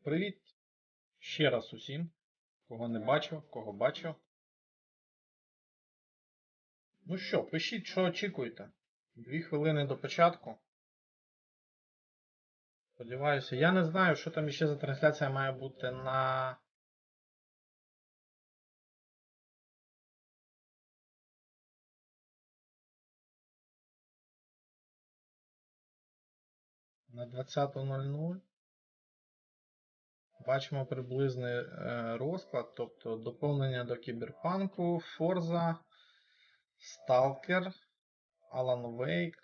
Привіт ще раз усім, кого не бачив, кого бачив. Ну що, пишіть, що очікуєте. 2 хвилини до початку. Сподіваюся, я не знаю, що там ще за трансляція має бути на... На 20:00. Бачимо приблизний розклад, тобто доповнення до Кіберпанку, Forza, Stalker, Alan Wake,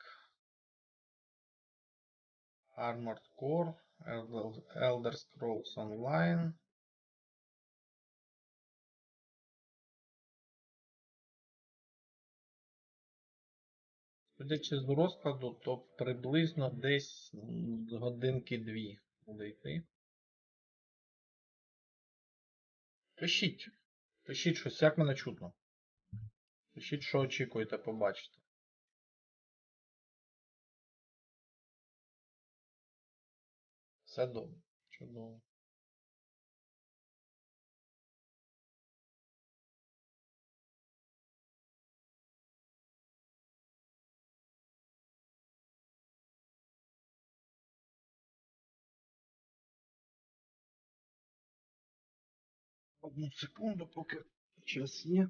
Armored Core, Elder Scrolls Online. Судячи з розкладу, то приблизно десь годинки-2 буде йти. Пишіть. Пишіть щось, як мене чутно. Пишіть, що очікуєте побачити. Все добре. Чудово. Одну секунду, поки час є.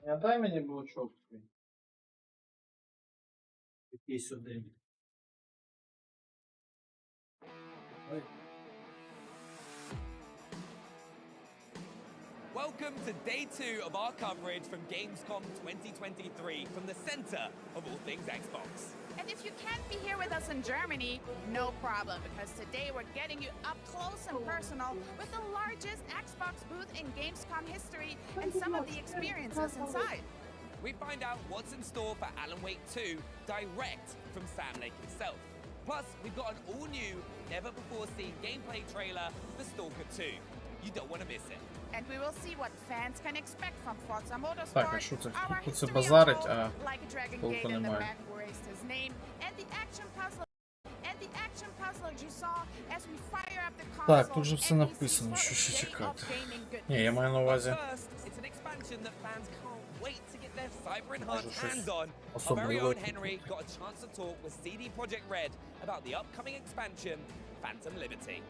Не дай мені блочок свій. Якийсь один. Welcome to day 2 of our coverage from Gamescom 2023 from the center of all things Xbox. And if you can't be here with us in Germany, no problem, because today we're getting you up close and personal with the largest Xbox booth in Gamescom history and some of the experiences inside. We find out what's in store for Alan Wake 2 direct from Sam Lake himself. Plus, we've got an all-new, never-before-seen gameplay trailer for Stalker 2. You don't want to miss it. And we will see what fans can expect from Forza Так, а Motorsport, що це? our Тут це history базарить, unfold, а like a Dragon толку Gate and the немає. man who raised his name, and the action puzzle you saw as we fire up the console. Так, тут же все написано, що ще чекати. Ні, я маю на увазі. But first, it's an expansion that fans can't wait to get their cyber-enhanced Може, hands щось on. Our very особливе own тут. Henry got a chance to talk with CD Projekt Red about the upcoming expansion, Phantom Liberty.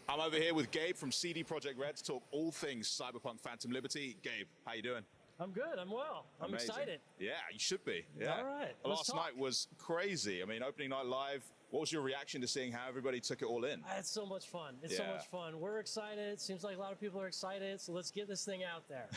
I'm over here with Gabe from CD Projekt Red to talk all things Cyberpunk Phantom Liberty. Gabe, how you doing? I'm good. I'm well. I'm Amazing. excited. Yeah, you should be. Yeah. All right, Well, let's last talk. night was crazy. I mean, opening night live. What was your reaction to seeing how everybody took it all in? I had so much fun. It's so Yeah. much fun. We're excited. Seems like a lot of people are excited. So let's get this thing out there.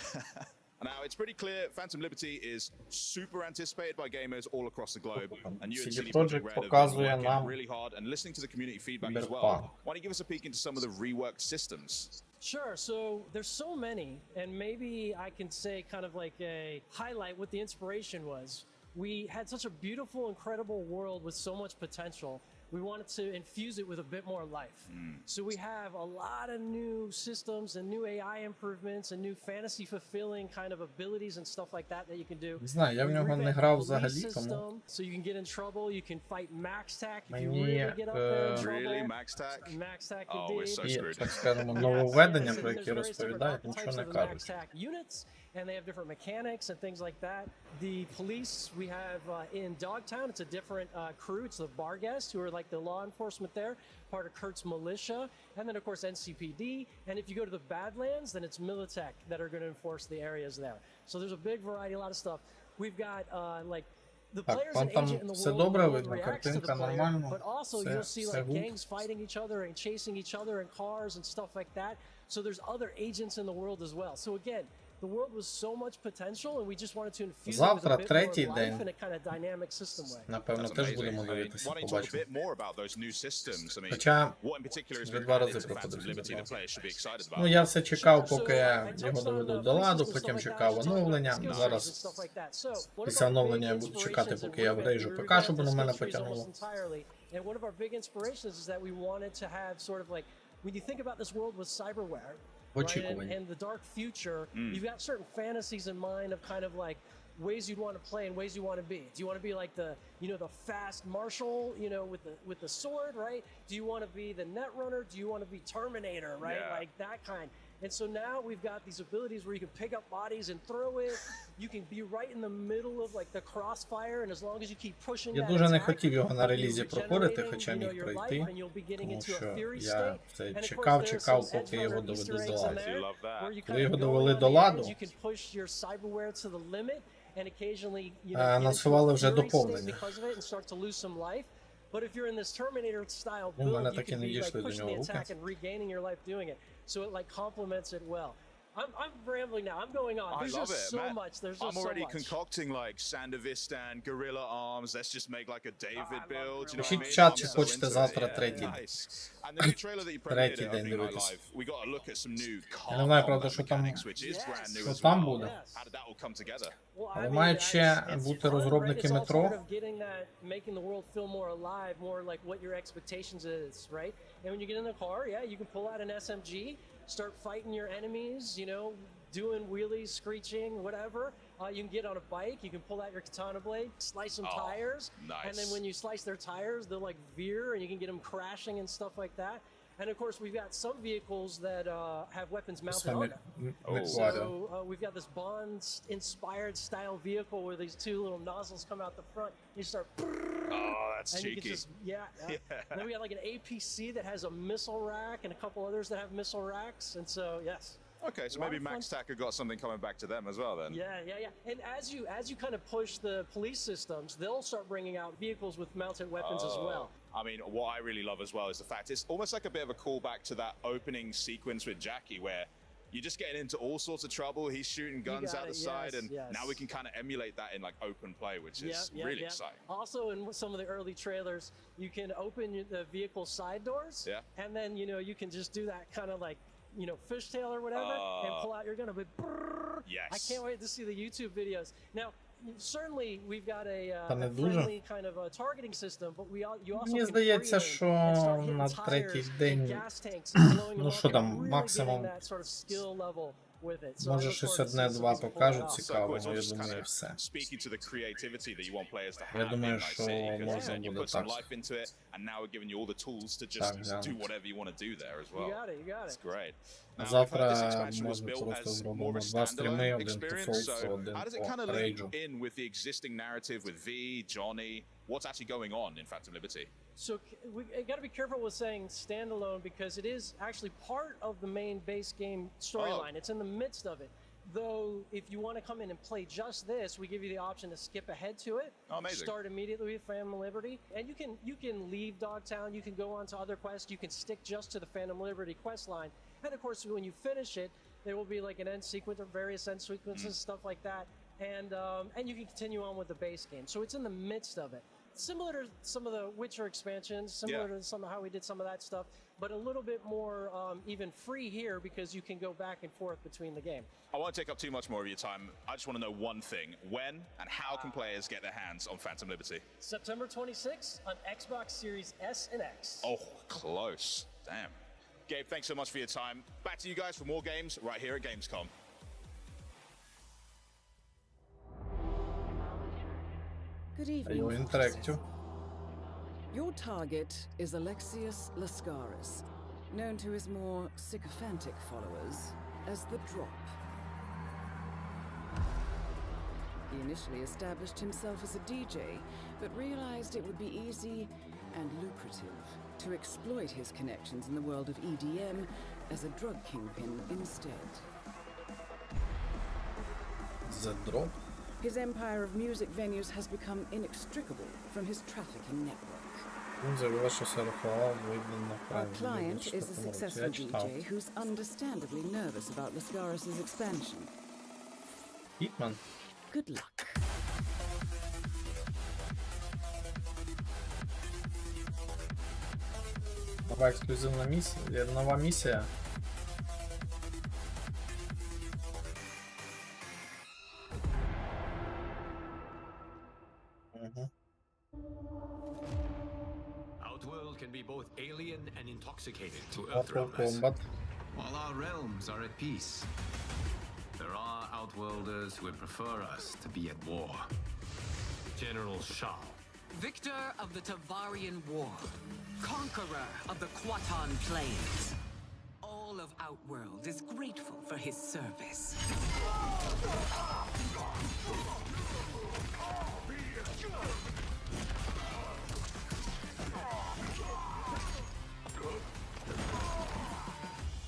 Now, it's pretty clear Phantom Liberty is super anticipated by gamers all across the globe. And you and CD CD Projekt Projekt Red have been показує working нам really hard and listening to the community feedback as Cyberpunk. well. Why don't you give us a peek into some of the reworked systems? Sure. So there's so many, and maybe I can say kind of like a highlight what the inspiration was. We had such a beautiful, incredible world with so much potential. We wanted to infuse it with a bit more life. So we have a lot of new systems and new AI improvements and new fantasy fulfilling kind of abilities and stuff like that that you can do. Не знаю, я в We нього не revamped грав the взагалі, police тому system, so you can get in trouble, you can fight max tack if you Мені, really get up there in trouble. Really, Max Tack? Max tack Oh, we're indeed. so і, screwed. так скажемо, Yes, нововведення, yes, про and які there's various розповідають, different нічого types не of the кажуть. max tack units, and they have different mechanics and things like that. The police we have in Dogtown, it's a different crew. It's the Barghest, who are like the law enforcement there, part of Kurt's militia, and then of course NCPD. And if you go to the Badlands, then it's Militech that are going to enforce the areas there. So there's a big variety, a lot of stuff. We've got like the Так, player's вам an там agent in the все world, добре the world видно, reacts to the картинка player, нормально, but also все, you'll see все like гуд. gangs fighting each other and chasing each other in cars and stuff like that. So there's other agents in the world as well. So again, the world was so much potential, and we just wanted to infuse it with Завтра a bit more третій life день. in a kind of dynamic system way. Напевно, That's теж amazing. будемо I mean, дивитися, why don't you talk a побачимо. bit more about those new systems? I mean, Хоча what in particular has вже been 2 added рази to Phantom проходив Liberty цю that базу. players should be excited about? Ну, я все чекав, So, поки I його touched on доведуть the до ладу, police systems, потім stuff like that. чекав I was talking about оновлення. skill trees and Зараз stuff like that. So, one of після our оновлення я big буду чекати, inspirations поки and я we врежу revamped ПК, щоб the воно мене skill trees потягнуло. almost entirely. And one of our big inspirations is that we wanted to have sort of like, when you think about this world with cyberware, right, Очікування. and the dark future, you've got certain fantasies in mind of kind of like ways you'd want to play and ways you want to be. Do you want to be like the, you know, the fast marshal, you know, with the sword, right? Do you want to be the net runner? Do you want to be Terminator, right? Yeah. Like that kind. And so now we've got these abilities where you can pick up bodies and throw it. You can be right in the middle of like the crossfire, and as long as you keep pushing Я that дуже не attack, хотів його на you'll be релізі проходити, regenerating, хоча you know, міг your life, пройти, and you'll be getting тому into a що fury я state. це And of course, чекав, there's чекав, some поки його edge runner доведуть Easter до eggs in ладу. there, Love that. where you Коли kind його of go довели on до the ладу, edge, you can push your cyberware to the limit, and occasionally, you know, get into анонсували a вже fury state доповнення. because of it and start to lose some life. But if you're in this Terminator style Ну, build, мене you так і can не be like дійшли до pushing нього the руки. attack and regaining your life doing it. So it like complements it well. I'm rambling now. I'm going on. I There's love just it, so man. much. There's just I'm already so much. concocting like Sandovistan, Gorilla Arms. Let's just make like a David I love build. You know Пишіть what I в mean? чат, I'm чи so хочете into it. завтра Yeah, третій. nice. And the new trailer that you premiered Третій at день Opening Night дивитись. Live, we got to look at some new Я не знаю, car правда, combat що там, mechanics, which is brand new що as там well. буде. How did that all come together? Well, I Але mean, мають it's ще бути fun, right? розробники It's all метро. sort of getting that, making the world feel more alive, more like what your expectations is, right? And when you get in the car, yeah, you can pull out an SMG, start fighting your enemies, you know, doing wheelies, screeching, whatever. You can get on a bike, you can pull out your katana blade, slice some tires, nice. and then when you slice their tires, they'll like veer, and you can get them crashing and stuff like that. And of course, we've got some vehicles that have weapons mounted on them. Мехваріо. So we've got this Bond-inspired style vehicle where these two little nozzles come out the front. You start, Oh, that's and you can cheeky. just And then we got like an APC that has a missile rack, and a couple others that have missile racks. And so yes. Okay, so A lot maybe of fun. Max Tacker got something coming back to them as well then. Yeah. And as you kind of push the police systems, they'll start bringing out vehicles with mounted weapons as well. I mean, what I really love as well is the fact it's almost like a bit of a callback to that opening sequence with Jackie where you're just getting into all sorts of trouble. He's shooting guns got out the it, side, yes, and yes. now we can kind of emulate that in like open play, which is really exciting. Also, in some of the early trailers, you can open the vehicle side doors, and then you know you can just do that kind of like, you know, fishtail or whatever, and pull out your gun. Yes. I can't wait to see the YouTube videos. Now, certainly we've got a не дуже. friendly kind of a targeting system, but you also Мені can здається, free aim що and start hitting на tires третій and день, gas tanks and blowing them ну up що and там, really максимум, getting that sort of skill level with it. So I може look щось forward to seeing одне-два some people pull покажуть that off. So cool. It's цікавого, all я just kind думаю, of все. speaking to the creativity that you want players to Я have in думаю, Night що City, because можна then you буде put some так. life into it, and now we're giving you all the tools to just Так, do глянути. whatever you want to do there as well. You got it, you got it. It's great. Now, I've Завтра heard this expansion was можна built просто as more of зробимо a два стріми, standalone один по experience. Фолксу, So один how does it по kind of link Рейджу. in with the existing narrative with V, Johnny? What's actually going on in Phantom Liberty? So we got to be careful with saying standalone because it is actually part of the main base game storyline. It's in the midst of it. Though, if you want to come in and play just this, we give you the option to skip ahead to it. Oh, amazing. Start immediately with Phantom Liberty, and you can leave Dogtown. You can go on to other quests. You can stick just to the Phantom Liberty quest line, and of course, when you finish it, there will be like an end sequence or various end sequences, stuff like that, and you can continue on with the base game. So it's in the midst of it. Similar to some of the Witcher expansions, similar to some of how we did some of that stuff, but a little bit more even free here because you can go back and forth between the game. I won't take up too much more of your time. I just want to know one thing. When and how can players get their hands on Phantom Liberty? September 26th on Xbox Series S and X. Oh, close. Damn. Gabe, thanks so much for your time. Back to you guys for more games right here at Gamescom. Good А evening. його інтерактів. Your target is Alexius Lascaris, known to his more sycophantic followers as the Drop. He initially established himself as a DJ, but realized it would be easy and lucrative to exploit his connections in the world of EDM as a drug kingpin instead. The Drop. His empire of music venues has become inextricable from his trafficking network. Він заявив, що Сарахова вийде на Our правильний client is a році. successful Я читав. DJ who's understandably nervous about Lascaris' expansion. Hitman. Good luck. Нова ексклюзивна місія, нова місія. Outworld can be both alien and intoxicated to Mortal Earthrealmers. Kombat. While our realms are at peace, there are Outworlders who would prefer us to be at war. General Shao. Victor of the Tavarian War, conqueror of the Quatan Plains. All of Outworld is grateful for his service.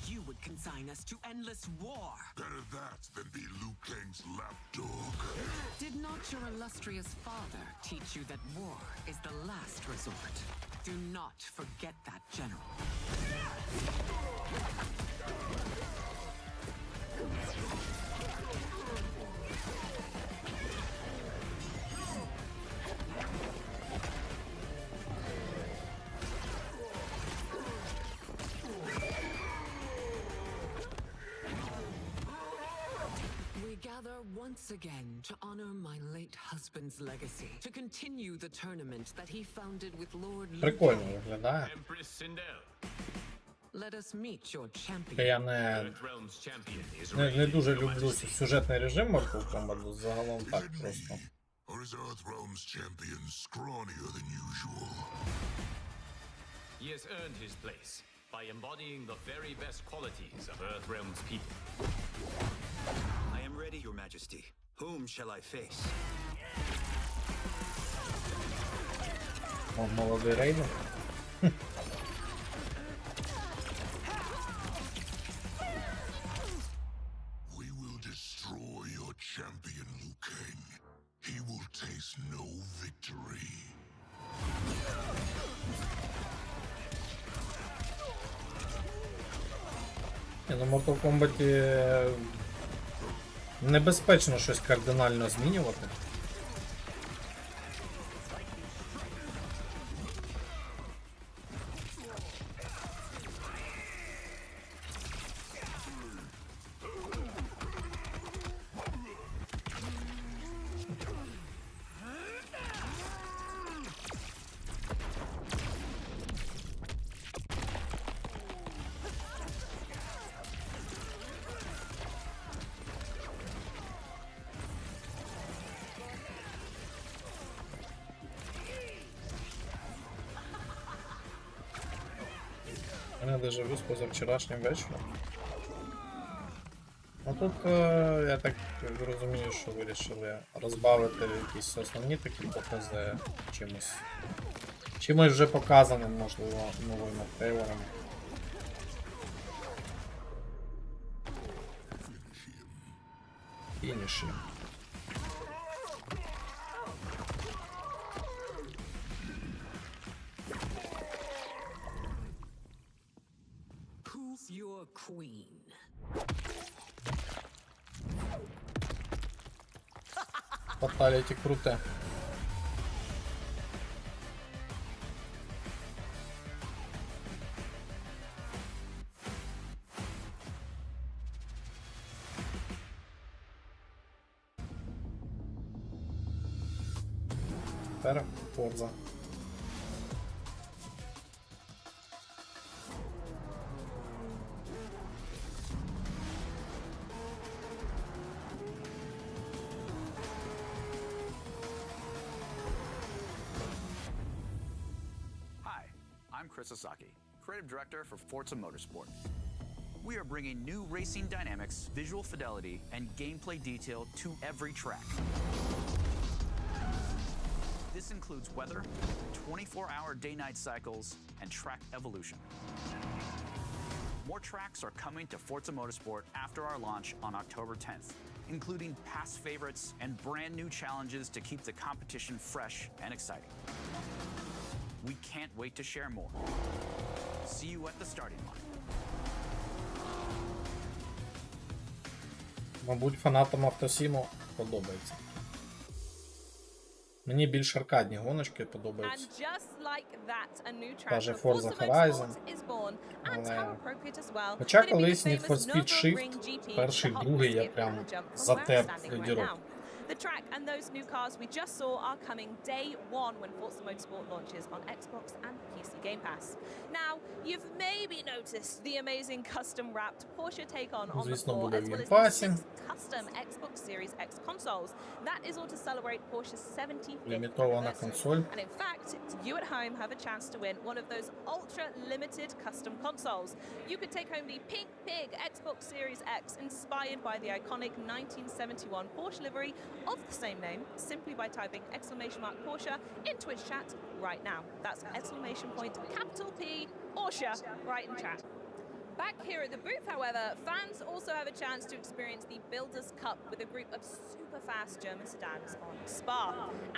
You would consign us to endless war. Better that than be Liu Kang's lapdog. Did not your illustrious father teach you that war is the last resort? Do not forget that, General. We gather once again to honor my late husband's legacy, to continue the tournament that he founded with Lord Liu Прикольно Kang. виглядає. Empress Sindel. Let us meet your champion. Я не Earthrealm's champion is Не ready, дуже Your люблю Majesty. сюжетний режим Mortal Kombat, загалом Is так it просто. me? Or is Earthrealm's champion scrawnier than usual? He has earned his place by embodying the very best qualities of Earthrealm's people. I am ready, Your Majesty. Whom shall I face? О, молодий Рейден. We will destroy your champion, Liu Kang. He will taste no victory. Ні, ну Mortal Kombat небезпечно щось кардинально змінювати. Я доживу з позавчорашнім вечором. Ну тут, я так розумію, що вирішили розбавити якісь основні такі покази чимось вже показаним, можливо, новими трейлерами. Фініші. Who's your queen? Фаталіті круте. Тепер Форза. Hi, I'm Chris Sasaki, creative director for Forza Motorsport. We are bringing new racing dynamics, visual fidelity, and gameplay detail to every track. This includes weather, 24-hour day-night cycles, and track evolution. More tracks are coming to Forza Motorsport after our launch on October 10th, including past favorites and brand new challenges to keep the competition fresh and exciting. We can't wait to share more. See you at the starting line. Мабуть, фанатам Автосіму подобається. Мені більш аркадні гоночки подобаються. Даже Forza Horizon. Але... Хоча колись Need for Speed Shift, перший, другий, я прям затер лідірок. The track and those new cars we just saw are coming day one when Forza Motorsport launches on Xbox and PC Game Pass. Now, you've maybe noticed the amazing custom-wrapped Porsche Taycan on the floor, as well as the 6 custom Xbox Series X consoles. That is all to celebrate Porsche's 75th anniversary. And in fact, you at home have a chance to win one of those ultra-limited custom consoles. You could take home the Pink Pig Xbox Series X, inspired by the iconic 1971 Porsche livery of the same name, simply by typing !Porsche in Twitch chat right now. That's ! P Porsche right in chat. Back here at the booth, however, fans also have a chance to experience the Builders' Cup with a group of super-fast German sedans on Spa.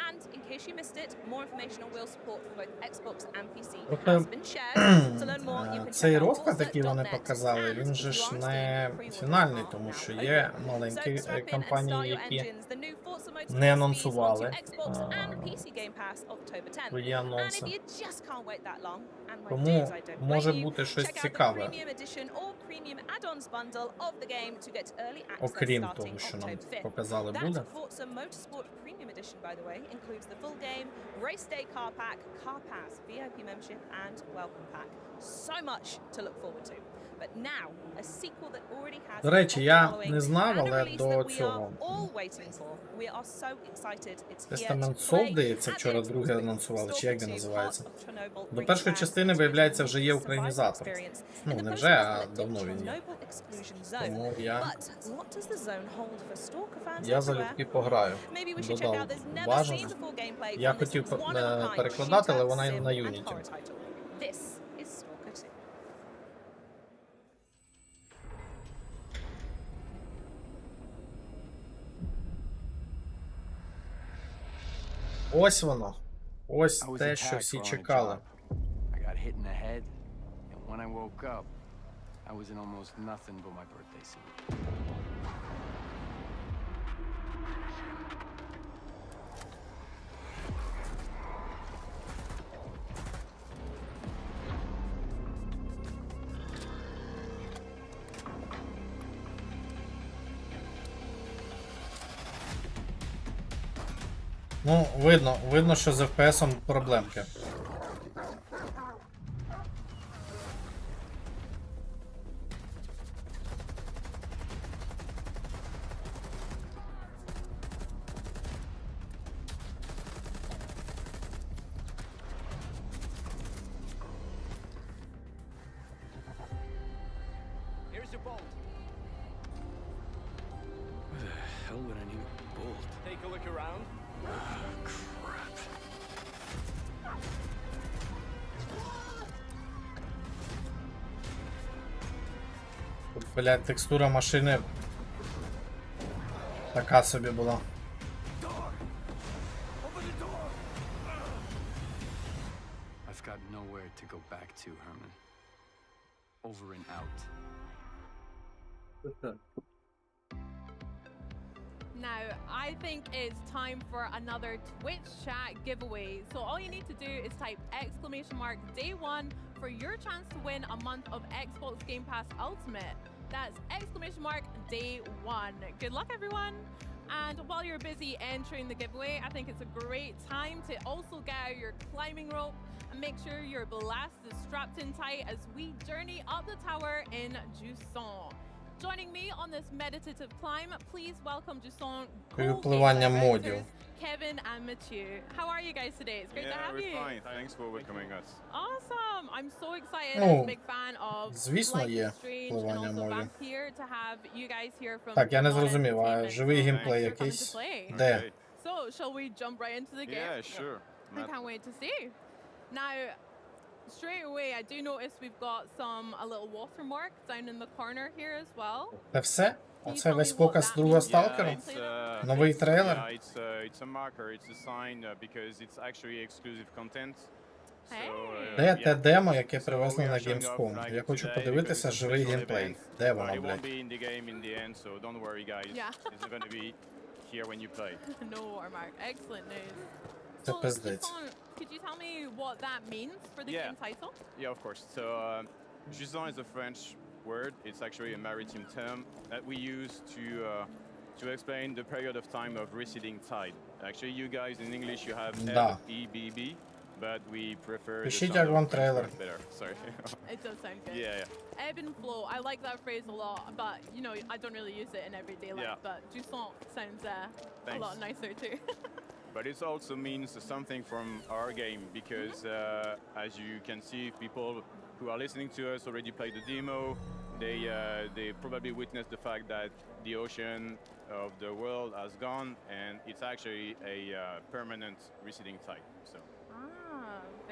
And in case you missed it, more information on wheel support for both Xbox and PC has been shared. To learn more, you can цей check out розклад, який вони показали, він же ж не фінальний, тому що є маленькі компанії, які не анонсували свої анонси. Тому може бути щось цікаве. Окрім того, що нам показали буде. До речі, я не знав, але до цього Testament Soul, здається, вчора друге анонсували, чи як він називається. До першої частини, виявляється, вже є українізатор. Ну, не вже, а давно він є. Тому я залюбки пограю. Додав бажано. Я хотів перекладати, але вона на Unity. Ось воно. Ось те, що всі чекали. Ну, видно, що з FPS-ом проблемки. Here's your bolt. Where the hell would I need a bolt? Take a look around. Crap. Тут, блядь, текстура машини така собі була. I've got nowhere to go back to, Herman. Over and out. Now, I think it's time for another Twitch chat giveaway. So all you need to do is type !Day1 for your chance to win a month of Xbox Game Pass Ultimate. That's !Day1. Good luck, everyone. And while you're busy entering the giveaway, I think it's a great time to also get out your climbing rope and make sure your blast is strapped in tight as we journey up the tower in Jusson. Joining me on this meditative climb, please welcome Jusson directors Kevin and Mathieu. How are you guys today? It's great to have you. Fine. Thanks for welcoming us. Awesome. I'm so excited. I'm a big fan of звісно, є Strange and впливання also мові. here to have you guys here from Так, я не зрозумів, а живий геймплей якийсь? Де? So, shall we jump right into the game? Yeah, sure. I can't wait to see. Now, straight away, I do notice we've got a little watermark down in the corner here as well. Це все? Оце весь показ другого Сталкера? Новий трейлер? Yeah, it's a marker, it's a sign because it's actually exclusive content. Де те демо, яке привезли на Gamescom? Я хочу подивитися живий геймплей. Де воно, блядь? Yeah. No watermark. Excellent news. Це So, пиздець. Justin, could you tell me what that means for the game title? Yeah, of course. So, gisant is a French word. It's actually a maritime term that we use to explain the period of time of receding tide. Actually, you guys in English you have Да. LEBB, but we prefer the Пишіть, sound як of вам French трейлер. word better. Sorry. It does sound good. Yeah. Ebb and flow. I like that phrase a lot, but you know, I don't really use it in everyday life. Yeah. But Jusant sounds a Thanks. lot nicer too. But it also means something from our game because, as you can see, people who are listening to us already played the demo. They probably witnessed the fact that the ocean of the world has gone, and it's actually a permanent receding tide. So.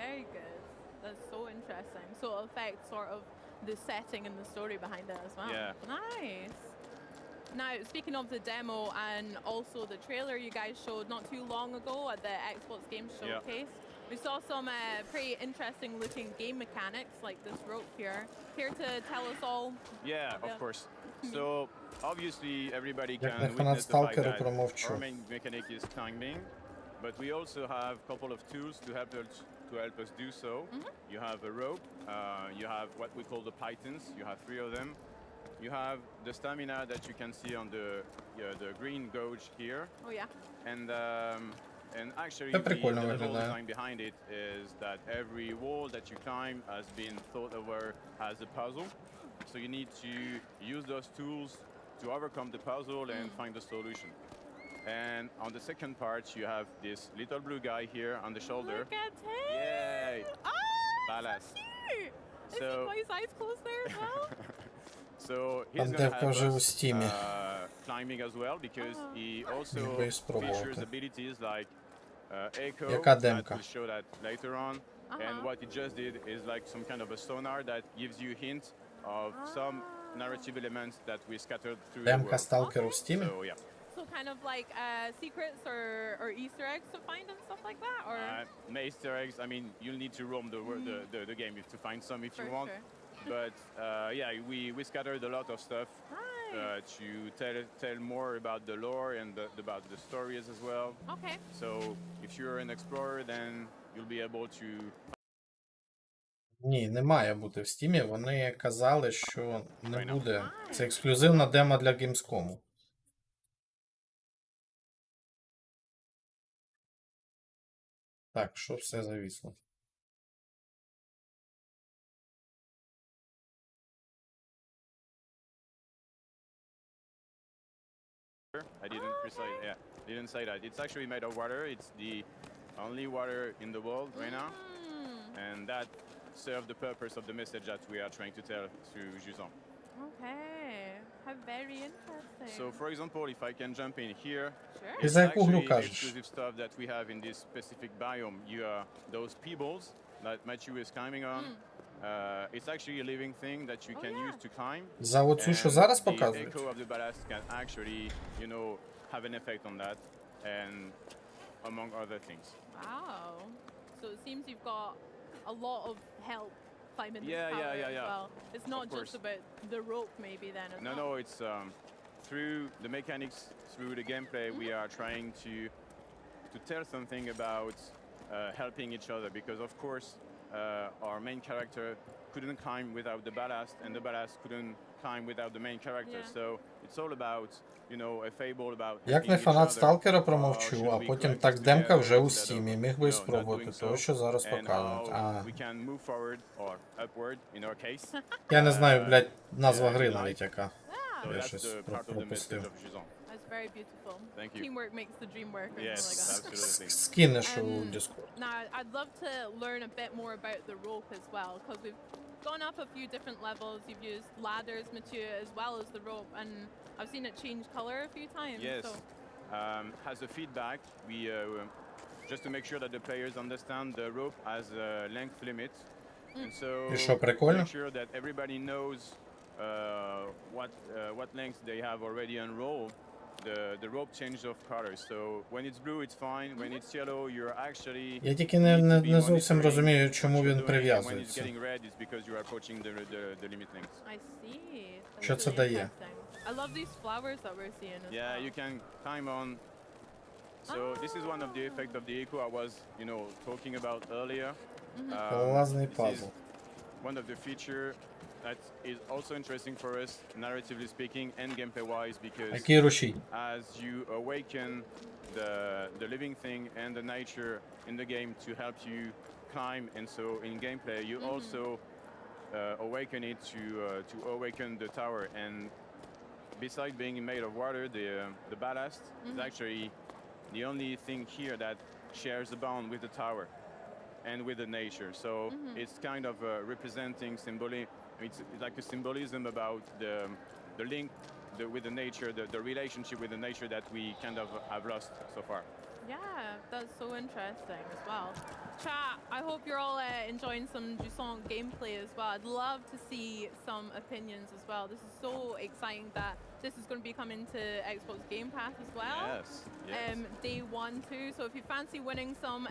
Very good. That's so interesting. So it affects sort of the setting and the story behind it as well. Yeah. Nice. Now, speaking of the demo and also the trailer you guys showed not too long ago at the Xbox Game Showcase, we saw some pretty interesting looking game mechanics like this rope here. Here to tell us all. Yeah, of course. So obviously everybody Як can не фанат witness the fact Stalker, that промовчу. our main mechanic is climbing, but we also have a couple of tools to help us do so. You have a rope, you have what we call the pythons, you have 3 of them. You have the stamina that you can see on the green gauge here. Oh yeah. And actually Це the прикольно whole виглядає. design behind it is that every wall that you climb has been thought over as a puzzle. So you need to use those tools to overcome the puzzle and find the solution. And on the second part, you have this little blue guy here on the shoulder. Look at him! Yay! Oh, Ballast. so cute! Is So- he got his eyes closed there as well? So he's Там gonna девка have вже у us, стімі. climbing as well because he also Міг би і спробувати. features abilities like echo Яка that демка? will show that later on. And what he just did is like some kind of a sonar that gives you hints of some narrative elements that we scattered through the Демка world. Stalker в стімі? So yeah. So kind of like secrets or Easter eggs to find and stuff like that, or Easter eggs. I mean, you'll need to roam the game to find some if you For want. sure. But yeah, we scattered a lot of stuff to tell more about the lore and about the stories as well. Okay. So if you're an explorer, then you'll be able to. Ні, не має бути в стімі. Вони казали, що не буде. Це ексклюзивна демо для Gamescom. Так, що все завісло? I didn't didn't say that. It's actually made of water. It's the only water in the world right now, and that serves the purpose of the message that we are trying to tell through Jusant. Okay. How very interesting. So, for example, if I can jump in here, Sure. Ти it's за яку гру actually кажеш? exclusive stuff that we have in this specific biome. Those pebbles that Matthew is climbing on. It's actually a living thing that you can use to climb. За оцю, що зараз показують? The echo of the ballast can actually, have an effect on that, and among other things. Wow. So it seems you've got a lot of help climbing this Yeah, tower yeah. as well. It's not Of just course. about the rope maybe then as well. No, it's through the mechanics, through the gameplay, we are trying to tell something about helping each other because, of course, our main character couldn't climb without the ballast, and the ballast couldn't climb without the main character. Yeah. So it's all about, a fable about. Як не фанат Сталкера промовчу, а потім так демка вже у стімі. Міг би і спробувати того, що зараз показують. We can move forward or upward in our case. Я не знаю, блядь, назва гри навіть яка. So Я that's щось the part of the message пропустив. of Jusant. That's very beautiful. Thank you. Teamwork makes the dream work or Yes, something like that. absolutely. Скинеш у Discord. Now, I'd love to learn a bit more about the rope as well, because we've gone up a few different levels. You've used ladders, Mathieu, as well as the rope, and I've seen it change color a few times. Yes. So. As a feedback, we just to make sure that the players understand the rope has a length limit, and so І що, прикольно? make sure that everybody knows what length they have already unrolled. the rope change of colors. So when it's blue, it's fine. When it's yellow, you're actually. Я тільки не зовсім розумію, чому він When it's прив'язується. getting red, it's because you're approaching the limit length. I see. That's Що це really дає? interesting. I love these flowers that we're seeing as Yeah, well. you can climb on. So this is one of the effects of the echo I was, talking about earlier. Класний This is пазл. one of the feature that is also interesting for us, narratively speaking and gameplay-wise, because Який рушій? as you awaken the living thing and the nature in the game to help you climb, and so in gameplay you also awaken it to awaken the tower. And besides being made of water, the ballast is actually the only thing here that shares a bond with the tower and with the nature. So it's kind of representing it's like a symbolism about the link with the nature, the relationship with the nature that we kind of have lost so far. Yeah, that's so interesting as well. Chat, I hope you're all enjoying some Jusant gameplay as well. I'd love to see some opinions as well. This is so exciting that this is going to be coming to Xbox Game Pass as well. Yes, yes. Day 1 too. So if you fancy winning some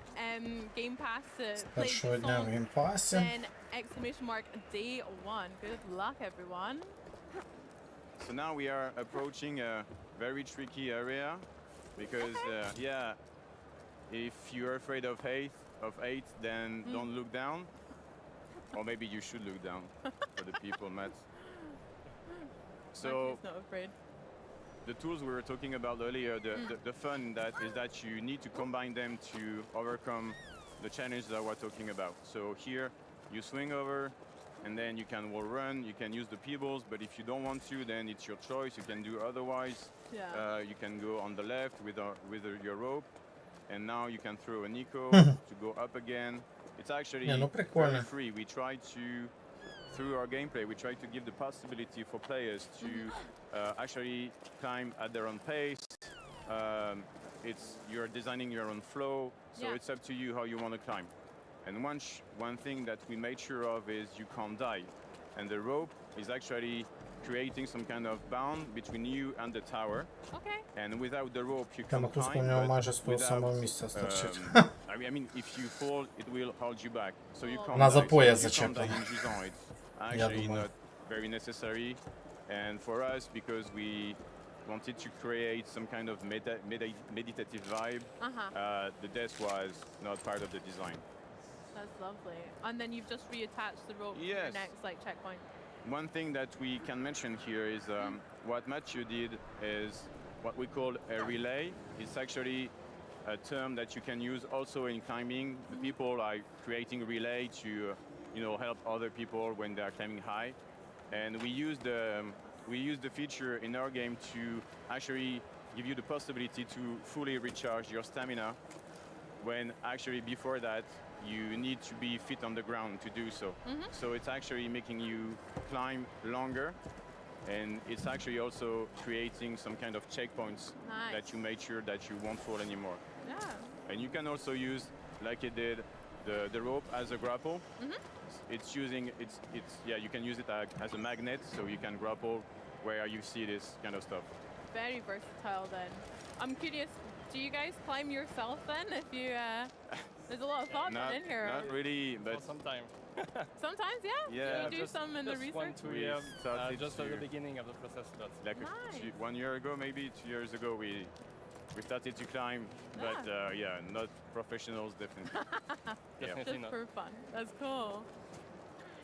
Game Pass to play Першого дня в Jusant, геймпасі. then day 1. Good luck, everyone. So now we are approaching a very tricky area because if you're afraid of height, then don't look down, or maybe you should look down for the people, Matt. So Matthew's not afraid. the tools we were talking about earlier, the fun that is that you need to combine them to overcome the challenge that we're talking about. So here you swing over, and then you can wall run, you can use the pebbles, but if you don't want to, then it's your choice. You can do otherwise. You can go on the left with your rope, and now you can throw an echo to go up again. It's actually very free. We try to, through our gameplay, we try to give the possibility for players to actually climb at their own pace. You're designing your own flow, so it's up to you how you want to climb. And one thing that we made sure of is you can't die. And the rope is actually creating some kind of bound between you and the tower. Okay. And without the rope, you Та can't мотузка у climb. нього But майже з того самого without, місця стирчить. I mean, if you fall, it will hold you back. So you can't Вона за die. пояс So you can't die зачеплена. in Jusant. It's Я actually думаю. not very necessary. And for us, because we wanted to create some kind of meditative vibe, the death was not part of the design. That's lovely. And then you've just reattached the rope to your Yes. next checkpoint. One thing that we can mention here is what Matthew did is what we call a relay. It's actually a term that you can use also in climbing. The people are creating relay to help other people when they are climbing high. And we use the feature in our game to actually give you the possibility to fully recharge your stamina, when actually before that you need to be fit on the ground to do so. So it's actually making you climb longer, and it's actually also creating some kind of checkpoints that you made sure that you won't fall anymore. Yeah. And you can also use, like it did, the rope as a grapple. You can use it as a magnet, so you can grapple where you see this kind of stuff. Very versatile then. I'm curious, do you guys climb yourself then? If you, there's a lot of thought in here. Not really, but sometimes. Sometimes, yeah? Yeah, you do some in the research? 1-2 years, just at the beginning of the process. Like 1 year ago, maybe 2 years ago, we started to climb, but not professionals, definitely. Definitely just not. for fun. That's cool.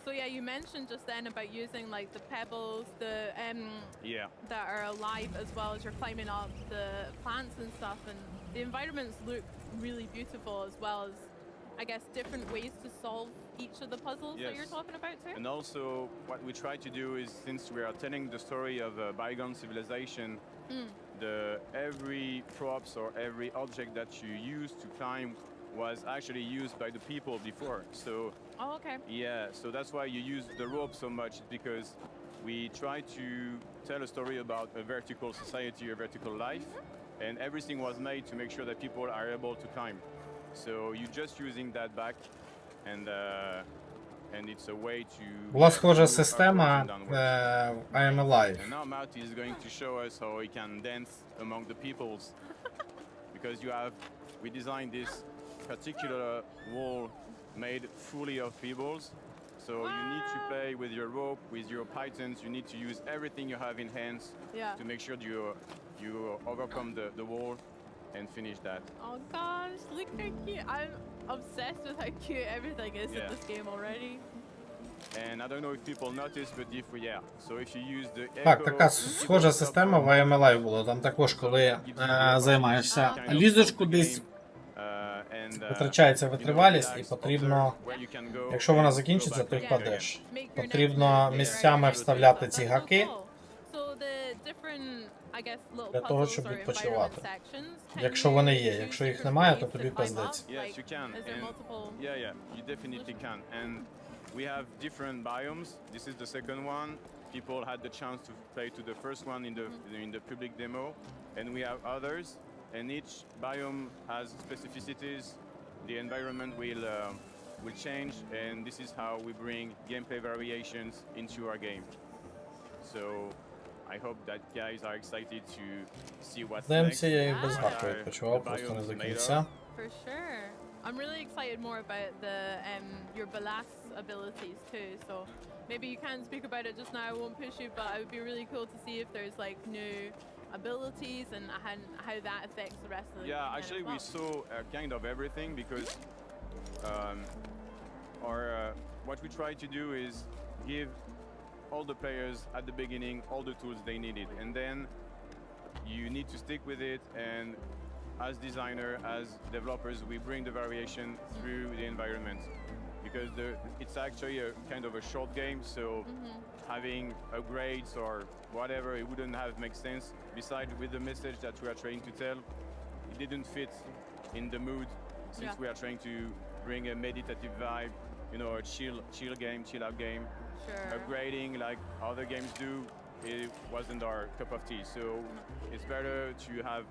So yeah, you mentioned just then about using like the pebbles, that are alive as well as you're climbing up the plants and stuff, and the environments look really beautiful as well as, I guess, different ways to solve each of the puzzles that you're talking about too. And also, what we try to do is, since we are telling the story of a bygone civilization, every props or every object that you use to climb was actually used by the people before. So so that's why you use the rope so much, because we try to tell a story about a vertical society, a vertical life, and everything was made to make sure that people are able to climb. So you're just using that back, and and it's a way to Була схожа move система upwards and downwards. I Am Alive. And now Matt is going to show us how he can dance among the peoples. Because we designed this particular wall made fully of pebbles. So you need to play with your rope, with your pythons. You need to use everything you have in hands to make sure you overcome the wall and finish that. Oh gosh, look how cute. I'm obsessed with how cute everything is in this game already. And I don't know if people notice, but so if you use the Так, така схожа система в I Am Alive була. Там також, коли займаєшся, лізеш кудись, витрачається витривалість і потрібно, якщо вона закінчиться, то й кладеш. Потрібно місцями вставляти ці гаки для того, щоб відпочивати. Якщо вони є, якщо їх немає, то тобі пиздець. We have different biomes. This is the second one. People had the chance to play to the first one in the public demo, and we have others. And each biome has specificities. The environment will change, and this is how we bring gameplay variations into our game. So I hope that guys are excited to see what's next. Я і без гаку відпочивав, просто не до кінця. For sure. I'm really excited more about your Balas abilities too. So maybe you can't speak about it just now. I won't push you, but it would be really cool to see if there's like new abilities and how that affects the rest of the game. Yeah, actually we saw kind of everything because what we try to do is give all the players at the beginning all the tools they needed, and then you need to stick with it. And as designer, as developers, we bring the variation through the environment because it's actually a kind of a short game, so having upgrades or whatever, it wouldn't have make sense. Besides, with the message that we are trying to tell, it didn't fit in the mood since we are trying to bring a meditative vibe, you know, a chill game, chill out game. Sure. Upgrading like other games do, it wasn't our cup of tea. So it's better to have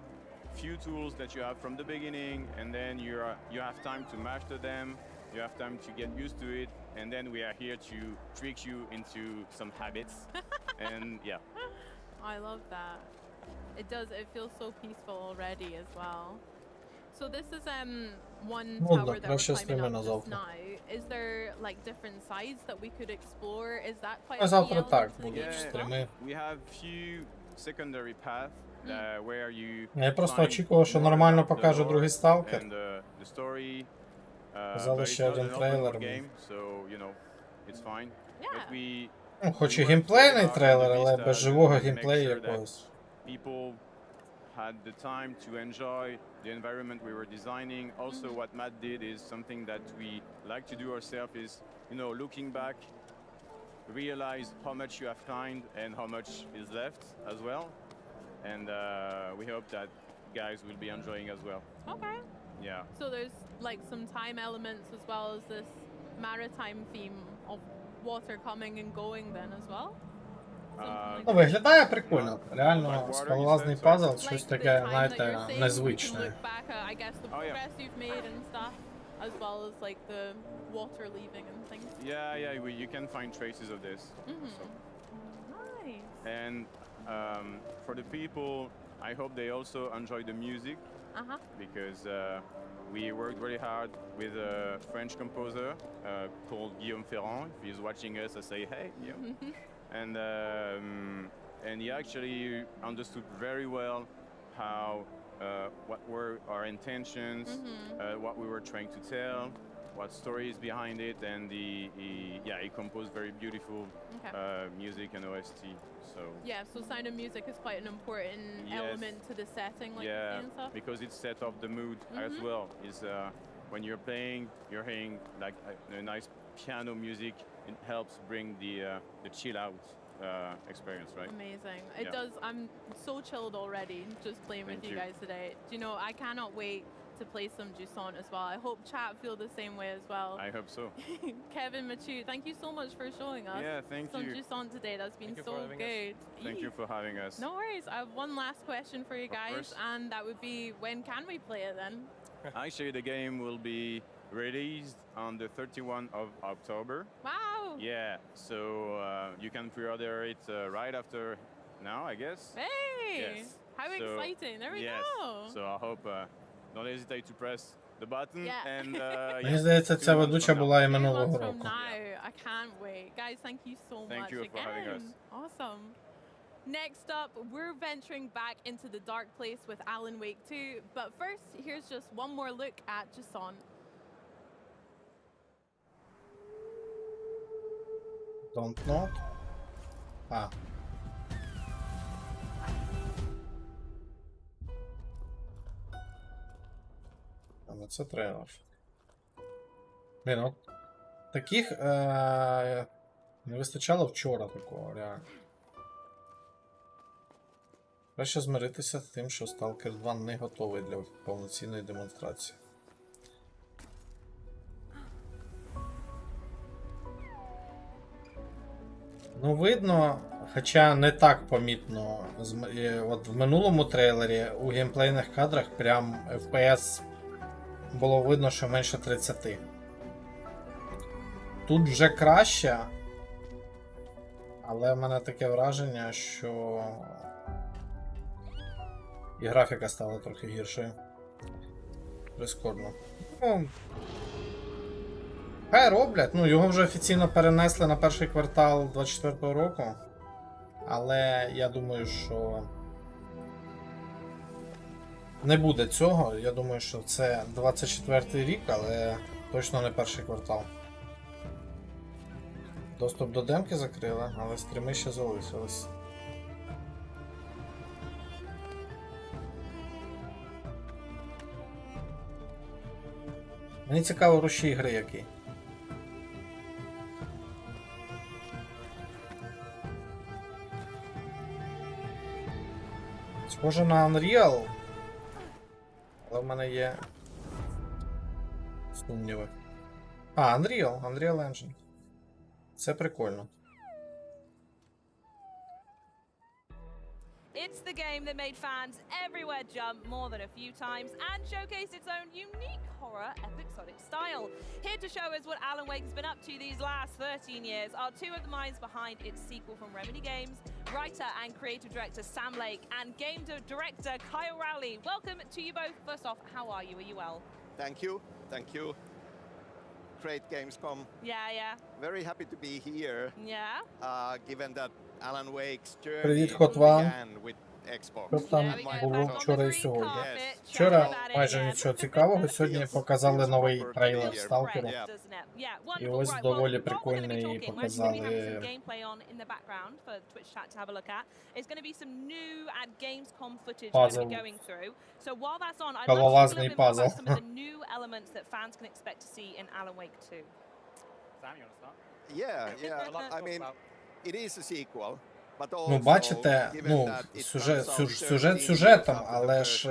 few tools that you have from the beginning, and then you have time to master them, you have time to get used to it, and then we are here to trick you into some habits. And I love that. It feels so peaceful already as well. So this is one tower that we're climbing up just now. Is there like different sides that we could explore? Is that quite a key element to the game? We have few secondary paths. Я просто очікував, що нормально покаже другий Stalker. Казали ще один трейлер. Ну, хоч і геймплейний трейлер, але без живого геймплею якогось. Had the time to enjoy the environment we were designing. Also, what Matt did is something that we like to do ourselves is, you know, looking back, realize how much you have climbed and how much is left as well. And we hope that guys will be enjoying as well. Okay. Yeah. So there's like some time elements as well as this maritime theme of water coming and going then as well? Ну, виглядає прикольно. Реально, скалолазний пазл, щось таке, знаєте, незвичне. As well as like the water leaving and things. Yeah, you can find traces of this. So. Nice. And for the people, I hope they also enjoy the music because we worked really hard with a French composer called Guillaume Ferrand. If he's watching us, I say hey, Guillaume. And he actually understood very well how what were our intentions, what we were trying to tell, what story is behind it, and he composed very beautiful music and OST. So so sound and music is quite an important element to the setting, like and stuff. Because it set up the mood as well. Is when you're playing, you're hearing like a nice piano music. It helps bring the chill out experience, right? Amazing. It does. I'm so chilled already just playing with you guys today. Do you know, I cannot wait to play some Jusant as well. I hope chat feel the same way as well. I hope so. Kevin Machu, thank you so much for showing us thank some you. Jusant today. That's been so good. Thank you for having us. No worries. I have one last question for you guys, and that would be, when can we play it then? Actually, the game will be released on the 31st of October. Wow! Yeah, so you can pre-order it right after now, I guess. Hey! Yes. How So, exciting! There we yes. go. So I hope don't hesitate to press the button Yeah. and Мені здається, ця ведуча була і минулого From року. now, I can't wait. Guys, thank you so Thank much you for again. having us. Awesome. Next up, we're venturing back into the dark place with Alan Wake 2. But first, here's just one more look at Jason. Don't know. А. Але це трейлер. Блін, от таких не вистачало вчора такого, реально. Краще змиритися з тим, що Stalker 2 не готовий для повноцінної демонстрації. Ну, видно, хоча не так помітно. От в минулому трейлері у геймплейних кадрах прям FPS було видно, що менше 30. Тут вже краще, але в мене таке враження, що і графіка стала трохи гіршою. Прискорбно. Ну, хай роблять. Ну, його вже офіційно перенесли на перший квартал 24-го року. Але я думаю, що не буде цього. Я думаю, що це 24-й рік, але точно не перший квартал. Доступ до демки закрили, але стріми ще залишились. Мені цікаво, рушій гри який. Схоже на Unreal, але в мене є сумніви. А, Unreal Engine. Це прикольно. It's the game that made fans everywhere jump more than a few times and showcased its own unique horror episodic style. Here to show us what Alan Wake has been up to these last 13 years are two of the minds behind its sequel from Remedy Games, writer and creative director Sam Lake and game director Kyle Rowley. Welcome to you both. First off, how are you? Are you well? Thank you. Thank you. Great Gamescom. Yeah. Very happy to be here. Yeah. Given that Alan Wake's journey Привіт, хот вам. began with Xbox. Що там було вчора і сьогодні? Вчора майже нічого цікавого, сьогодні показали новий трейлер Сталкеру. І ось доволі прикольний показали пазл. Кололазний пазл. Yeah. I mean, it is a sequel. Ну, бачите, ну, сюжет сюжетом, але ж,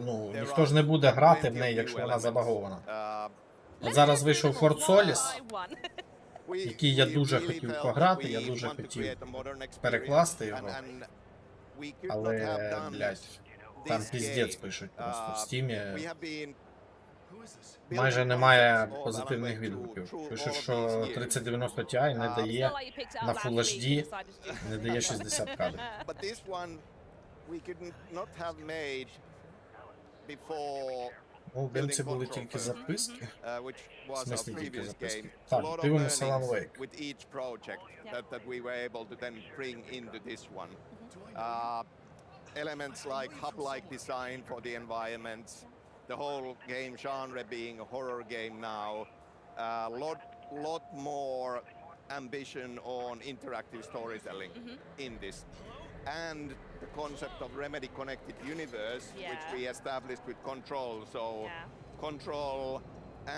ну, ніхто ж не буде грати в неї, якщо вона забагована. От зараз вийшов Fort Solis, який я дуже хотів пограти, я дуже хотів перекласти його, але, блядь, там піздець пишуть просто в Стімі. Майже немає позитивних відгуків. Пишуть, що 3090 Ti не дає на Full HD, не дає 60 кадрів. Ну, в демці були тільки записки. В смислі тільки записки. Так, дивимося Alan Wake. Elements like hub-like design for the environments, the whole game genre being a horror game now, lot more ambition on interactive storytelling in this, and the concept of Remedy Connected Universe, which we established with Control. So Control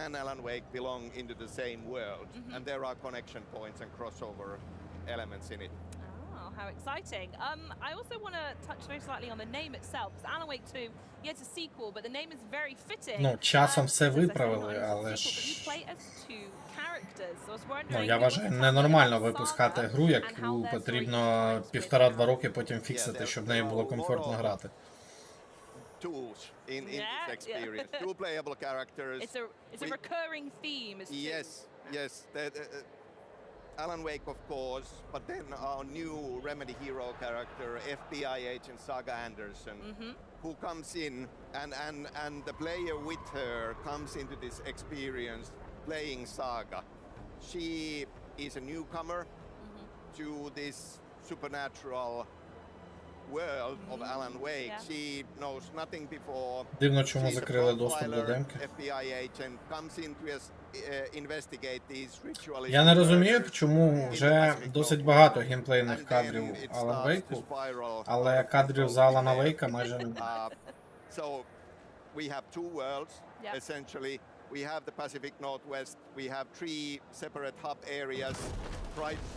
and Alan Wake belong into the same world, and there are connection points and crossover elements in it. How exciting. I also want to touch very slightly on the name itself. Because Alan Wake 2, yeah, it's a sequel, but the name is very fitting. Ну, часом все виправили, але ж... Ну, я вважаю, ненормально випускати гру, яку потрібно 1,5-2 роки потім фіксити, щоб в неї було комфортно грати. twos in Yeah, this yeah. experience. Two playable characters. It's a recurring theme. Is Yes, yes. Alan Wake, of course, but then our new Remedy hero character, FBI agent Saga Anderson, who comes in and the player with her comes into this experience playing Saga. She is a newcomer to this supernatural world of Alan Wake. Yeah. She knows nothing before. Дивно, чому She's a закрили доступ до profiler, демки. FBI agent comes in to investigate these ritual. Я не розумію, чому вже досить багато геймплейних кадрів Алан Вейку, але кадрів за Алана Вейка майже немає. So we have two worlds, Yeah. essentially. We have the Pacific Northwest. We have 3 separate hub areas.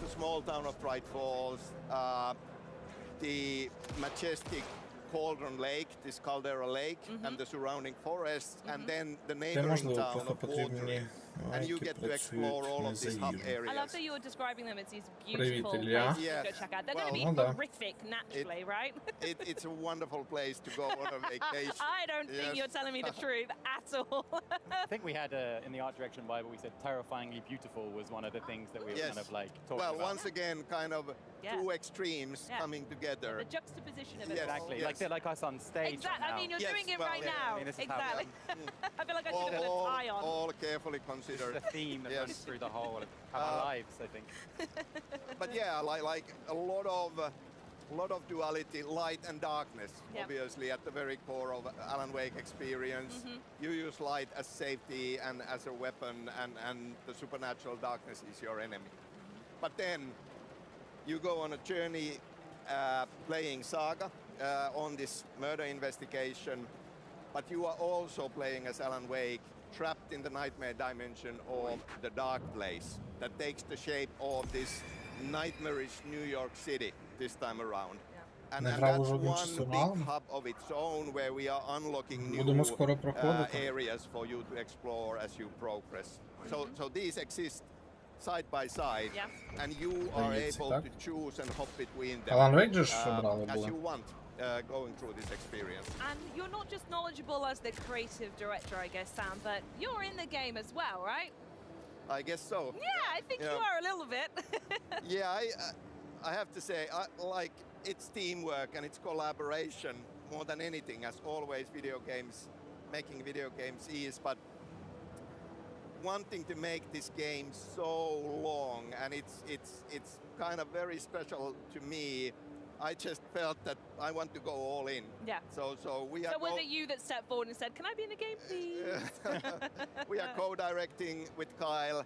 The small town of Bright Falls, the majestic Cauldron Lake, this Caldera Lake, and the surrounding forests, and then the Це neighboring можливо town просто of потрібні Water. And you які get to explore працюють all не of за these hub їжу. I love areas. that you're describing them as these Привіт, beautiful Ілля. places to go Yes. check out. They're Well, going to ну be да. horrific naturally, right? It's a wonderful place to go on a vacation. I don't think Yes. you're telling me the truth at all. I think we had in the art direction Bible, we said terrifyingly beautiful was one of the things that we were Yes. kind of like talking Well, about. once again, kind of Yeah. two extremes Yeah. coming together. The juxtaposition of it Yes. all. Exactly, Yes. like they're like us on stage. Exactly. I mean, you're Yes, doing it well, right yeah, now. I mean, this is how we Exactly. I feel like I should have had a tie on. All carefully This is considered. the theme that Yes. runs through the whole of our lives, I think. But yeah, like a lot of duality, light and darkness, Yep. obviously at the very core of Alan Wake experience. You use light as safety and as a weapon, and the supernatural darkness is your enemy. But then you go on a journey playing Saga on this murder investigation, but you are also playing as Alan Wake, trapped in the nightmare dimension of the dark place that takes the shape of this nightmarish New York City this time around. And Не that's грав уже в one інший big сезон. hub of its own where we are unlocking new Будемо скоро проходити. areas for you to explore as you progress. So these exist side by side, Yeah. and you are Здається, able так. to choose and hop between them Алан Вейк же ж брали as були. you want going through this experience. And you're not just knowledgeable as the creative director, I guess, Sam, but you're in the game as well, right? I guess so. Yeah, I think you are a little bit. Yeah, I have to say, like, it's teamwork and it's collaboration more than anything, as always making video games is, but wanting to make this game so long, and it's kind of very special to me. I just felt that I want to go all in. Yeah. So we are So was it you that stepped forward and said, "Can I be in the game, please?" we are co-directing with Kyle.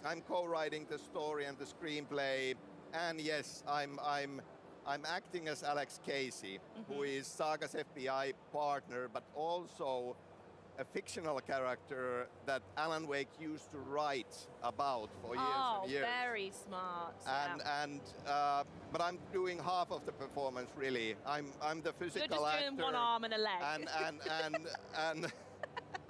I'm co-writing the story and the screenplay, and yes, I'm acting as Alex Casey, who is Saga's FBI partner, but also a fictional character that Alan Wake used to write about for years Oh, and years. very smart. But I'm doing half of the performance really. I'm the physical You're just actor. doing one arm and a leg. And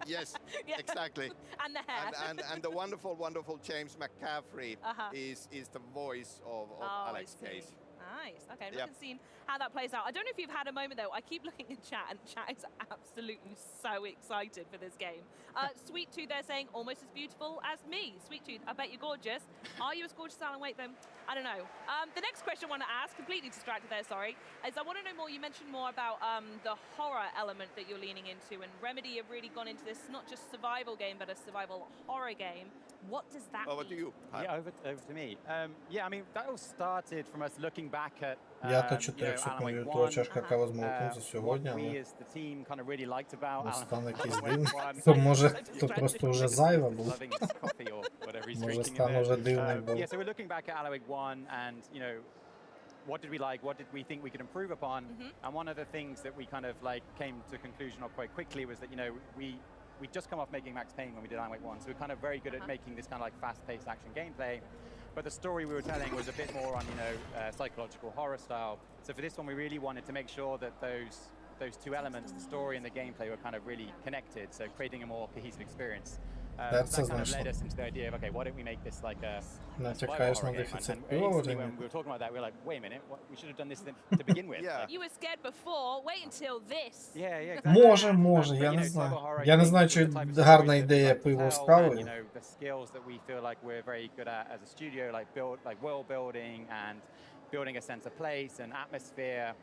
yes, Yeah. exactly. And the hair. And the wonderful James McCaffrey is the voice of Alex I see. Casey. Nice. Okay, I'm Yep. looking to see how that plays out. I don't know if you've had a moment though. I keep looking in chat, and chat is absolutely so excited for this game. Sweet Tooth, they're saying almost as beautiful as me. Sweet Tooth, I bet you're gorgeous. Are you as gorgeous as Alan Wake then? I don't know. The next question I want to ask, completely distracted there, sorry, is I want to know more. You mentioned more about the horror element that you're leaning into, and Remedy have really gone into this not just survival game, but a survival horror game. What does that Over mean? to you. Yeah, over to me. Yeah, I mean, that all started from us looking back at Я то you know, 4 Alan Wake секунди 1, чашка кави з молоком за сьогодні, what we але as the team kind of really liked about стане Alan якийсь Wake дим. 1. То може, то просто вже зайве було. Loving his coffee or whatever he's Може drinking in стане there. вже дивним було. Yeah, so we're looking back at Alan Wake 1 and, you know, what did we like, what did we think we could improve upon? And one of the things that we kind of like came to a conclusion of quite quickly was that, you know, we just come off making Max Payne when we did Alan Wake 1, so we're kind of very good at making this kind of like fast-paced action gameplay. But the story we were telling was a bit more on, you know, psychological horror style. So for this one, we really wanted to make sure that those two elements, the story and the gameplay, were kind of really connected, so creating a more cohesive experience. So that kind of led us into the idea of, okay, why don't we make this like a Натякаєш survival на horror game? дефіцит And instantly when пива. we were talking about that, we were like, wait a minute, we should have done this to begin with. Yeah. You were scared before, wait until this. Yeah, exactly. Може, я не знаю. Я не знаю, чи гарна ідея пиво з You кавою. know, the skills that we feel like we're very good at as a studio, like world building and building a sense of place and atmosphere.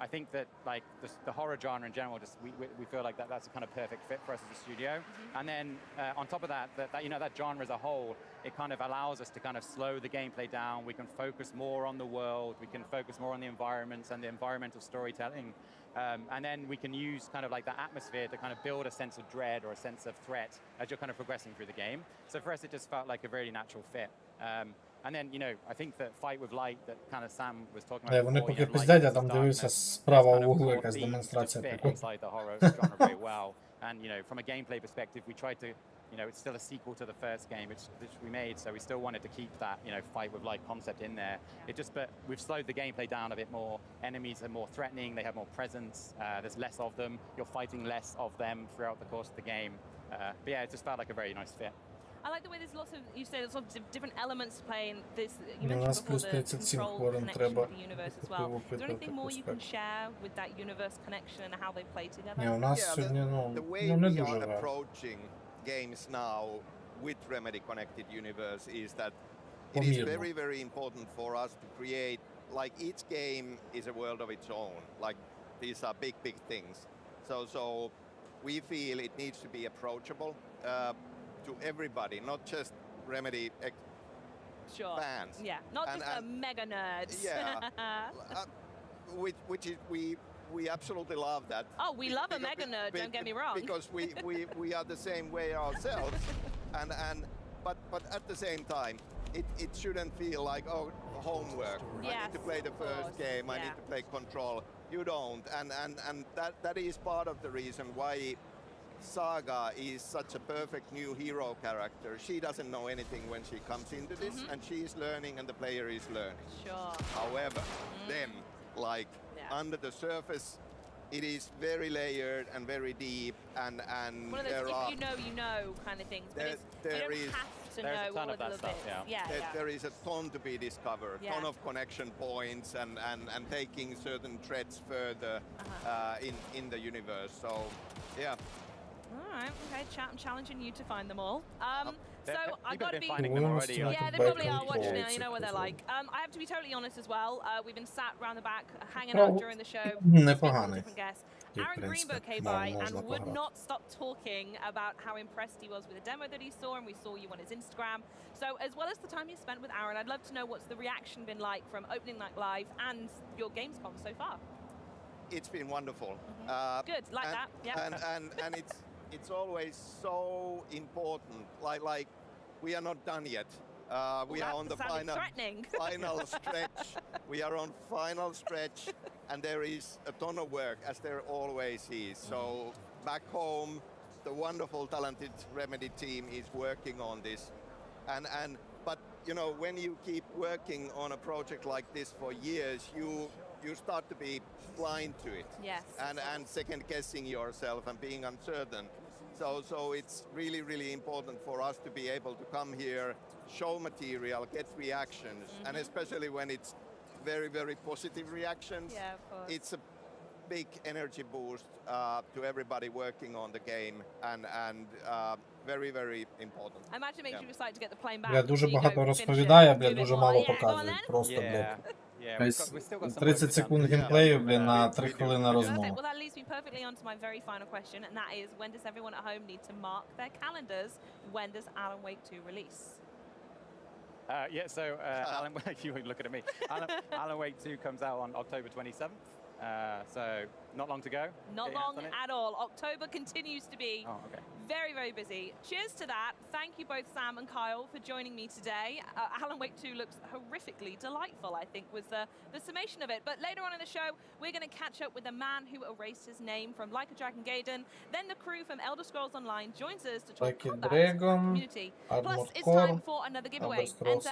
I think that like the horror genre in general, just we feel like that's a kind of perfect fit for us as a studio. And then on top of that, you know, that genre as a whole, it kind of allows us to kind of slow the gameplay down. We can focus more on the world. We can focus more on the environments and the environmental storytelling. And then we can use kind of like that atmosphere to kind of build a sense of dread or a sense of threat as you're kind of progressing through the game. So for us, it just felt like a very natural fit. And then, you know, I think that Fight with Light that kind of Sam was talking about. Вони поки пиздять, я там дивився справа в углу якась демонстрація. Inside the horror genre very well. And, you know, from a gameplay perspective, we tried to, you know, it's still a sequel to the first game which we made, so we still wanted to keep that, you know, Fight with Light concept in there. It just, but we've slowed the gameplay down a bit more. Enemies are more threatening, they have more presence, there's less of them, you're fighting less of them throughout the course of the game. But yeah, it just felt like a very nice fit. I like the way there's lots of, you say there's lots of different elements to play in this. You У нас mentioned before плюс the 37 control хворим connection треба to the universe as well. Is there anything more you can share with that universe connection and how they play together? Ні, у нас сьогодні, The way ну не we дуже are гарно. approaching games now with Remedy Connected Universe is that it is Помірно. very, very important for us to create, like each game is a world of its own. Like these are big, big things. So we feel it needs to be approachable to everybody, not just Remedy Sure. fans. Yeah, not just the mega nerds. Yeah. Which is we absolutely love that. Oh, we love a mega nerd, don't get me wrong. Because we are the same way ourselves. But at the same time, it shouldn't feel like, oh, homework. I need to play the first game, I need to play Control. You don't. And that is part of the reason why Saga is such a perfect new hero character. She doesn't know anything when she comes into this, and she is learning and the player is learning. Sure. However, then, like, under the surface, it is very layered and very deep, and one of there those are... you know kind of things, but you don't have to know all of the little bits. There is a ton to be discovered, ton of connection points, and taking certain threads further in the universe. So, yeah. All right, okay, I'm challenging you to find them all. So I've got to be... finding them already. Yeah, they probably are watching it, you know what they're like. I have to be totally honest as well. We've been sat around the back, hanging out during the show. Непоганий. Different guests. Aaron Greenberg came by and would not stop talking about how impressed he was with the demo that he saw, and we saw you on his Instagram. So as well as the time you spent with Aaron, I'd love to know what's the reaction been like from opening night live and your Gamescom so far. It's been wonderful. Good, like that, yeah. And it's always so important. Like we are not done yet. We are on the final stretch. We are on final stretch, and there is a ton of work, as there always is. So back home, the wonderful, talented Remedy team is working on this. But you know, when you keep working on a project like this for years, you start to be blind to it. Yes. And second guessing yourself and being uncertain. So it's really, really important for us to be able to come here, show material, get reactions, and especially when it's very, very positive reactions. Yeah, of course. It's a big energy boost to everybody working on the game, and very, very important. I imagine it makes you excited to get the plane back. Я дуже багато розповідаю, бля, дуже мало показую. Просто, бля. 30 секунд геймплею, бля, на 3 хвилини розмови. Well, that leads me perfectly on to my very final question, and that is, when does everyone at home need to mark their calendars? When does Alan Wake 2 release? Alan Wake, you were looking at me. Alan Wake 2 comes out on October 27th. So not long to go. Not long at all. October continues to be very, very busy. Cheers to that. Thank you both, Sam and Kyle, for joining me today. Alan Wake 2 looks horrifically delightful, I think, was the summation of it. But later on in the show, we're going to catch up with the man who erased his name from Like a Dragon Gaiden. Then the crew from Elder Scrolls Online joins us to talk combat community. Plus, it's time for another giveaway. Enter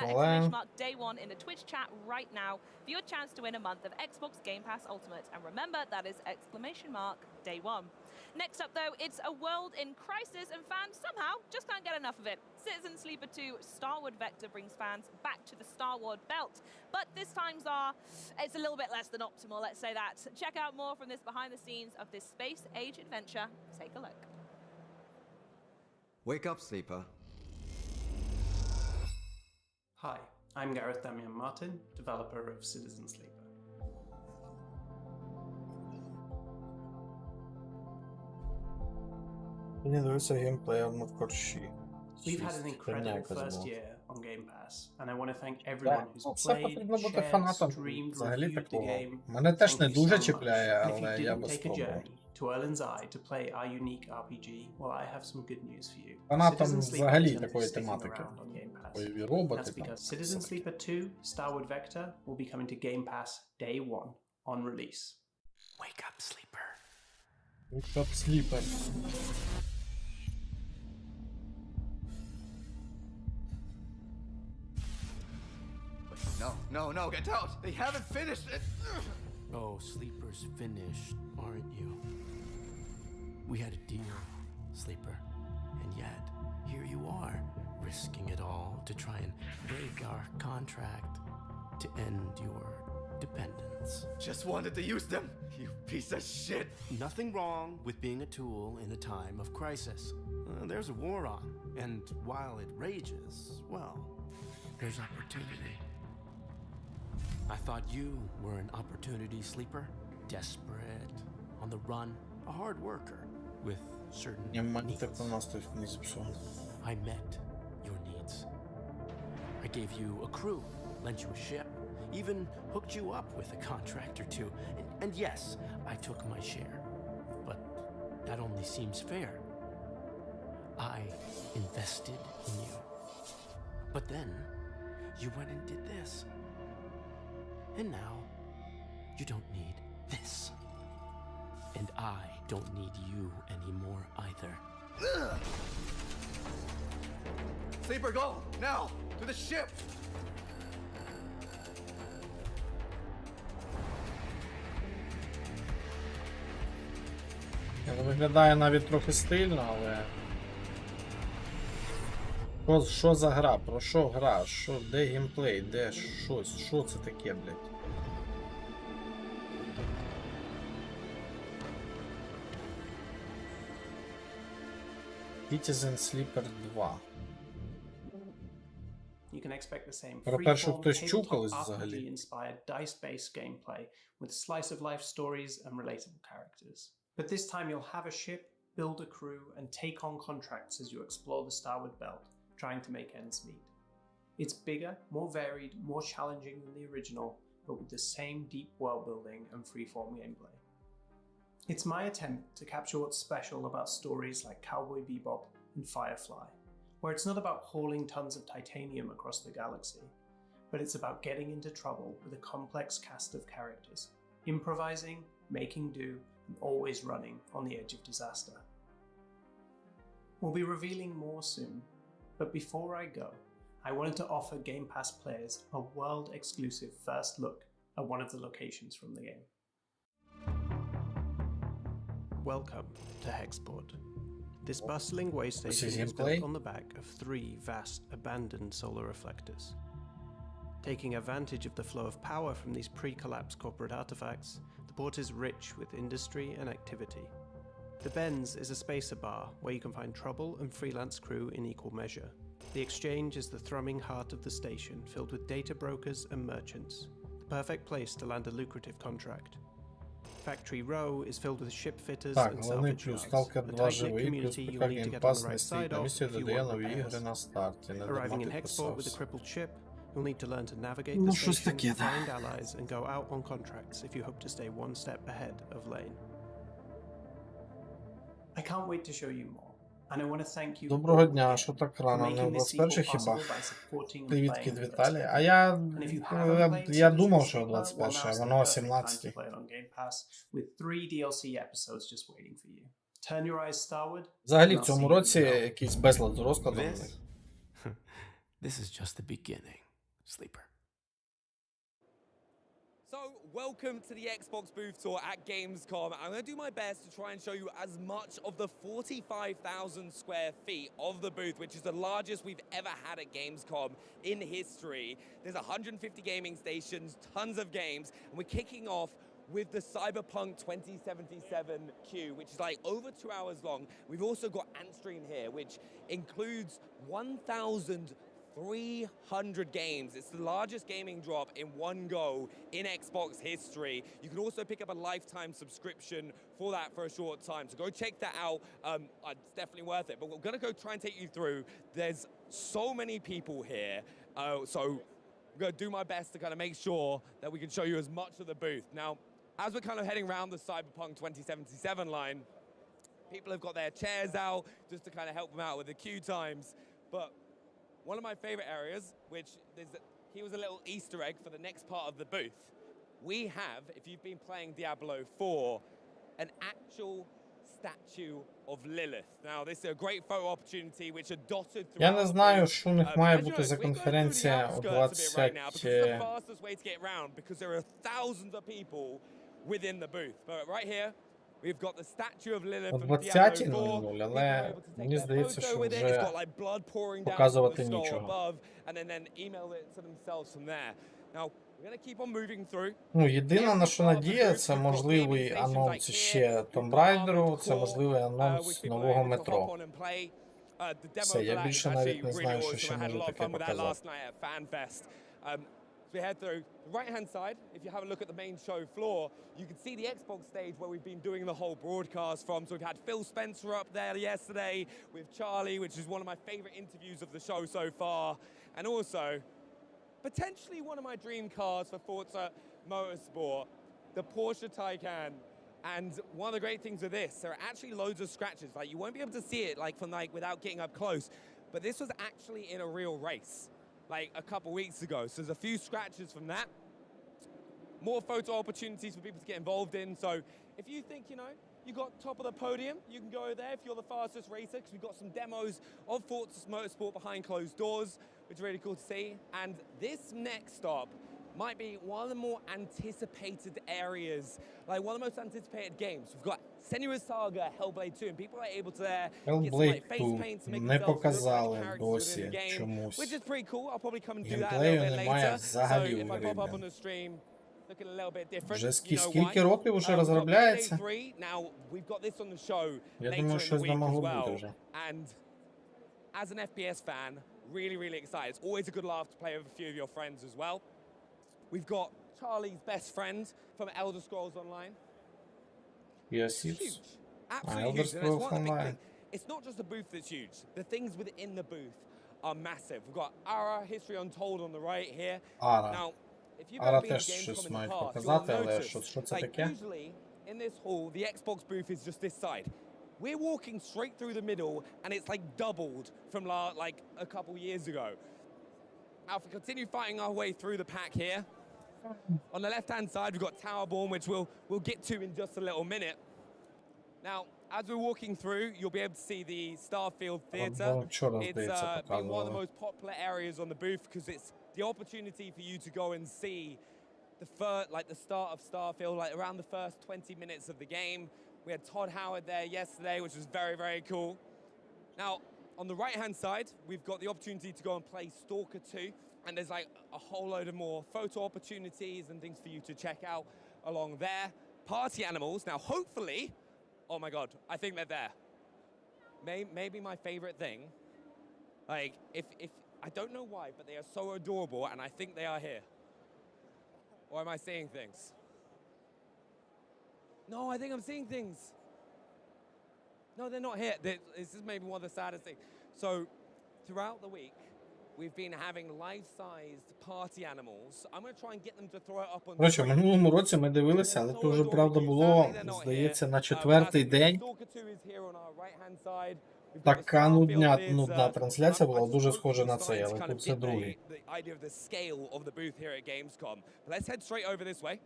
!Day 1 in the Twitch chat right now for your chance to win a month of Xbox Game Pass Ultimate. And remember, that is !Day 1. Next up, though, it's a world in crisis, and fans somehow just can't get enough of it. Citizen Sleeper 2 Starward Vector brings fans back to the Starward belt, but this times it's a little bit less than optimal, let's say that. Check out more from this behind the scenes of this space-age adventure. Take a look. Wake up, Sleeper. Hi, I'm Gareth Damian Martin, developer of Citizen Sleeper. Мені дивився геймплей Armored Core 6. We've had an incredible first year on Game Pass, and I want to thank everyone who's Це played, потрібно бути shared, фанатом streamed, взагалі reviewed the такого. game. Мене теж Thank не you дуже so much. чіпляє, And if you але я didn't би take a спробував. journey to Erlen's Eye to play our unique RPG, well, I have some good news for you. Фанатом Citizen Sleeper взагалі is gonna be такої sticking тематики. around on Game Pass. Бойові роботи That's там. because Citizen Sleeper 2 Starward Vector will be coming to Game Pass day 1 on release. Wake up, Sleeper. Wake up, Sleeper. No, get out! They haven't finished it! Oh, Sleeper's finished, aren't you? We had a deal, Sleeper, and yet, here you are, risking it all to try and break our contract to end your dependence. Just wanted to use them, you piece of shit! Nothing wrong with being a tool in a time of crisis. There's a war on, and while it rages, well, there's opportunity. I thought you were an opportunity sleeper, desperate, on the run, a hard worker with certain needs. I met your needs. I gave you a crew, lent you a ship, even hooked you up with a contract or two. And yes, I took my share. But that only seems fair. I invested in you. But then, you went and did this. And now, you don't need this. And I don't need you anymore either. Sleeper, go! Now! To the ship! Виглядає навіть трохи стильно, але... Що за гра? Про що гра? Де геймплей? Де щось? Що це таке, блядь? Citizen Sleeper 2. You can expect the same Про першу freeform, хтось tabletop чукались взагалі. RPG-inspired dice-based gameplay with slice-of-life stories and relatable characters. But this time you'll have a ship, build a crew, and take on contracts as you explore the Starward Belt, trying to make ends meet. It's bigger, more varied, more challenging than the original, but with the same deep world-building and freeform gameplay. It's my attempt to capture what's special about stories like Cowboy Bebop and Firefly, where it's not about hauling tons of titanium across the galaxy, but it's about getting into trouble with a complex cast of characters, improvising, making do, and always running on the edge of disaster. We'll be revealing more soon, but before I go, I wanted to offer Game Pass players a world-exclusive first look at one of the locations from the game. Welcome to Hexport. This bustling way station is built on the back of 3 vast, abandoned solar reflectors. Taking advantage of the flow of power from these pre-collapsed corporate artifacts, the port is rich with industry and activity. The Benz is a spacer bar where you can find trouble and freelance crew in equal measure. The Exchange is the thrumming heart of the station, filled with data brokers and merchants, the perfect place to land a lucrative contract. Factory Row is filled with ship fitters Так, and головний salvage плюс yards, Stalker a 2 tight-knit живий, плюс community you'll ПК need to get on Геймпас the не right стоїть side на of місці, if you додає want нові ігри repairs. на старті. Не Arriving дарма in Hexport with a підписався. crippled ship, you'll need to learn to navigate Ну, the щось station, таке, да. find allies, and go out on contracts if you hope to stay one step ahead of Lane. I can't wait to show you more. And I want to thank you Доброго all дня, again що так for рано? Не making в this 21 sequel хіба? possible by supporting and Привіт, playing кіт the Віталій. first А game. я And if you haven't played я Citizen думав, що Sleeper, well, 21, now's the воно perfect time 17. to play it on Game Pass with 3 DLC episodes just waiting for you. Turn your eyes starward. Взагалі, and в I'll цьому see you році in hell. якийсь безлад з розкладом. This is just the beginning, Sleeper. So, welcome to the Xbox booth tour at Gamescom. I'm going to do my best to try and show you as much of the 45,000 square feet of the booth, which is the largest we've ever had at Gamescom in history. There's 150 gaming stations, tons of games, and we're kicking off with the Cyberpunk 2077 queue, which is like over 2 hours long. We've also got Antstream here, which includes 1,300 games. It's the largest gaming drop in one go in Xbox history. You can also pick up a lifetime subscription for that for a short time. So go check that out. It's definitely worth it. But we're going to go try and take you through. There's so many people here. So I'm going to do my best to kind of make sure that we can show you as much of the booth. Now, as we're kind of heading around the Cyberpunk 2077 line, people have got their chairs out just to kind of help them out with the queue times. But one of my favorite areas, which here was a little Easter egg for the next part of the booth. We have, if you've been playing Diablo 4, an actual statue of Lilith. Now, this is a great photo opportunity which are dotted throughout. Я не знаю, що у них має бути за конференція о 20... Fastest way to get around because there are thousands of people within the booth. But right here, we've got the statue of Lilith from Diablo 4. Але мені здається, що It's вже got like blood pouring down from показувати the skull нічого. above, and then email it to themselves from there. Now, we're going to keep on moving through. Ну, єдине, на що надія, це можливий анонс ще Tomb Raider, це можливий анонс нового метро. Все, я більше навіть не знаю, що ще можу таке показати. As we head through the right-hand side, if you have a look at the main show floor, you can see the Xbox stage where we've been doing the whole broadcast from. So we've had Phil Spencer up there yesterday with Charlie, which is one of my favorite interviews of the show so far. And also, potentially one of my dream cars for Forza Motorsport, the Porsche Taycan. And one of the great things with this, there are actually loads of scratches. Like, you won't be able to see it like from like without getting up close. But this was actually in a real race, like a couple weeks ago. So there's a few scratches from that. More photo opportunities for people to get involved in. So if you think, you know, you got top of the podium, you can go there if you're the fastest racer, because we've got some demos of Forza Motorsport behind closed doors, which is really cool to see. And this next stop might be one of the more anticipated areas, like one of the most anticipated games. We've got Senua's Saga, Hellblade 2, and people are able to get some like face paint to make themselves look like characters within the game, which is pretty cool. I'll probably come and do that a little bit later. So if I pop up on the stream, looking a little bit different. Вже скільки років вже розробляється? Now we've got this on the show Я later думаю, in the щось week не as могло бути well. вже. And as an FPS fan, really excited. It's always a good laugh to play with a few of your friends as well. We've got Charlie's best friend from Elder Scrolls Online. Yes, huge. Absolutely huge. And it's one of the big things. It's not just the booth that's huge. The things within the booth are massive. We've got Ara History Untold on the right here. Ara. Now, if you've Ara ever been теж to Gamescom щось in the мають past, показати, you'll але notice, що це like, таке? usually in this hall, the Xbox booth is just this side. We're walking straight through the middle, and it's like doubled from like a couple years ago. Now, if we continue fighting our way through the pack here, on the left-hand side, we've got Towerborn, which we'll get to in just a little minute. Now, as we're walking through, you'll be able to see the Starfield Theatre. It's been one of the most popular areas on the booth because it's the opportunity for you to go and see the start of Starfield, like around the first 20 minutes of the game. We had Todd Howard there yesterday, which was very cool. Now, on the right-hand side, we've got the opportunity to go and play Stalker 2. And there's like a whole load of more photo opportunities and things for you to check out along there. Party animals. Now, hopefully, oh my God, I think they're there. Maybe my favorite thing. Like, if I don't know why, but they are so adorable, and I think they are here. Or am I seeing things? No, I think I'm seeing things. No, they're not here. This is maybe one of the saddest things. So, throughout the week, we've been having life-sized party animals. I'm going to try and get them to throw it up on. Коротше, в минулому році ми дивилися, але то вже, правда, було, здається, на четвертий день. Така нудна трансляція була, дуже схожа на це, але тут це другий.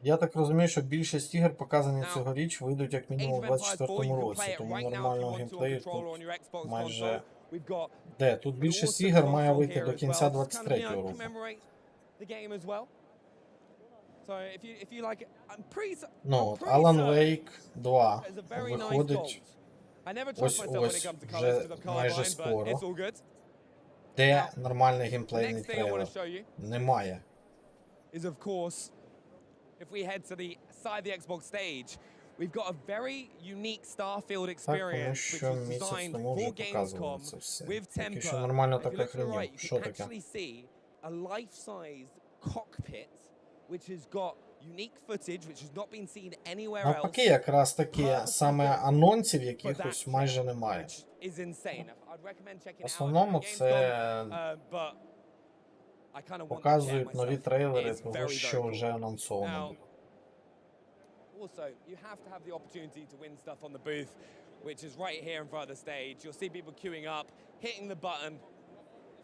Я так розумію, що більшість ігор, показані цьогоріч, вийдуть як мінімум у 24-му році, тому нормального геймплею тут майже... Де? Тут більшість ігор має вийти до кінця 23-го року. Ну, от, Alan Wake 2 виходить ось вже майже скоро. Де нормальний геймплейний трейлер? Немає. We've got a very unique Starfield Так, experience, тому which що was місяць designed тому вже for показували Gamescom це все. with Таке, що Temper. нормально If так you look to the охренів. right, you Що can таке? actually see a life-sized cockpit, which has got unique footage, which has not been seen anywhere else. Навпаки, якраз таки саме анонсів якихось майже немає. Is insane. I'd recommend checking В it out. основному Gamescom, це but I kind of want to share показують нові myself. трейлери It's того, very, що very вже cool. анонсовано Now, було. also, you have to have the opportunity to win stuff on the booth, which is right here in front of the stage. You'll see people queuing up, hitting the button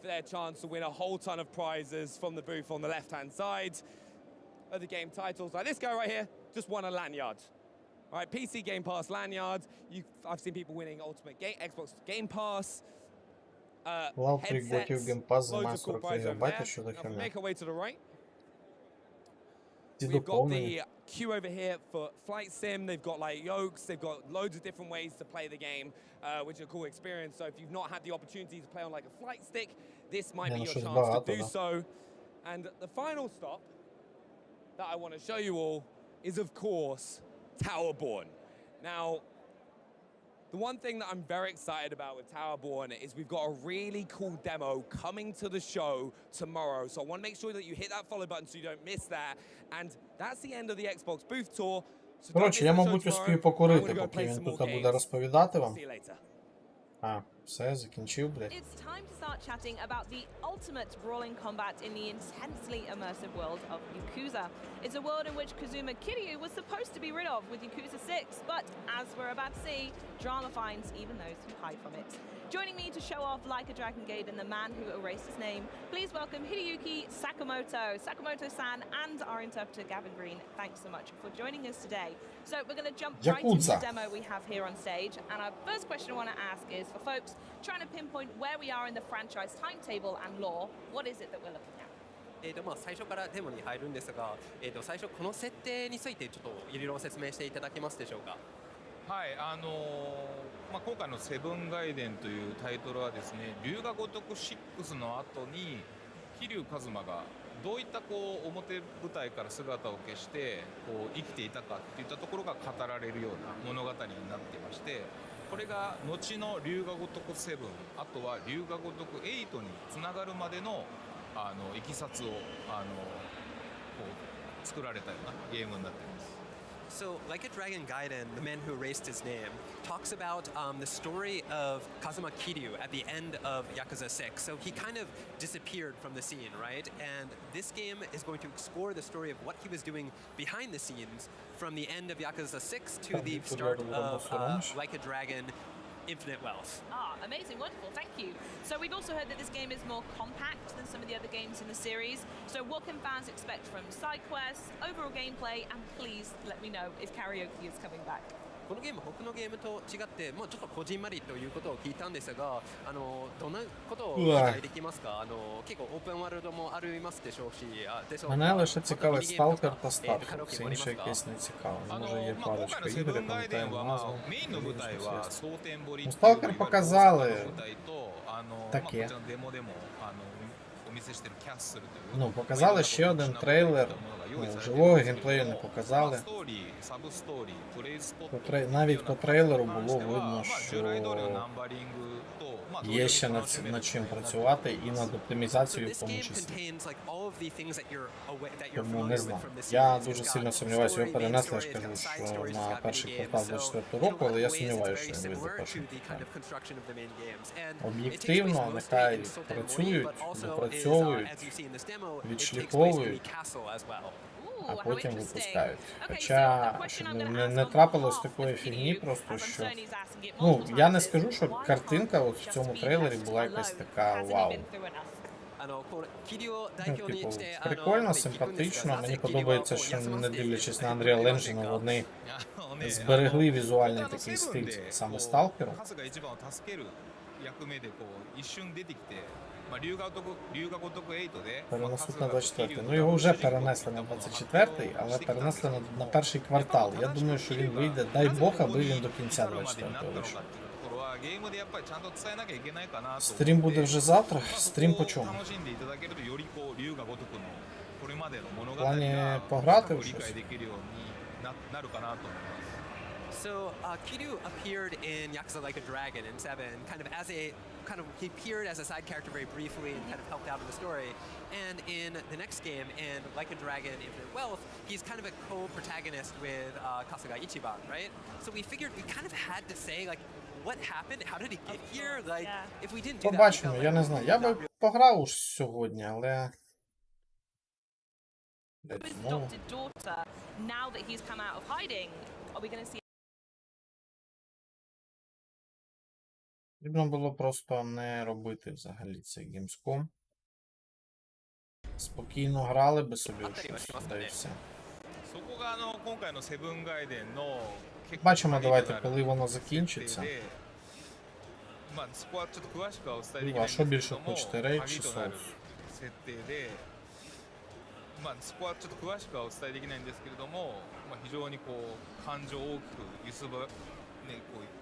for their chance to win a whole ton of prizes from the booth on the left-hand side. Other game titles, like this guy right here, just won a lanyard. All right, PC Game Pass lanyard. I've seen people winning Ultimate Xbox Game Pass. Лав приготів Headsets, геймпас loads займає of cool 43 prizes over гігабайти, there. що за Now, if we херня. make our way to the right, Ці we've got доповнені. the queue over here for Flight Sim. They've got like yokes. They've got loads of different ways to play the game, which are a cool experience. So if you've not had the opportunity to play on like a flight stick, this might be your щось chance багато, to do да. so. And the final stop that I want to show you all is, of course, Towerborn. Now, the one thing that I'm very excited about with Towerborn is we've got a really cool demo coming to the show tomorrow. So I want to make sure that you hit that follow button so you don't miss that. And that's the end of the Xbox booth tour. So don't Коротше, я, miss the show мабуть, tomorrow. успію I'm покурити, gonna go поки play він some тут more буде games. розповідати вам. See you later. А, все, закінчив, блядь. It's time to start chatting about the ultimate brawling combat in the intensely immersive world of Yakuza. It's a world in which Kazuma Kiryu was supposed to be rid of with Yakuza 6, but as we're about to see, drama finds even those who hide from it. Joining me to show off Like a Dragon Gaiden, the man who erased his name, please welcome Hideyuki Sakamoto, Sakamoto-san, and our interpreter Gavin Green. Thanks so much for joining us today. So we're going to jump right into the demo we have here on stage. And our first question I want to ask is for folks trying to pinpoint where we are in the franchise timetable and lore, what is it that we're looking at? まあ最初からデモに入るんですが、最初この設定についてちょっといろいろ説明していただけますでしょうか。はい、まあ、今回のセブンガイデンというタイトルはですね、龍が如く6の後に桐生一馬がどういったこう表舞台から姿を消してこう生きていたかっていったところが語られるような物語になっていまして、これが後の龍が如く7、あとは龍が如く8につながるまでのいきさつをこう作られたようなゲームになっています。So, Like a Dragon Gaiden, the man who erased his name, talks about the story of Kazuma Kiryu at the end of Yakuza 6. So he kind of disappeared from the scene, right? And this game is going to explore the story of what he was doing behind the scenes from the end of Yakuza 6 to the start of Like a Dragon Infinite Wealth. Ah, amazing, wonderful, thank you. So we've also heard that this game is more compact than some of the other games in the series. So what can fans expect from side quests, overall gameplay, and please let me know if karaoke is coming back. このゲーム他のゲームと違ってもうちょっとこじんまりということを聞いたんですが、どんなことを期待できますか？結構オープンワールドもありますでしょうし、Мене лише цікавить Stalker та Stalker, все інше якесь не цікаво. Може є парочка ігор, я пам'ятаю назву. Ну, Stalker показали таке. Ну, показали ще один трейлер. Ну, живого геймплею не показали. Навіть по трейлеру було видно, що є ще над чим працювати і над оптимізацією в тому числі. Тому не знаю. Я дуже сильно сумніваюся, його перенесли, я ж кажу, що на перший квартал 2024 року, але я сумніваюся, що він вийде першим кварталом. Об'єктивно, нехай працюють, допрацьовують, відшліфовують, а потім випускають. Хоча, щоб не трапилось такої фігні просто, що... Ну, я не скажу, що картинка от в цьому трейлері була якась така вау. Ну, типу, прикольно, симпатично, мені подобається, що не дивлячись на Unreal Engine, вони зберегли візуальний такий стиль саме Stalker. Перенесуть на 24-й. Ну його вже перенесли на 24-й, але перенесли на перший квартал. Я думаю, що він вийде, дай Бог, аби він до кінця 24-го вийшов. Стрім буде вже завтра. Стрім по чому? В плані пограти в щось? So, Kiryu appeared in Yakuza Like a Dragon in 7, he appeared as a side character very briefly and kind of helped out in the story. And in the next game, in Like a Dragon Infinite Wealth, he's kind of a co-protagonist with Kasuga Ichiban, right? So we figured we kind of had to say, like, what happened? How did he get here? Like, if we didn't do that, Побачимо, я не знаю. Я би пограв уж сьогодні, але... His adopted daughter, now that he's come out of hiding, are we going to see? Потрібно було просто не робити взагалі цей Gamescom. Спокійно грали би собі у щось, да і все. Бачимо, давайте, коли воно закінчиться. А що більше хочете, рейд чи соус? そこはちょっと詳しくはお伝えできないんですけれども、非常にこう感情を大きく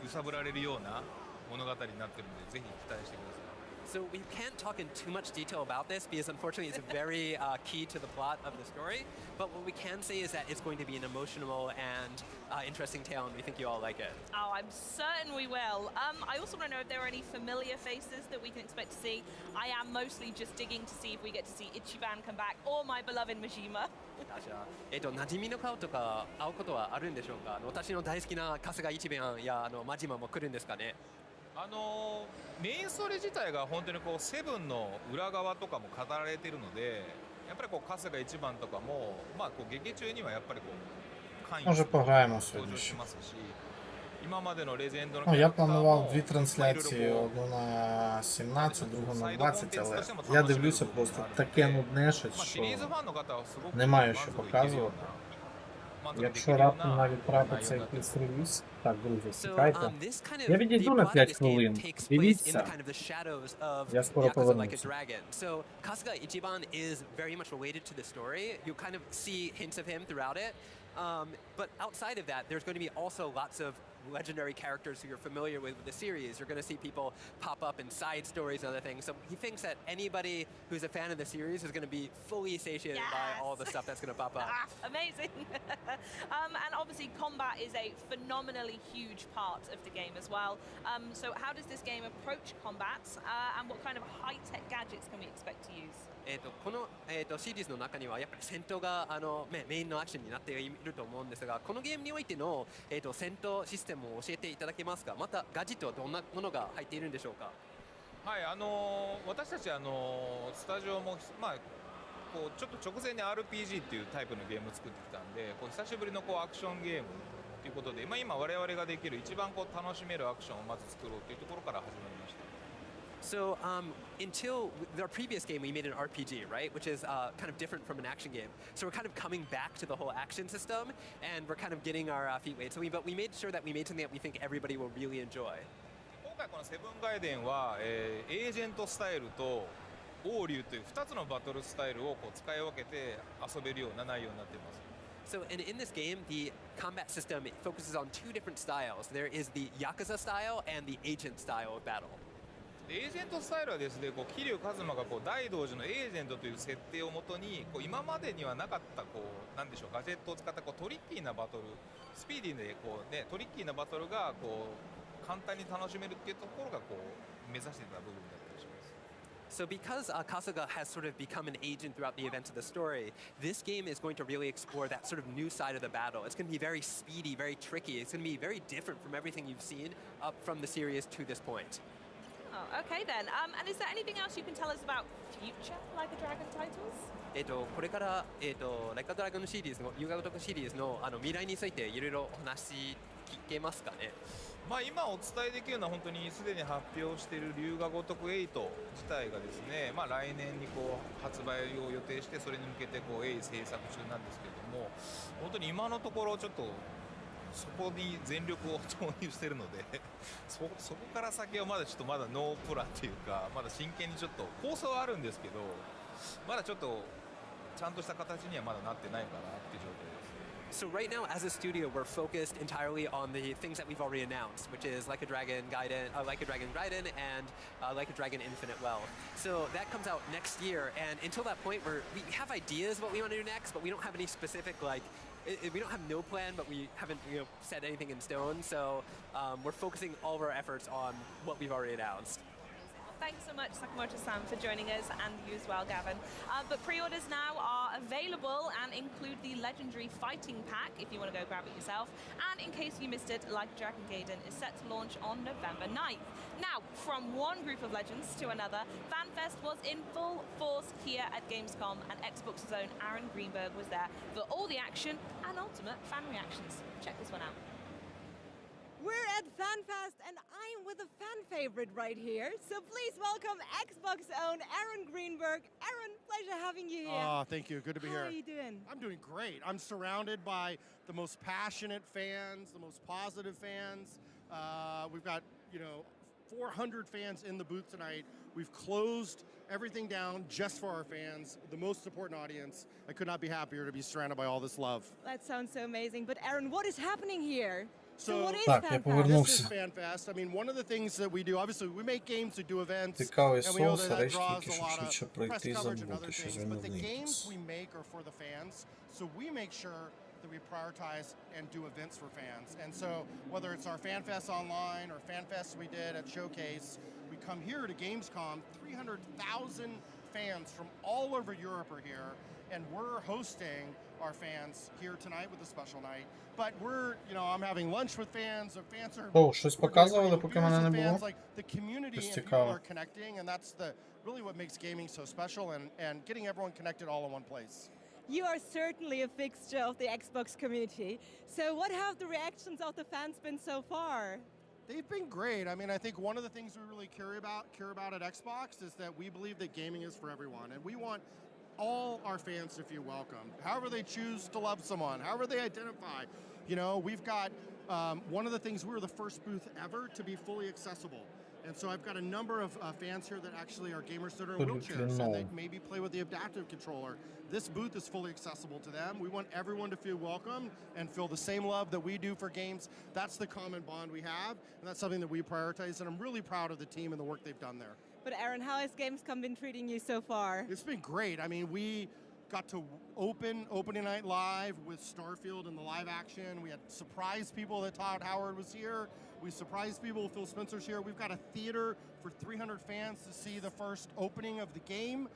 揺さぶられるような物語になっているので、ぜひ期待してください。 So we can't talk in too much detail about this because unfortunately it's very key to the plot of the story. But what we can say is that it's going to be an emotional and interesting tale, and we think you all like it. Oh, I'm certain we will. I also want to know if there are any familiar faces that we can expect to see. I am mostly just digging to see if we get to see Ichiban come back or my beloved Majima. 馴染みの顔とか会うことはあるんでしょうか。私の大好きな春日一番やマジマも来るんですかね。メインストーリー自体が本当にこうセブンの裏側とかも語られているので、やっぱりこう春日一番とかもこう劇中にはやっぱりこう関与して登場しますし、今までのレジェンドのキャラクターも Я планував дві трансляції, одну на 17, другу на 20, але я дивлюся просто таке нудне, що немає що показувати. Якщо раптом навіть трапиться якийсь реліз, так, друзі, чекайте. Я відійду на 5 хвилин. Дивіться. Я скоро повернуся. So Kasuga Ichiban is very much related to the story. You kind of see hints of him throughout it. But outside of that, there's going to be also lots of legendary characters who you're familiar with the series. You're going to see people pop up in side stories and other things. So he thinks that anybody who's a fan of the series is going to be fully satiated by all the stuff that's going to pop up. Amazing. And obviously combat is a phenomenally huge part of the game as well. So how does this game approach combat and what kind of high-tech gadgets can we expect to use? このシリーズの中にはやっぱり戦闘がメインのアクションになっていると思うんですが、このゲームにおいての戦闘システムを教えていただけますか。またガジェットはどんなものが入っているんでしょうか。はい、私たちスタジオもこうちょっと直前に RPG っていうタイプのゲームを作ってきたんで、こう久しぶりのこうアクションゲームということで、今我々ができる一番こう楽しめるアクションをまず作ろうというところから始まりました。So until our previous game, we made an RPG, right, which is kind of different from an action game. So we're kind of coming back to the whole action system, and we're kind of getting our feet wet. So but we made sure that we made something that we think everybody will really enjoy. 今回このセブンガイデンは、エージェントスタイルと王流という2つのバトルスタイルをこう使い分けて遊べるような内容になっています。So in this game, the combat system focuses on two different styles. There is the Yakuza style and the agent style of battle. エージェントスタイルはですね、こう桐生一馬がこう大道寺のエージェントという設定をもとに、こう今までにはなかったこうなんでしょう、ガジェットを使ったこうトリッキーなバトル、スピーディーでこうねトリッキーなバトルがこう簡単に楽しめるっていうところがこう目指していた部分だったりします。So because Kasuga has sort of become an agent throughout the events of the story, this game is going to really explore that sort of new side of the battle. It's going to be very speedy, very tricky. It's going to be very different from everything you've seen up from the series to this point. Oh, okay then. And is there anything else you can tell us about future Like a Dragon titles? これからLike a Dragon シリーズの龍が如くシリーズの未来についていろいろお話聞けますかね。今お伝えできるのは本当にすでに発表している龍が如く8自体がですね、来年にこう発売を予定してそれに向けてこう鋭意制作中なんですけれども、本当に今のところちょっとそこに全力を投入してるのでそこから先はまだちょっとまだノープランというか、まだ真剣にちょっと構想はあるんですけど、まだちょっとちゃんとした形にはまだなってないかなっていう状況です。So right now, as a studio, we're focused entirely on the things that we've already announced, which is Like a Dragon Gaiden, and Like a Dragon Infinite Wealth. So that comes out next year, and until that point, we have ideas what we want to do next, but we don't have any specific we don't have no plan, but we haven't set anything in stone. So we're focusing all of our efforts on what we've already announced. Thanks so much, Sakamoto-san, for joining us, and you as well, Gavin. But pre-orders now are available and include the legendary fighting pack, if you want to go grab it yourself. And in case you missed it, Like Dragon Gaiden is set to launch on November 9th. Now, from one group of legends to another, FanFest was in full force here at Gamescom, and Xbox's own Aaron Greenberg was there for all the action and ultimate fan reactions. Check this one out. We're at FanFest, and I'm with a fan favorite right here. So please welcome Xbox own Aaron Greenberg. Aaron, pleasure having you here. Oh, thank you. Good to be here. How are you doing? I'm doing great. I'm surrounded by the most passionate fans, the most positive fans. We've got, 400 fans in the booth tonight. We've closed everything down just for our fans, the most important audience. I could not be happier to be surrounded by all this love. That sounds so amazing. But Aaron, what is happening here? So what is FanFest? This is FanFest. I mean, one of the things that we do, obviously, we make games, we do events, Цікавий and we know соус, that решті, draws які a lot швидше of press пройти і coverage and other забути, що things. But the звільнили games імпульс. we make are for the fans, so we make sure that we prioritize and do events for fans. And so whether it's our FanFest online or FanFest we did at Showcase, we come here to Gamescom, 300,000 fans from all over Europe are here, and we're hosting our fans here tonight with a special night. But we're, I'm having lunch with fans. The fans are. О, щось показували, поки мене не було. Like the community Щось and people цікаве. are connecting, and that's really what makes gaming so special, and getting everyone connected all in one place. You are certainly a fixture of the Xbox community. So what have the reactions of the fans been so far? They've been great. I mean, I think one of the things we really care about at Xbox is that we believe that gaming is for everyone, and we want all our fans to feel welcome. However they choose to love someone, however they identify. We've got one of the things, we were the first booth ever to be fully accessible. And so I've got a number of fans here that actually are gamers that are in wheelchairs and they maybe play with the adaptive controller. This booth is fully accessible to them. We want everyone to feel welcome and feel the same love that we do for games. That's the common bond we have, and that's something that we prioritize, and I'm really proud of the team and the work they've done there. But Aaron, how has Gamescom been treating you so far? It's been great. I mean, we got to opening night live with Starfield and the live action. We had surprised people that Todd Howard was here. We surprised people, Phil Spencer's here. We've got a theater for 300 fans to see the first opening of the game.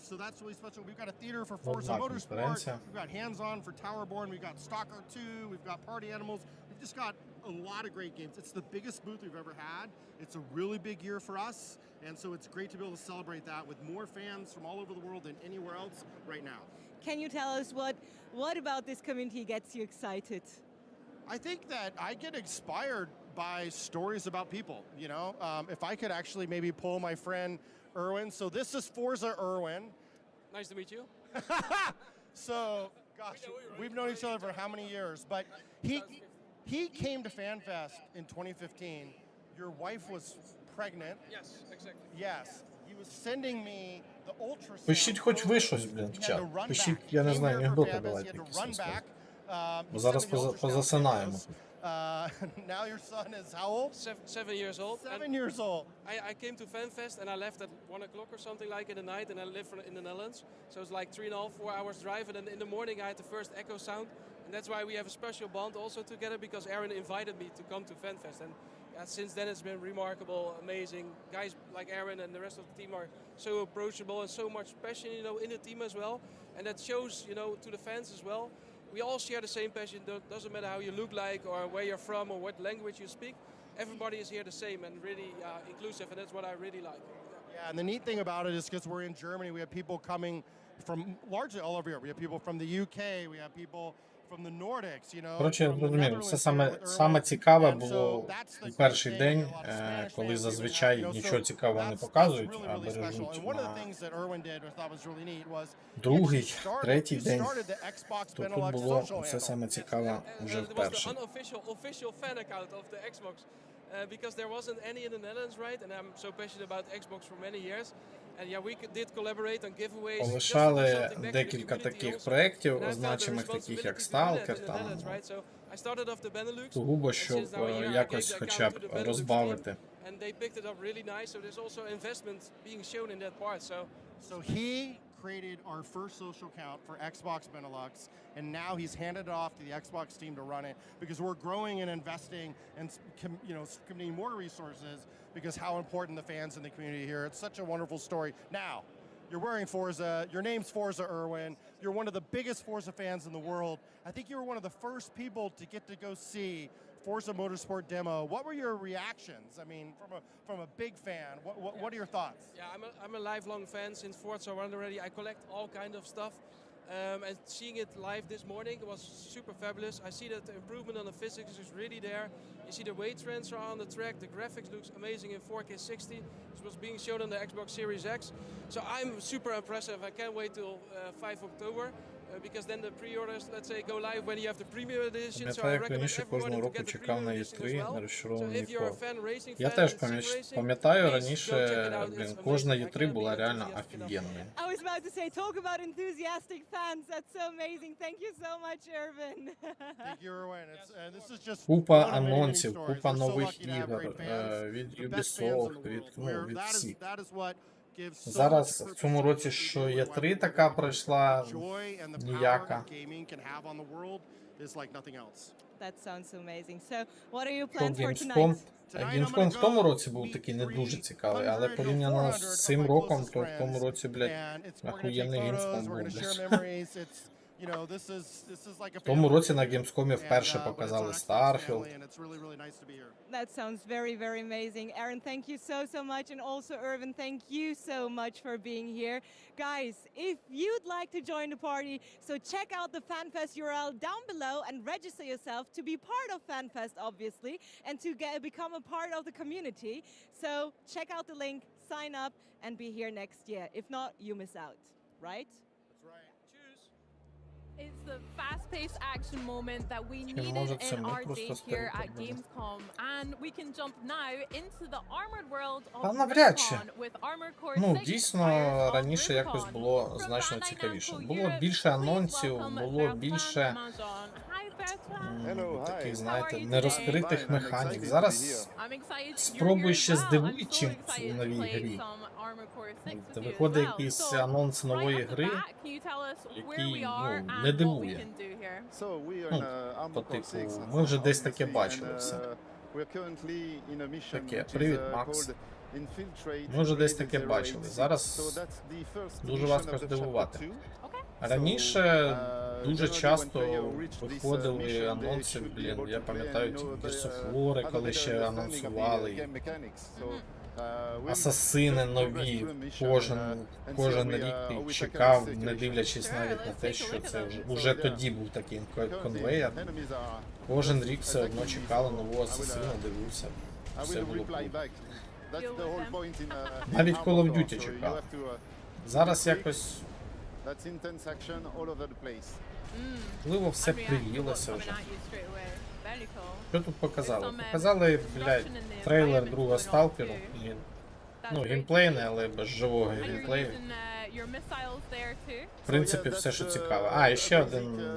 So that's really special. We've got a theater for Forza Motorsport. We've got hands-on for Towerborn. We've got Stalker 2. We've got Party Animals. We've just got a lot of great games. It's the biggest booth we've ever had. It's a really big year for us. And so it's great to be able to celebrate that with more fans from all over the world than anywhere else right now. Can you tell us what about this community gets you excited? I think that I get inspired by stories about people, if I could actually maybe pull my friend Erwin. So this is Forza Erwin. Nice to meet you. So, gosh, we've known each other for how many years? But he came to FanFest in 2015. Your wife was pregnant. Yes, exactly. Yes. He was sending me the ultrasound. Пишіть хоч ви щось, в чат. Пишіть, я не знаю, анекдоти давайте якісь. Бо зараз позасинаємо. Now your son is how old? 7 years old. 7 years old. I came to FanFest and I left at 1 o'clock or something like in the night, and I live in the Netherlands. So it's like 3.5, 4 hours drive, and then in the morning I had the first echo sound. And that's why we have a special bond also together, because Aaron invited me to come to FanFest. And since then it's been remarkable, amazing. Guys like Aaron and the rest of the team are so approachable and so much passion, in the team as well. And that shows, to the fans as well. We all share the same passion. Doesn't matter how you look like or where you're from or what language you speak. Everybody is here the same and really inclusive, and that's what I really like. Yeah, and the neat thing about it is because we're in Germany, we have people coming from largely all over Europe. We have people from the UK, we have people Коротше, я зрозумів, це саме цікаве було у перший день, коли зазвичай нічого цікавого не показують, а бережуть на другий, третій день. То тут було все саме цікаве вже вперше. Because there wasn't any in the Netherlands, right? And I'm so passionate about Xbox for many years. And yeah, we did collaborate on giveaways. Полишали декілька таких проєктів, значимих таких як Stalker, там, сугубо, щоб якось хоча б розбавити. And they picked it up really nice, so there's also investment being shown in that part. So he created our first social account for Xbox Benelux, and now he's handed it off to the Xbox team to run it because we're growing and investing and committing more resources because how important the fans in the community here. It's such a wonderful story. Now, you're wearing Forza. Your name's Forza Irwin. You're one of the biggest Forza fans in the world. I think you were one of the first people to get to go see Forza Motorsport demo. What were your reactions? I mean, from a big fan, what are your thoughts? Yeah, I'm a lifelong fan since Forza 1 already. I collect all kind of stuff. And seeing it live this morning was super fabulous. I see that the improvement on the physics is really there. You see the weight transfer on the track. The graphics looks amazing in 4K 60. This was being shown on the Xbox Series X. So I'm super impressive. I can't wait till 5 October. Because then the pre-orders, let's say, go live when you have the premium edition. So I recommend everyone to get the premium edition as well. So if you're a fan, racing fan, Я теж sim racing, пам'ятаю, please раніше, go check it out. It's кожна amazing. I E3 can't була wait реально until it's офігенною. I was about to say, talk about enthusiastic fans. That's so amazing. Thank you so much, Irvin. Thank you, Irwin. This is just Купа one of many, many анонсів, stories. купа We're so нових lucky to have ігор great fans. від The best fans in Ubisoft, the від world. від всіх. That is what gives so Зараз much в цьому році, що E3 така пройшла joy and the power ніяка. that gaming can have on the world is like nothing else. That sounds amazing. So, what are your Що plans for Gamescom? tonight? Gamescom в тому році був такий не дуже цікавий, але порівняно з цим роком, то в тому році, блядь, охуєнний Gamescom був, блядь. В тому році на Gamescom вперше показали Starfield. That sounds very, very amazing. Aaron, thank you so much. And also, Irvin, thank you so much for being here. Guys, if you'd like to join the party, so check out the FanFest URL down below and register yourself to be part of FanFest, obviously, and to become a part of the community. So check out the link, sign up, and be here next year. If not, you miss out, right? It's the fast-paced action moment that we needed in our day here at Gamescom, and we can jump now into the armored world of Gamescom with Armored Core 6. Ну, дійсно, раніше якось було значно цікавіше. Було більше анонсів, було більше таких, знаєте, нерозкритих механік. Зараз спробуй ще здивуй чимось у новій грі. Виходить якийсь анонс нової гри, який, ну, не дивує. Ну, по типу, ми вже десь таке бачили все. Таке, привіт, Макс. Ми вже десь таке бачили. Зараз дуже важко здивувати. Раніше дуже часто виходили анонси, блін, я пам'ятаю, ті Герсофлори, коли ще анонсували. Асасини нові, кожен рік ти чекав, не дивлячись навіть на те, що це вже тоді був такий конвейер. Кожен рік все одно чекали нового асасина, дивився. Все було круто. Навіть Call of Duty чекав. Зараз якось можливо все привілося вже. Що тут показали? Показали, блядь, трейлер другого Сталкеру. Ну, геймплейний, але без живого геймплею. В принципі, все, що цікаве. А, і ще один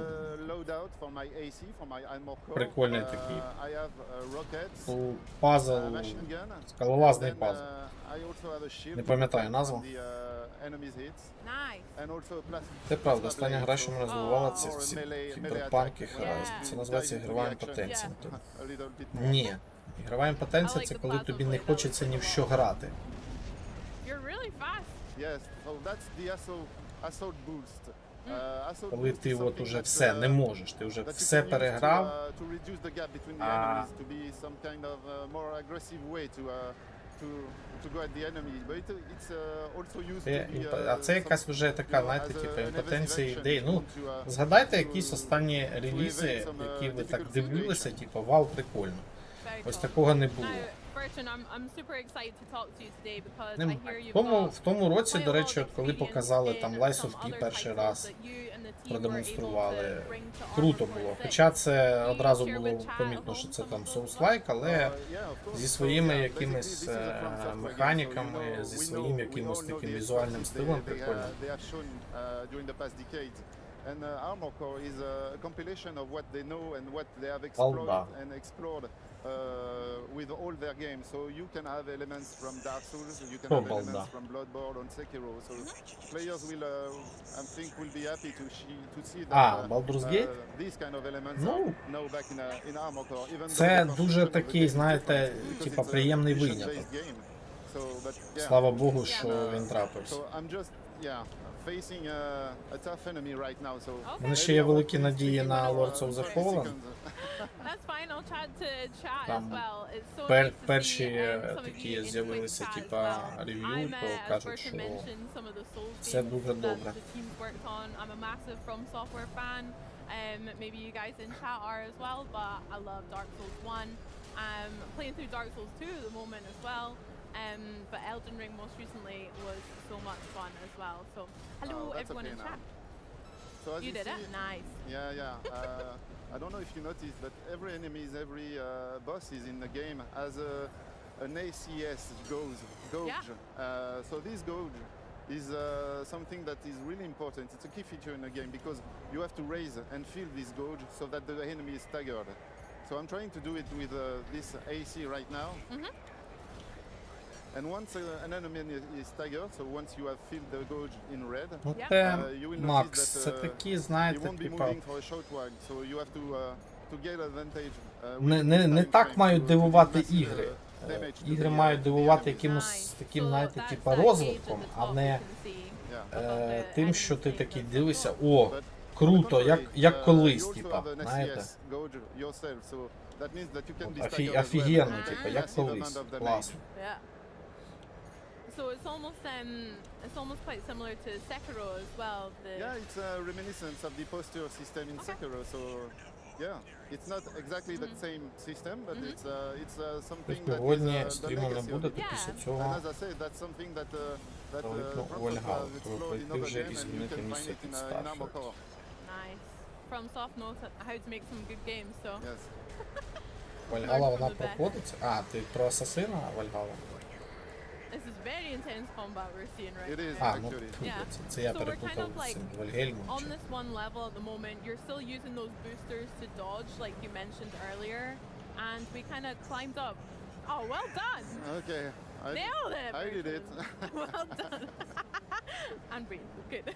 прикольний такий пазл, скалолазний пазл. Не пам'ятаю назву. Це правда, остання гра, що мене здивувала, це ці кіберпанки Horizon. Це називається ігрова імпотенція. Ні. Ігрова імпотенція — це коли тобі не хочеться ні в що грати. Коли ти от уже все не можеш, ти вже все переграв, А це якась вже така, знаєте, типу, імпотенція ідей. Ну, згадайте якісь останні релізи, які ви так дивилися, типу, вау, прикольно. Ось такого не було. В тому році, до речі, от коли показали там Lies of P перший раз, продемонстрували, круто було. Хоча це одразу було помітно, що це там Souls-like, але зі своїми якимись механіками, зі своїм якимось таким візуальним стилем прикольно. And Armored Core is a compilation of what they know and what they have Алда. explored and explored with all their games. So you can have elements from Dark Souls, you can have elements from Bloodborne and Sekiro. So players will, I think, will be happy to see that Baldur's Gate? These kind of elements are now back in Armored Core. Even Це дуже такий, знаєте, типа приємний виняток. Слава Богу, що він трапився. У мене ще є великі надії на Lords of the Fallen. Там перші такі з'явилися, типа, рев'ю, то кажуть, що все дуже добре. Maybe you guys in chat are as well, but I love Dark Souls 1. Playing through Dark Souls 2 at the moment as well. But Elden Ring most recently was so much fun as well. So, hello everyone in chat. So you did it? Nice. Yeah. I don't know if you noticed, but every enemy, every boss is in the game has an ACS gauge. So this gauge is something that is really important. It's a key feature in the game because you have to raise and fill this gauge so that the enemy is staggered. So I'm trying to do it with this AC right now. And once an enemy is staggered, so once you have filled the gauge in red, you will notice that he won't be moving for a short while. So you have to get advantage. Не так мають дивувати ігри. Ігри мають дивувати якимось таким, знаєте, типа розвитком, а не тим, що ти такий дивишся, о, круто, як колись, типа, знаєте. Офігенно, типа, як колись, класно. So it's almost quite similar to Sekiro as well. Yeah, it's a reminiscence of the posture system in Sekiro. So yeah, it's not exactly the same system, but it's something that is the legacy of it. And as I said, that's something that FromSoft explored in other games, and you can find it in Armored Core. Nice. FromSoft knows how to make some good games, so. Yes. Вальгала, вона проходиться? А, ти про Асасина Вальгала? This is very intense combat we're seeing right it is, now. Це я перепутав з Вальгельмом. On this one level at the moment, you're still using those boosters to dodge, like you mentioned earlier, and we kind of climbed up. Oh, well done! Okay. Nailed it! I did it. Well done. And breathe. Good.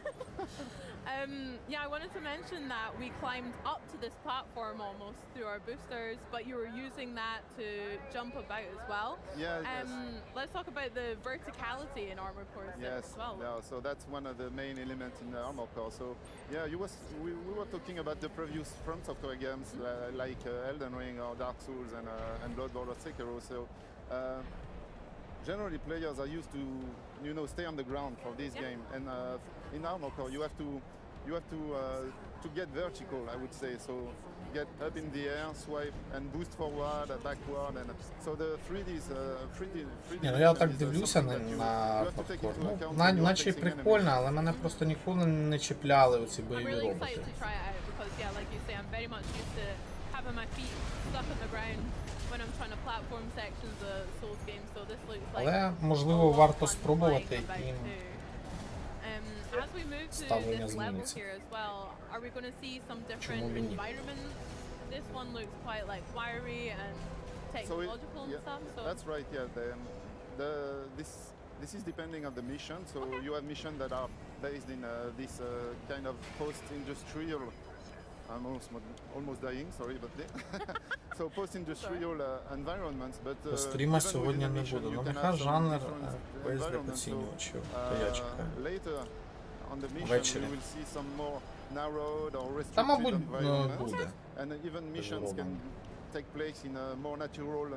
Yeah, I wanted to mention that we climbed up to this platform almost through our boosters, but you were using that to jump about as well. Yes. Let's talk about the verticality in Armored Core 6 as well. Yeah, so that's one of the main elements in the Armored Core. So yeah, we were talking about the previous From Software games like Elden Ring or Dark Souls and Bloodborne or Sekiro. So generally players are used to, you know, stay on the ground for this game, and in Armored Core you have to get vertical, I would say. So get up in the air, swipe and boost forward, backward, and so the 3D is 3D. Ні, ну я так дивлюся на хардкор. Ну, наче прикольно, але мене просто ніколи не чіпляли оці бойові роботи. Але, можливо, варто спробувати їм ставлення зміниться. Чому б і ні? This one looks quite like wiry and technological and stuff. So that's right. Yeah, this is depending on the mission. So you have missions that are based in this kind of post-industrial. I'm almost dying. Sorry about that. So post-industrial environments, but стріма сьогодні не буде. Ну нехай жанр без оцінювачів. То я чекаю. Later on the mission, we will see some more narrowed or restricted environments, and even missions take place in a more natural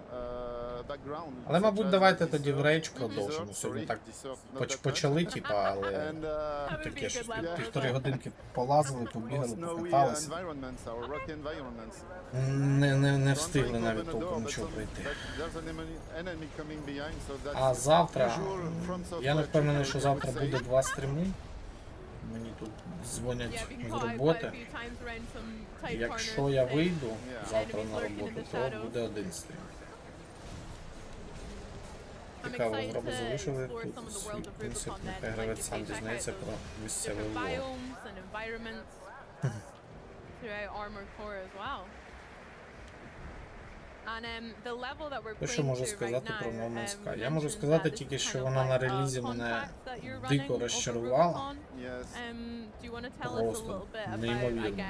background. Але, мабуть, давайте тоді в рейдж продовжимо. Сьогодні так почали, типа, але таке щось. Півтори годинки полазили, побігали, покаталися. Не встигли навіть толком нічого пройти. А завтра, я не впевнений, що завтра буде 2 стріми. Мені тут дзвонять з роботи. Якщо я вийду завтра на роботу, то буде 1 стрім. Цікаво, зроби залишили тут свій принцип, нехай гравець сам дізнається про місцевий лор. То, що можу сказати про No Man's Sky? Я можу сказати тільки, що вона на релізі мене дико розчарувала. Просто неймовірно.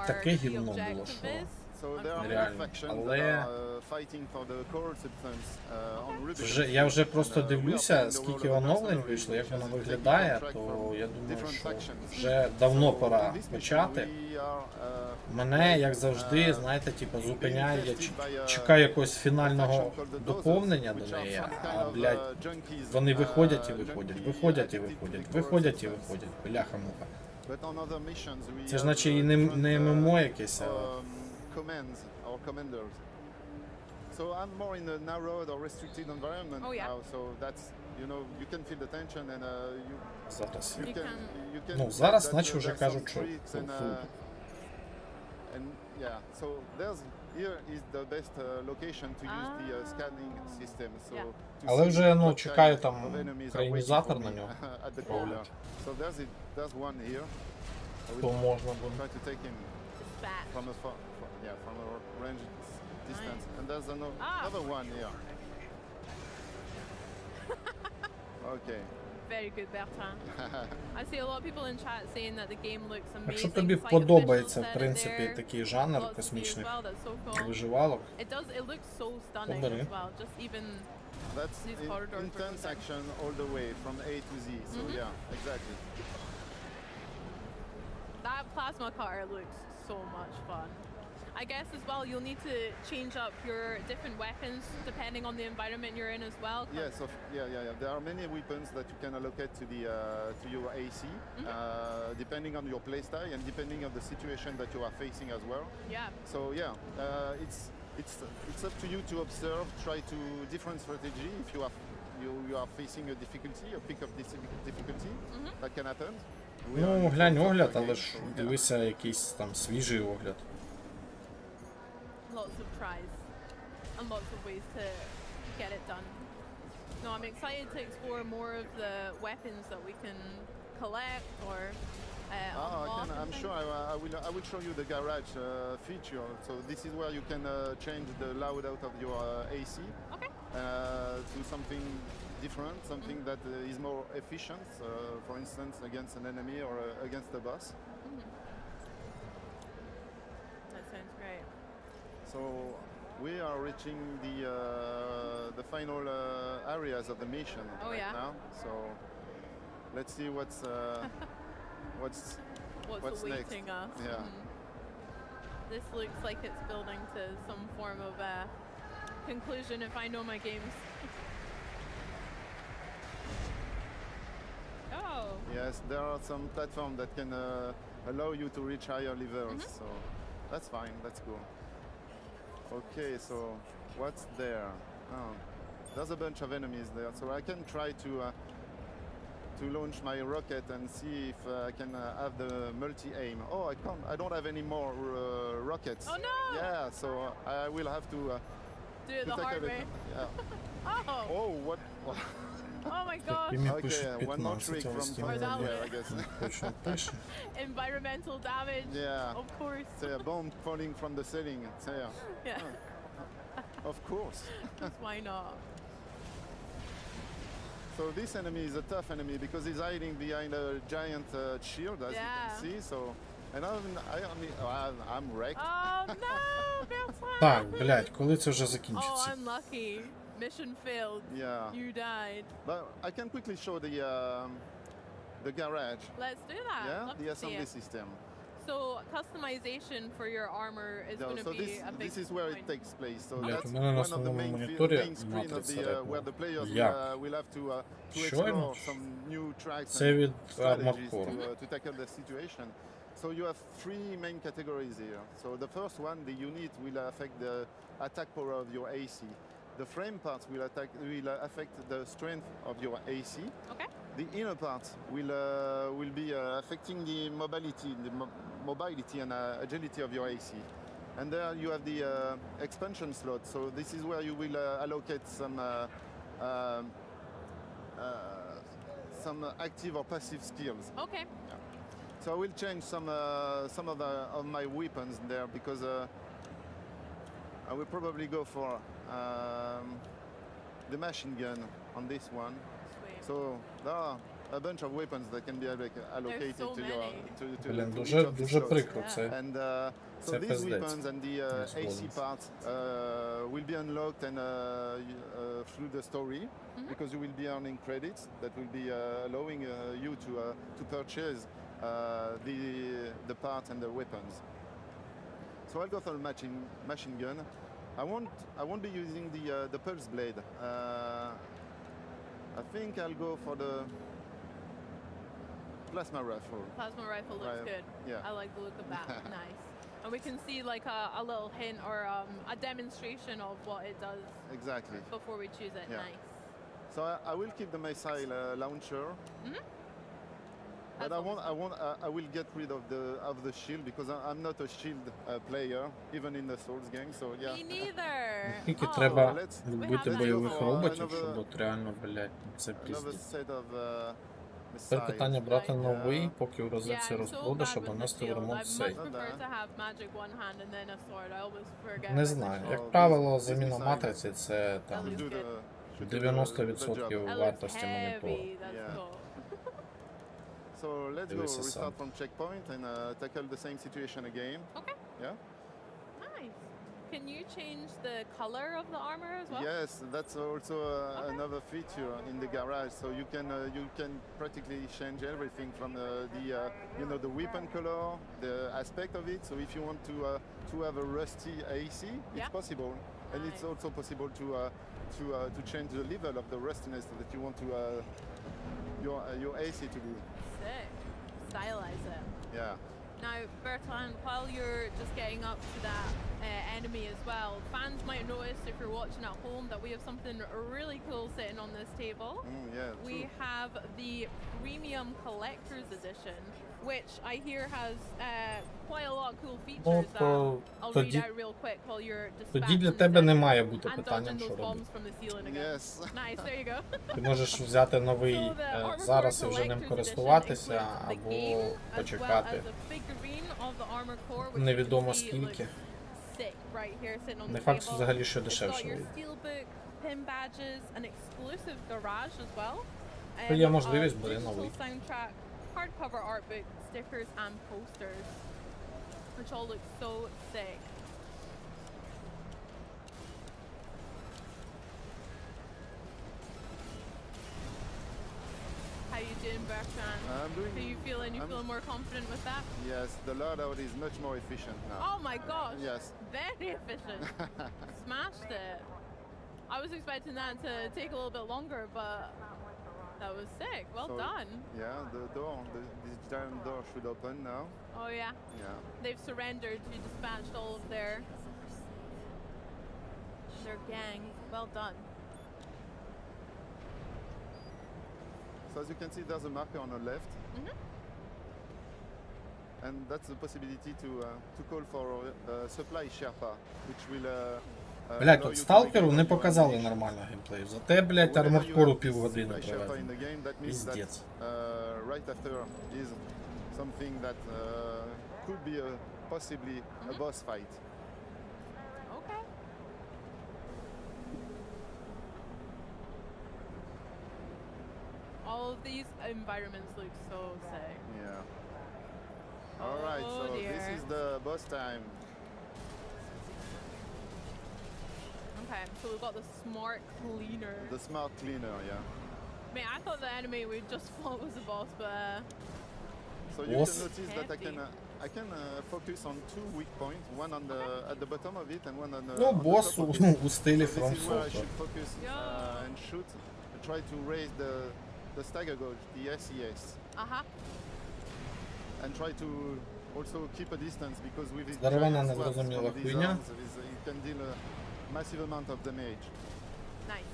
Таке гівно було, що реально. Але я вже просто дивлюся, скільки оновлень вийшло, як воно виглядає, то я думаю, що вже давно пора почати. Мене, як завжди, знаєте, типу, зупиняє, я чекаю якогось фінального доповнення до неї, а, блядь, вони виходять і виходять, виходять і виходять, виходять і виходять, бляха-муха. Це ж наче і не ММО якесь, а... So I'm more in a narrowed or restricted environment now, so that's, you know, you can feel the tension and you can Ну, зараз наче вже кажуть, що and yeah, so here is the best location to use the scanning system. So але вже, ну, чекаю там країнізатор на нього. So there's one here. То можна буде. Try to take him from a from a range distance. And there's another one here. Okay. Very good, Bertrand. I see a lot of people in chat saying that the game looks amazing. Якщо тобі подобається, в принципі, такий жанр космічних виживалок, побери. That's intense action all the way from A to Z. So yeah, exactly. That plasma car looks so much fun. I guess as well you'll need to change up your different weapons depending on the environment you're in as well. Yes, yeah. There are many weapons that you can allocate to the to your AC, depending on your playstyle and depending on the situation that you are facing as well. Yeah. So yeah, it's up to you to observe, try to different strategy. If you are facing a difficulty, a peak of difficulty, that can happen. Ну, глянь огляд, але ж дивися якийсь там свіжий огляд. Lots of tries and lots of ways to get it done. No, I'm excited to explore more of the weapons that we can collect or unlock. I'm sure I will show you the garage feature. So this is where you can change the loud out of your AC to something different, something that is more efficient, for instance, against an enemy or against a boss. That sounds great. So we are reaching the final areas of the mission now. So let's see what's awaiting next. us. Yeah. This looks like it's building to some form of conclusion if I know my games. Oh. Yes, there are some platforms that can allow you to reach higher levels. So that's fine. That's cool. Okay, so what's there? Oh, there's a bunch of enemies there, so I can try to launch my rocket and see if I can have the multi-aim. Oh, I can't. I don't have any more rockets. Oh no! Yeah, so I will have to do it the hard way. Yeah. Oh, what? Oh my gosh! Okay, one more trick from here, I guess. Environmental damage. Yeah. Of course. It's a bomb falling from the ceiling. Yeah. Of course. Why not? So this enemy is a tough enemy because he's hiding behind a giant shield, as you can see. So, and I'm wrecked. Oh no, Bertrand! Так, блядь, коли це вже закінчиться? Oh, unlucky. Mission failed. Yeah. You died. But I can quickly show the garage. Let's do that. Yeah, Love the to see assembly it. system. So customization for your armor is No, going to so be a big this is where point. it takes place. So Блядь, that's у мене на one of the основному main моніторі screen of матриця the репнула. where the players Як? will have to Щойно? explore some new tracks Це and від strategies Armored to tackle the situation. So you have three main categories here. So the first one, the unit will affect the attack power of your AC. The frame parts will affect the strength of your AC. Okay. The inner part will be affecting the mobility and agility of your AC. And there you have the expansion slot. So this is where you will allocate some active or passive skills. Okay. Yeah. So I will change some of my weapons there because I will probably go for the machine gun on this one. Sweet. So there are a bunch of weapons that can be allocated so to your Блін, to дуже, each of the дуже slots. прикро це. And so Це these пиздець. weapons and the AC parts will be unlocked and through the story because you will be earning credits that will be allowing you to purchase the parts and the weapons. So I'll go for the machine gun. I won't be using the pulse blade. I think I'll go for the plasma rifle. Plasma rifle looks good. Yeah. I like the look of that. Nice. And we can see like a little hint or a demonstration of what it does. Exactly. Before we choose it. Yeah. Nice. So I will keep the missile launcher. But I will get rid of the shield because I'm not a shield player, even in the Souls game. So yeah. Me neither. Скільки Oh. треба let's- вбити let's бойових go for роботів, another- щоб от реально, блядь, це Another піздець. set of Тепер питання брати missiles. новий, поки в Yeah, розетці I'm so розпродаж, bad щоб with the нанести в shield. ремонт I much цей. prefer to have magic one hand and then a sword. I always forget. Не about the знаю. shield. Як правило, заміна матриці це там Do the- 90% That looks вартості монітору. heavy. That's Yeah. cool. So let's go Дивися restart сам. from checkpoint and tackle the same situation again. Okay. Yeah. Nice. Can you change the color of the armor as well? Yes, that's also another feature in the garage. So you can practically change everything from the weapon color, the aspect of it. So if you want to have a rusty AC, it's possible, and it's also possible to change the level of the rustiness that you want to your AC to be. Sick. Stylize it. Yeah. Now, Bertrand, while you're just getting up to that enemy as well, fans might notice if you're watching at home that we have something really cool sitting on this table. Yeah. We have the Premium Collector's Edition, which I hear has quite a lot of cool features that I'll read out real quick while you're Тоді для dispatching тебе this немає бути and питанням, dodging що those робити. bombs from the ceiling again. Yes. Nice, there you go. Ти можеш взяти новий So the Armored зараз і Core вже ним Collector's користуватися, Edition includes the або game as well почекати. as a figurine of the Armored Core, which you Невідомо can see скільки. looks sick right here sitting on Не the факт, table. що взагалі що It's got дешевше your вийде. steelbook, pin badges, an exclusive garage as well. Є a можливість, буде digital новий. soundtrack, hardcover art book, stickers and posters, which all look so sick. How you doing, Bertrand? I'm doing. How you feeling? You feeling more confident with that? Yes, the loadout is much more efficient now. Oh my gosh! Yes. Very efficient. Smashed it. I was expecting that to take a little bit longer, but that was sick. Well So, done. Yeah, the door, this giant door should open now. Oh yeah. Yeah. They've surrendered. You dispatched all of their gang. Well done. So as you can see, there's a marker on the left, and that's the possibility to call for supply Sherpa, which will. Блять, от Сталкеру не показали нормально геймплею. Зате, блять, Armored Core півгодини провезли. Піздець. Right after is something that could be possibly a boss fight. Okay. All of these environments look so sick. Yeah. All right, Oh, so dear. this is the boss time. Okay, so we've got the smart cleaner. The smart cleaner, yeah. I mean, I thought the enemy we just fought was the boss, but So So you Boss. can notice that I can focus on two weak points, one on at the bottom of it and one on the Ну, on the бос top of it. у стилі So From this is where I Software. should focus and shoot, and try to raise the stagger gauge, the SES, and try to also keep a distance because with his Здоровенна giant swaths незрозуміла from these хуйня. arms, it can deal a massive amount of damage. Nice.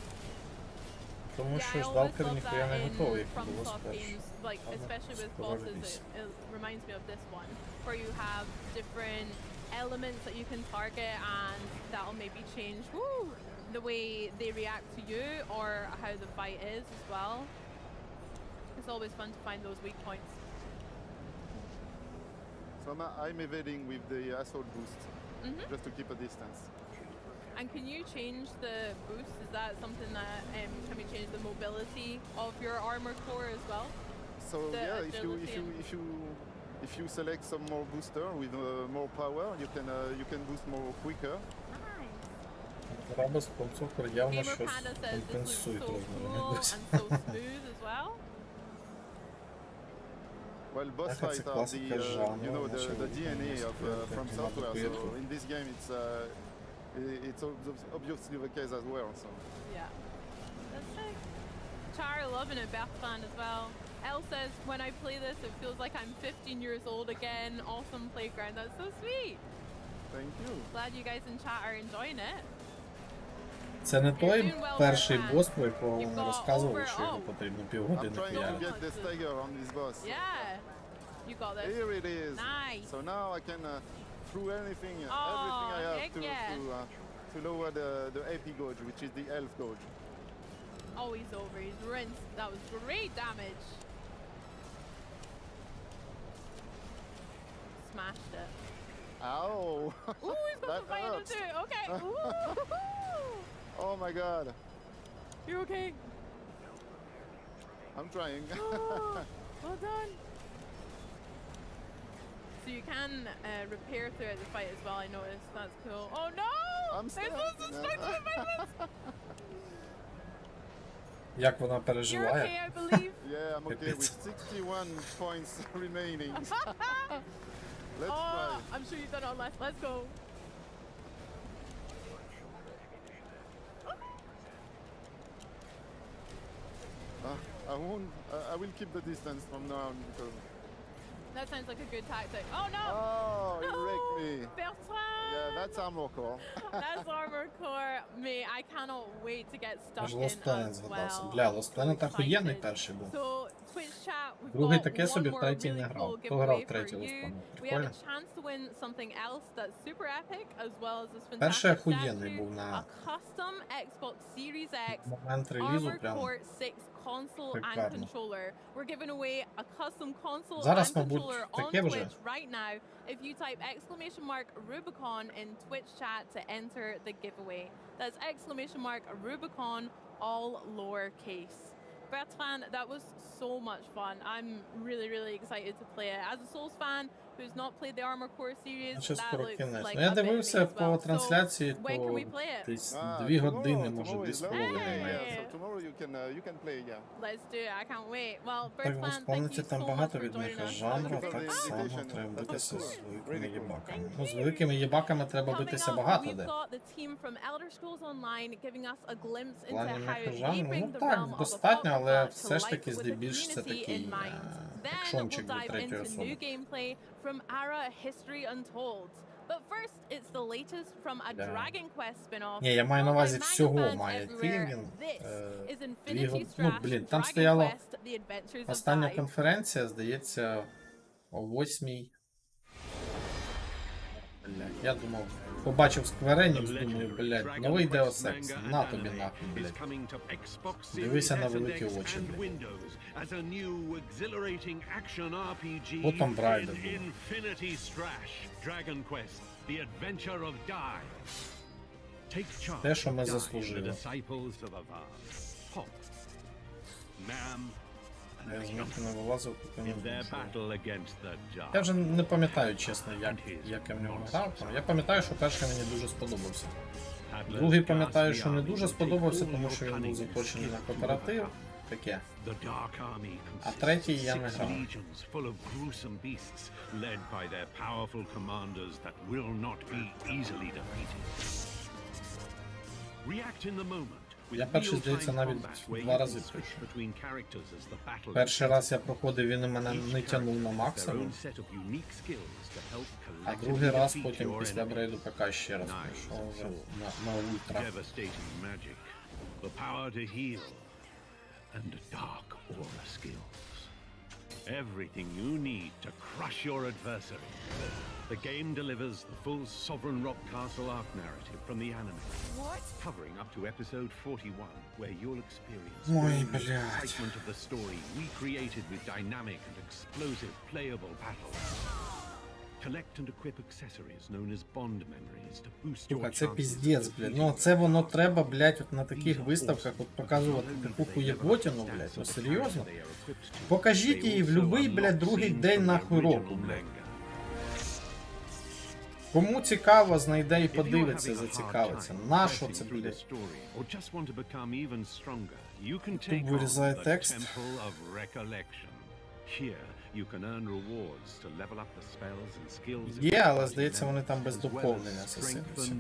Тому що I always Stalker love ніхуя that не in готовий, як було FromSoft спершу. games, like Але especially with скоро bosses, реліз. it reminds me of this one, where you have different elements that you can target, and that'll maybe change the way they react to you or how the fight is as well. It's always fun to find those weak points. So I'm evading with the assault boost, just to keep a distance. And can you change the boost? Is that something that can we change the mobility of your armor core as well? So The yeah, agility if you select some more booster with more power, you can boost more quicker. Треба з From Software явно Gamer щось Panda says this looks компенсують so розмовні cool босі. and so smooth as well. Well, boss Така це fights are класика the жанру, the наче DNA of From Software. So квітку. in this game, it's obviously the case as well. So Yeah. That's sick. Chara loving it, Bertrand as well. Elle says, when I play this, it feels like I'm 15 years old again. Awesome playground. That's so sweet. thank you. Glad you guys in chat are enjoying it. Це не той doing well, перший Bertrand. бос, про якого You've ми got розказував, що його over- потрібно I'm півгодини trying to піарити. get the stagger on this boss. Yeah. You got this. Here it is. Nice. So now I can through everything I have heck to yeah. to lower the AP gauge, which is the elf gauge. Oh, he's over. He's rinsed. That was great damage. Smashed it. Ow! Ooh, he's got That the fight hurts. into it. Okay. Ooh. Oh my god! You okay? I'm trying. Oh, well done. So you can repair throughout the fight as well, I noticed. That's cool. Oh no! I'm There's stuck. lots of strength in the movements! Як вона You're okay, переживає? I believe. Yeah, I'm okay with 61 points remaining. Let's Oh, try. I'm sure you've done it on less. Let's go. I won't. I will keep the distance from now on because. That sounds like a good tactic. Oh no! Oh, you No! wrecked me. Bertrand! Yeah, that's armor core. That's armor core. Mate, I cannot wait to get stuck Аж in Lost Planet as згадався. well. Бля, Lost Planet So охуєнний excited. перший був. So, Twitch chat, we've Другий got таке one собі, more третій не really грав. cool Хто грав giveaway третій for Lost you. Planet? We have Прикольно. a chance to win something else that's super epic, as well as this Перший fantastic охуєнний statue, був a на custom Xbox Series X момент релізу Armor прям. Core 6 console and Шикарно. controller. We're giving away a custom console Зараз, and мабуть, controller on таке вже. Twitch right now if you type !Rubicon in Twitch chat to enter the giveaway. That's !Rubicon, all lowercase. Bertrand, that was so much fun. I'm really, really excited to play it. As a Souls fan who's not played the Armor Core series, Ще that скоро looks кінець. like Ну, я a bit of me дивився as по well. трансляції, So, when can то we play it? десь 2 години, може Tomorrow is 2,5. lovely. Hey. Yeah, so tomorrow you can play. Yeah. Let's do it. I can't wait. Well, Так, Bertrand, thank вспомните, you там so much багато for від них joining us. жанру, Thank you for так the само invitation. треба That's битися cool. з великими Really cool. їбаками. Ну, з великими їбаками треба Coming битися up, багато we've де. got the team from Elder Scrolls Online giving us a glimpse В плані into how них they жанру, bring ну the так, realm of достатньо, але Apocrypha to все ж life таки with the здебільш це community такий in mind. Then we'll екшончик до dive третьої into особи. new gameplay from Ara History Untold. But first, it's the latest from a Да. Dragon Quest spin-off. Ні, я маю на From увазі my всього manga fans має йти everywhere. він. This is Дві Infinity години. Strash, Ну, блін, там Dragon стояло Quest, The Adventures of остання Dai. конференція, здається, о 8:00. Блядь, я думав, побачив Скверенікс, думаю, блядь, новий Deus Ex, на тобі нахуй, блядь. Дивися на великі очі, блядь. Потім Брайдер був. Infinity Strash, Dragon Quest, The Adventure of Dai. Take charge Те, що ми of Dai, заслужили. the disciples of Avar. Hop, Nam, Я з них не вилазив, поки не in their знайшов. battle against the Я Jar. вже не пам'ятаю, чесно, як я в нього грав. Я пам'ятаю, що перший мені дуже сподобався. Другий пам'ятаю, що не дуже сподобався, тому що він був заточений на кооператив. таке. The Dark Army А consists третій of я не 6 грав. legions full of gruesome beasts, led by their powerful commanders that will not be easily defeated. React in the moment. Я перший, здається, навіть 2 рази пройшов. Перший раз я проходив, він у мене не тягнув на максимум. А другий раз потім після апгрейду ПК ще раз пройшов вже на ультра. Everything you need to crush your adversary. The game delivers the full Sovereign Rock Castle arc narrative from the anime. What? Covering up to episode 41, where you'll experience Ой, all the блядь. excitement of the story recreated with dynamic and explosive playable battles. Collect and equip accessories known as bond memories to boost your Слухай, це chances піздець, of блядь. defeating Ну це воно треба, блядь, от на таких виставках от показувати таку хуєботіну, блядь. Ну серйозно? Покажіть її в любий, блядь, другий день нахуй року, блядь. Кому цікаво, знайде і подивиться, зацікавиться. Нащо це, блядь? Тут вирізає текст. Є, але здається, вони там без доповнення засилюються.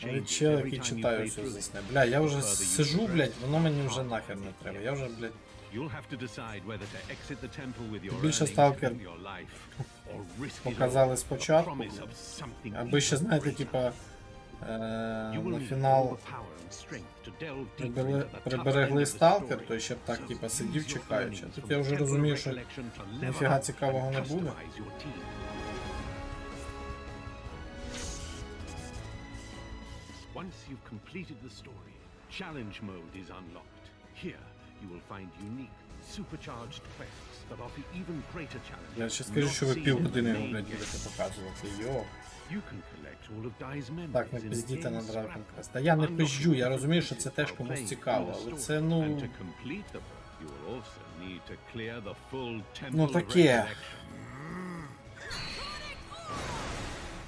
Але чел, який читаю все засне. Бля, я вже сижу, блядь, воно мені вже нахер не треба. Я вже, блядь... Більше Stalker показали спочатку, аби ще, знаєте, типа, на фінал приберегли Stalker, то ще б так, типа, сидів чекаючи. Тут я вже розумію, що ніфіга цікавого не буде. Once you've completed the story, challenge mode is unlocked. Here, you will find unique, supercharged quests that offer even greater challenges. Я ще скажу, що ви півгодини його, блядь, будете показувати. Йо. Так, не пиздіте на Dragon Quest. Та я не пизджу, я розумію, що це теж комусь цікаво, але це, ну... Ну таке.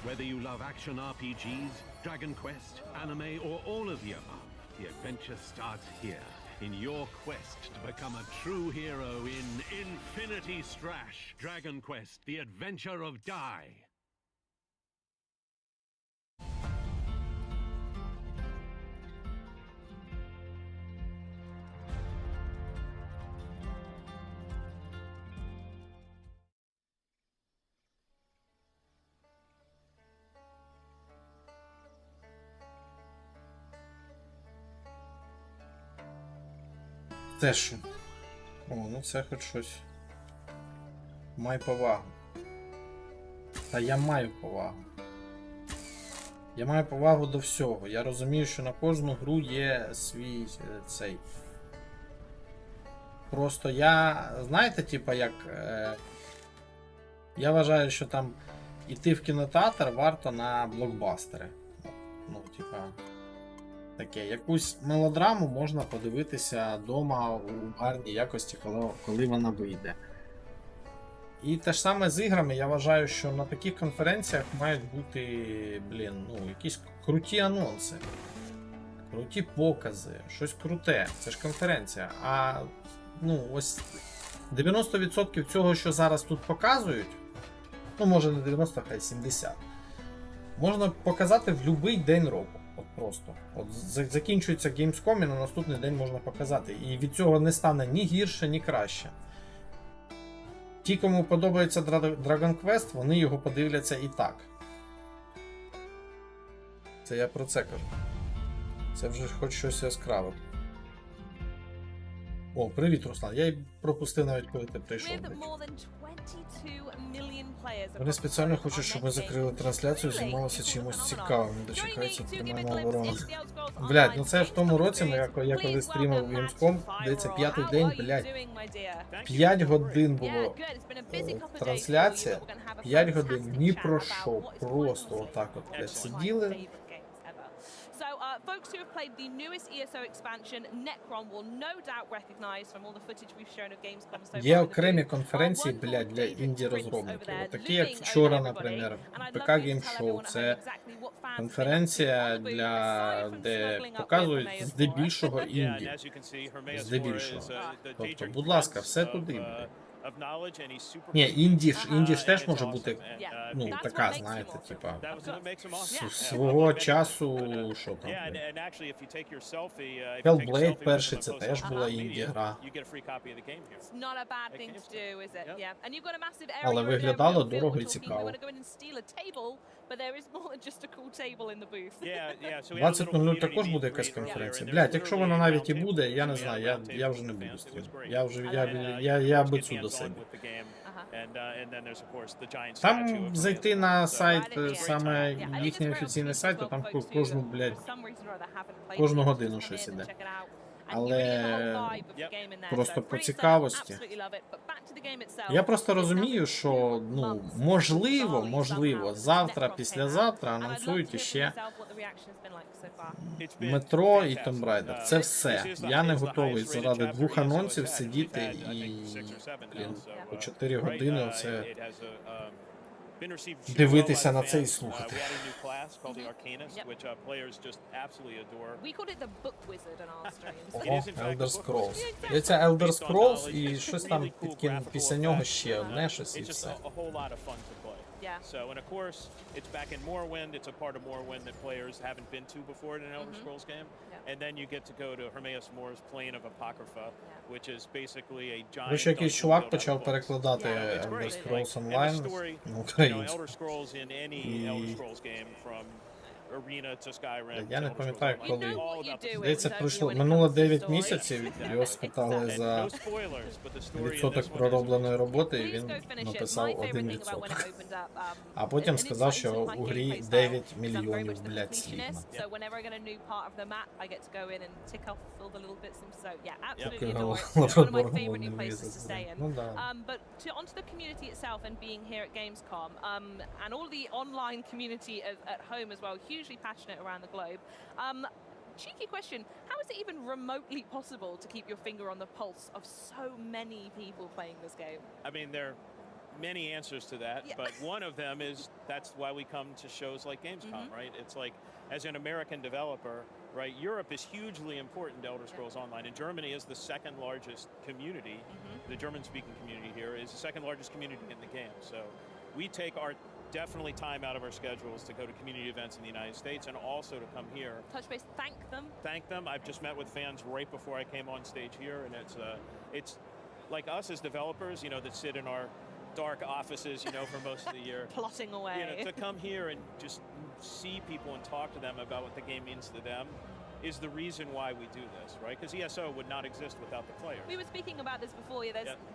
Whether you love action RPGs, Dragon Quest, anime, or all of the above, the adventure starts here, in your quest to become a true hero in Infinity Strash. Dragon Quest, the adventure of Die. Це що? О, ну це хоч щось. Май повагу. Та я маю повагу. Я маю повагу до всього. Я розумію, що на кожну гру є свій цей. Просто я, знаєте, типа як... я вважаю, що там іти в кінотеатр варто на блокбастери. Ну, типа... Таке, якусь мелодраму можна подивитися вдома у гарній якості, коли вона вийде. І те ж саме з іграми, я вважаю, що на таких конференціях мають бути, блін, ну, якісь круті анонси, круті покази, щось круте. Це ж конференція. А, ну, ось 90% цього, що зараз тут показують, ну, може не 90, хай 70, можна показати в будь-який день року. От просто. От закінчується Gamescom і на наступний день можна показати. І від цього не стане ні гірше, ні краще. Ті, кому подобається Dragon Quest, вони його подивляться і так. Це я про це кажу. Це вже хоч щось яскраве. О, привіт, Руслан. Я й пропустив навіть, коли ти прийшов. Вони спеціально хочуть, щоб ми закрили трансляцію, займалися чимось цікавим. Не дочекаються тримання оборони. Блядь, ну це в тому році, я коли стрімив Gamescom, здається, 5-й день, блядь. 5 годин було трансляція, 5 годин ні про що, просто отак от, блядь, сиділи. Folks who have played the newest ESO expansion, Necron, will no doubt recognize from all the footage we've shown of Gamescom so far. Є окремі конференції, блядь, для інді-розробників. Такі як вчора, наприклад, ПК Геймшоу. Це конференція, де показують здебільшого інді. Здебільшого. Тобто, будь ласка, все туди, блядь. Ні, інді ж теж може бути, ну, така, знаєте, типа, свого часу, що там, Hellblade перший, це теж була інді-гра. Але виглядало дорого і цікаво. 20:00 також буде якась конференція. Блядь, якщо вона навіть і буде, я не знаю, я вже не буду стрімати. Я бицу до себе. Там зайти на сайт, саме їхній офіційний сайт, то там кожну, блядь, кожну годину щось іде. Але просто по цікавості. Я просто розумію, що, ну, можливо, завтра, післязавтра анонсують іще Метро і Tomb Raider. Це все. Я не готовий заради 2 анонсів сидіти і, блін, по 4 години оце дивитися на це і слухати. Ого, Elder Scrolls. Є ця Elder Scrolls і щось там після нього ще одне щось і все. So, and of course, it's back in Morrowind. It's a part of Morrowind that players haven't been to before in an Elder Scrolls game. And then you get to go to Hermaeus More's Plane of Apocrypha, which is basically a giant... Вище якийсь чувак почав перекладати Elder Scrolls Online на українську. Я не пам'ятаю, коли. Здається, пройшло минуло 9 місяців, його спитали за відсоток проробленої роботи, і він написав 1%. А потім сказав, що у грі 9 мільйонів, блядь, слів. Ну да. But onto the community itself and being here at Gamescom, and all the online community at home as well, hugely passionate around the globe. Cheeky question, how is it even remotely possible to keep your finger on the pulse of so many people playing this game? I mean, there are many answers to that, but one of them is that's why we come to shows like Gamescom, right? It's like, as an American developer, right, Europe is hugely important to Elder Scrolls Online, and Germany is the second largest community. The German-speaking community here is the second largest community in the game. So we take our definitely time out of our schedules to go to community events in the United States and also to come here. Touch base, thank them. Thank them. I've just met with fans right before I came on stage here, and it's like us as developers, you know, that sit in our dark offices, you know, for most of the year. Plotting away. You know, to come here and just see people and talk to them about what the game means to them is the reason why we do this, right? Because ESO would not exist without the players. We were speaking about this before.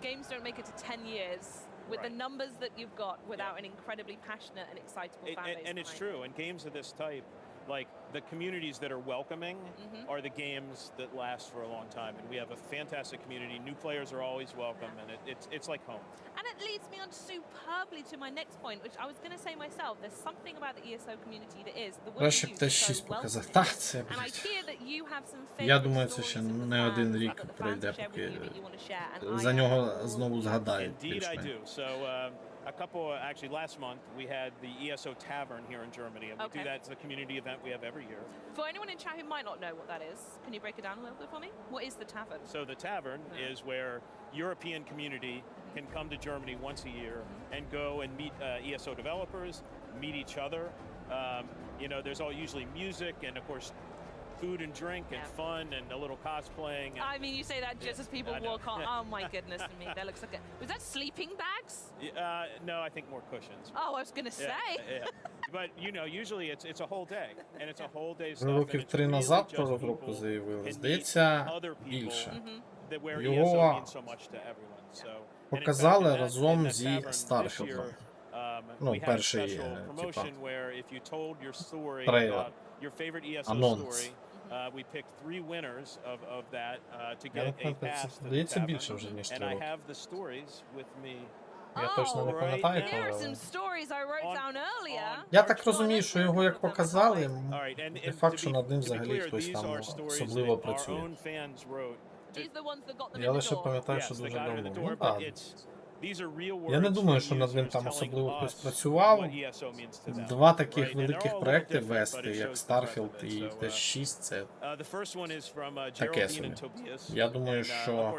Games don't make it to 10 years with the numbers that you've got without an incredibly passionate and excitable fan base. And it's true. And games of this type, like the communities that are welcoming are the games that last for a long time. And we have a fantastic community. New players are always welcome, and it's like home. And it leads me on superbly to my next point, which I was going to say myself. There's something about the ESO community that is the way Краще б те 6 показав. Так, це, and I hear that you have some я думаю, це ще не один рік пройде, поки за нього знову згадають. Indeed I do. So a couple, actually last month, we had the ESO Tavern here in Germany, and we do that. It's a community event we have every year. For anyone in chat who might not know what that is, can you break it down a little bit for me? What is the Tavern? So the Tavern is where European community can come to Germany once a year and go and meet ESO developers, meet each other. You know, there's usually music and, of course, food and drink and fun and a little cosplaying. And I mean, you say that just as people walk on. Oh my goodness me, that looks like was that sleeping bags? No, I think more cushions. Oh, I was gonna say. But you know, usually it's a whole day, and it's a whole day stuff. Років 3 назад про розробку заявили. Здається, більше. Його показали разом зі Старфілдом. Ну, перший, типа, трейлер. Анонс. We picked 3 winners of that to get a pass to the Здається, Tavern. більше вже, ніж 3 And I роки. have the stories with me Я точно не пам'ятаю, Here are але... some stories I wrote down earlier. Я так розумію, що його як показали, не факт, що над ним взагалі хтось там особливо працює. These are the ones that got them Я in the лише door. пам'ятаю, що дуже давно. Ну так. Я не думаю, що над ним там особливо хтось працював. Два таких великих проекти вести, як Starfield і Т6, це таке собі. Я думаю, що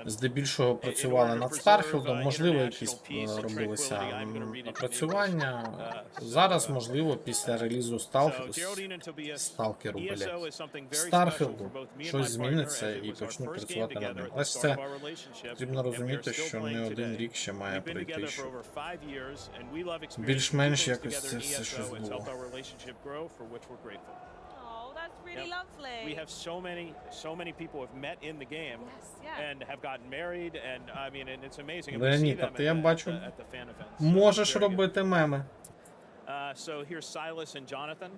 здебільшого працювали над Starfieldом, можливо, якісь робилися напрацювання. Зараз, можливо, після релізу Stalkerу, Starfielду, щось зміниться і почнуть працювати над ним. Але це потрібно розуміти, що не один рік ще має пройти, щоб більш-менш якось це все щось було. Oh, that's really lovely. We have so many people have met in the game and have gotten married, and I mean, and it's amazing. And we see Леонід, а them ти, я бачу, at the fan events. можеш робити меми. So here's Silas and Jonathan.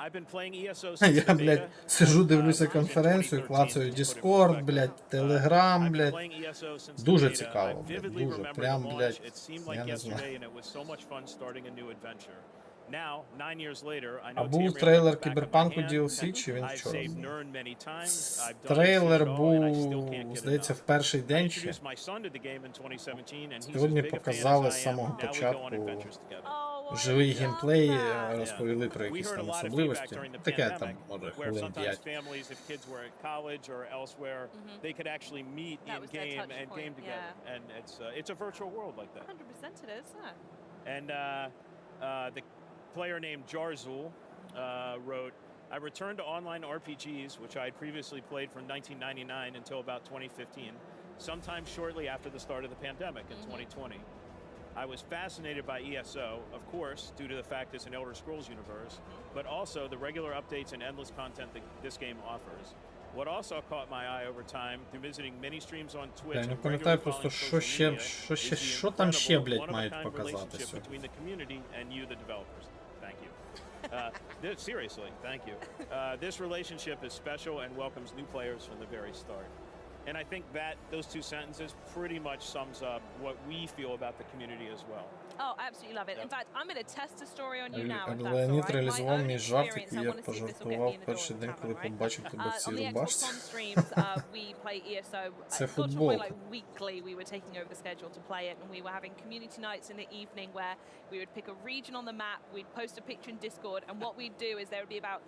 I've been playing ESO Я, since the блядь, beta. сижу, дивлюся конференцію, клацаю Discord, блядь, Telegram, блядь. Дуже цікаво, блядь, дуже. Прям, блядь, я не знаю. А був трейлер Кіберпанку DLC, чи він вчора був? Трейлер був, здається, в перший день ще. Сьогодні показали з самого початку живий геймплей, розповіли про якісь там особливості. Таке там, може, хвилин 5. The player named Jarzul wrote, I returned to online RPGs, which I had previously played from 1999 until about 2015, sometime shortly after the start of the pandemic in 2020. I was fascinated by ESO, of course, due to the fact it's an Elder Scrolls universe, but also the regular updates and endless content that this game offers. What also caught my eye over time through visiting many streams on Twitch Я не and пам'ятаю regularly просто, following social media що is the там ще, incredible блядь, мають one-of-a-kind показати relationship сьогодні. between the community and you, the developers. Thank you. Seriously, thank you. This relationship is special and welcomes new players from the very start. And I think that those two sentences pretty much sums up what we feel about the community as well. Oh, absolutely love it. In fact, I'm going to test a story on you now, if that's all Леонід right. My реалізував own мій жарт, experience, який I я want to see if this will get me пожартував in the перший door день, of the коли cover, right? побачив тебе в On цій the рубашці. Xbox streams, we play ESO. Це It got to a футбол. point like weekly we were taking over the schedule to play it, and we were having community nights in the evening where we would pick a region on the map, we'd post a picture in Discord, and what we'd do is there would be about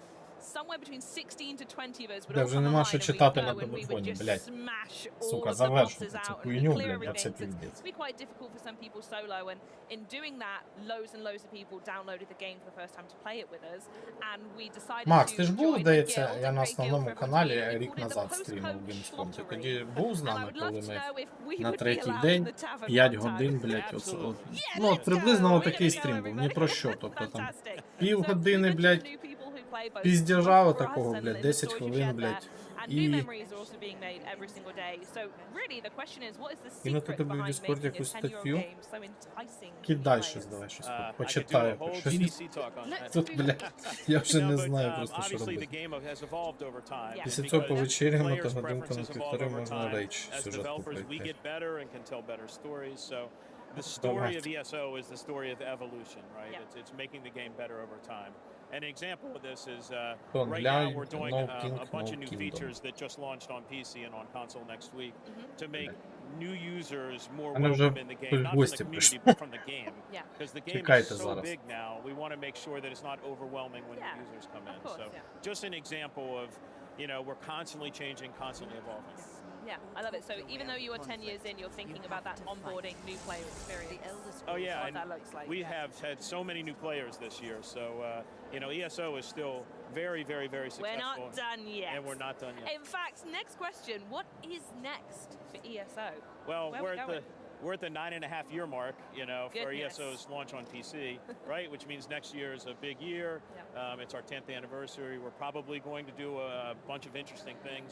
somewhere between 16 to 20 of us would Де all вже come нема online що and we'd читати go на and we would телефоні, just блядь. smash all Сука, of the завершуйте bosses цю out and хуйню, clear блядь, everything. це So пиздець. it's been quite difficult for some people solo, and in doing that, loads and loads of people downloaded the game for the first time to play it with us, and we decided Макс, to ти ж був, join the здається, guild я and на create a guild основному for everyone to каналі be in. We рік called it the назад стрімив Postcode Gamescom. Ти Lottery. тоді був з And I нами, would love коли to ми know if we на would be третій allowed in день the tavern 5 one годин, time. блядь, оце, Absolutely. ну, от приблизно такий стрім був, ні про що, тобто там півгодини, блядь, піздяжа такого, блядь, 10 хвилин, блядь, і... Кинути тобі в Discord якусь статтю? Кидай далі, давай щось, почитаю. Тут, блядь, я вже не знаю просто, що робити. Після цього повечеряємо та годинку на півтори можна рейдж сюжетку пройти. The story of ESO is the story of evolution, right? It's making the game better over time. An example of this is right now we're doing a bunch of new features that just launched on PC and on console next week to make new users more welcome in the game, not from the community, but from the game. Because the game is so big now, we want to make sure that it's not overwhelming when new users come in. So just an example of, you know, we're constantly changing, constantly evolving. Yeah, I love it. So even though you are 10 years in, you're thinking about that onboarding new player experience. Oh yeah, what and that looks like. we have had so many new players this year. So you know, ESO is still very, very, very successful. We're not done yet. And we're not done yet. In fact, next question: what is next for ESO? Well, Where we're at the 9.5-year mark, you know, for Goodness. ESO's launch on PC, right? Which means next year is a big year. It's our 10th anniversary. We're probably going to do a bunch of interesting things,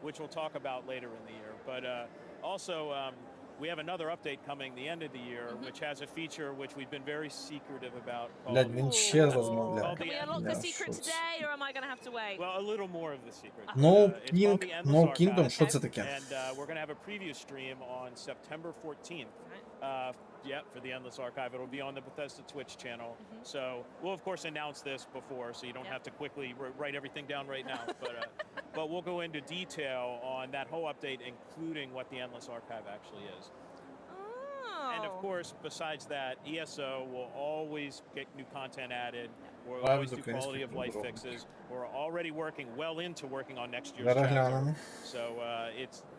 which we'll talk about later in the year. But also, we have another update coming the end of the year, which has a feature which we've been very secretive about. Блядь, він ще розмовляє. Called Can we the unlock the Я secret в шоці. today, or am I going to have to wait? Well, a little more of the secret. No It's called the King, Endless No Archive. Kingdom, що це таке? And we're going to have a preview stream on September 14th. For the Endless Archive. It'll be on the Bethesda Twitch channel. So we'll, of course, announce this before, so you don't have to quickly write everything down right now. But we'll go into detail on that whole update, including what the Endless Archive actually is. And of course, besides that, ESO will always get new content added. We'll always do quality of life fixes. We're already working on next year's chapter. So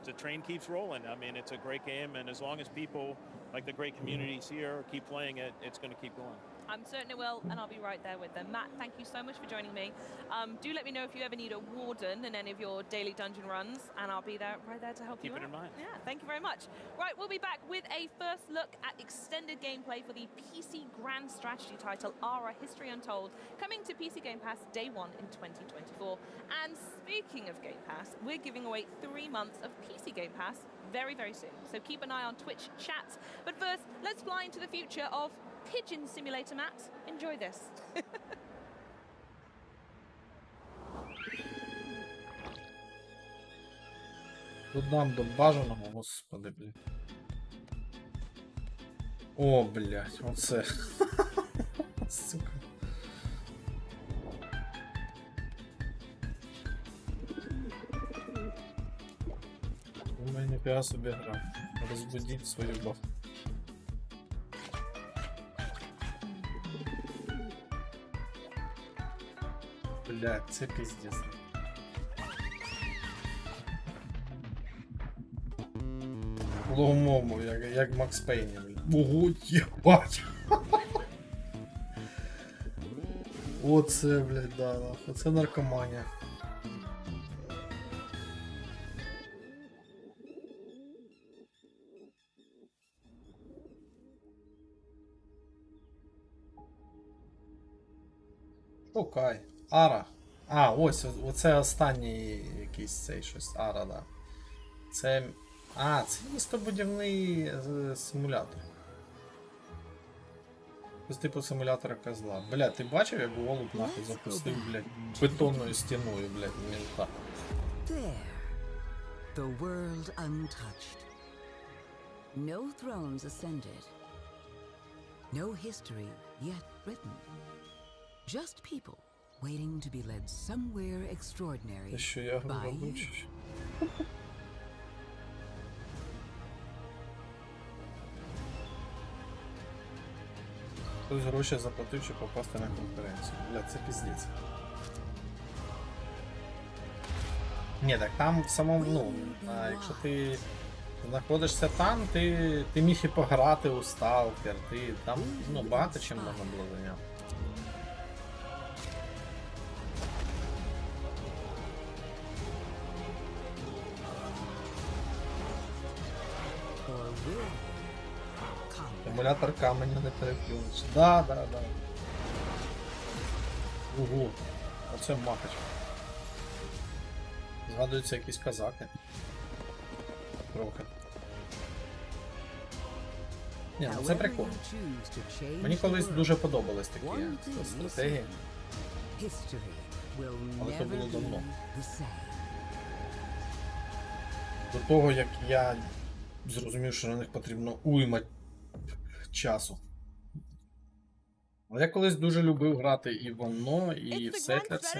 the train keeps rolling. I mean, it's a great game, and as long as people, like the great communities here, keep playing it, it's going to keep going. I'm certain it will, and I'll be right there with them. Matt, thank you so much for joining me. Do let me know if you ever need a warden in any of your daily dungeon runs, and I'll be right there to help you out. Keep it in mind. Yeah, thank you very much. Right, we'll be back with a first look at extended gameplay for the PC Grand Strategy title, Ara History Untold, coming to PC Game Pass Day 1 in 2024. And speaking of Game Pass, we're giving away 3 months of PC Game Pass very, very soon. So keep an eye on Twitch chats. But first, let's fly into the future of Pigeon Simulator, Matt. Enjoy this. Додам до бажаного, господи, блядь. О, блядь, оце. Сука. Думаю, ніфіга собі гра. Розбудіть свою бабу. Блядь, це пиздец. Лоу-мому, як в Макс Пейні, блядь. Ого, єбать! Оце, блядь, да, оце наркоманія. Окей. Ара. А, ось, оце останній якийсь цей щось. Ара, да. Це... А, це містобудівний симулятор. Це типу симулятора козла. Бля, ти бачив, як голуб нахуй запустив, блядь, бетонною стіною, блядь, мента. There. The world untouched. No thrones ascended. No history yet written. Just people waiting to be led somewhere extraordinary by you. Хтось гроші заплатив, щоб попасти на конференцію. Бля, це піздець. Ні, так там в самому, ну, якщо ти знаходишся там, ти міг і пограти у Stalker, ти там, ну, багато чим можна було зайняти. Емулятор каменя не переплюнеш. Да. Ого, оце махач. Згадуються якісь казаки. Трохи. Ні, ну це прикольно. Мені колись дуже подобались такі стратегії. Але це було давно. До того, як я зрозумів, що на них потрібно уйма часу. Але я колись дуже любив грати і в Анно, і в Settlers.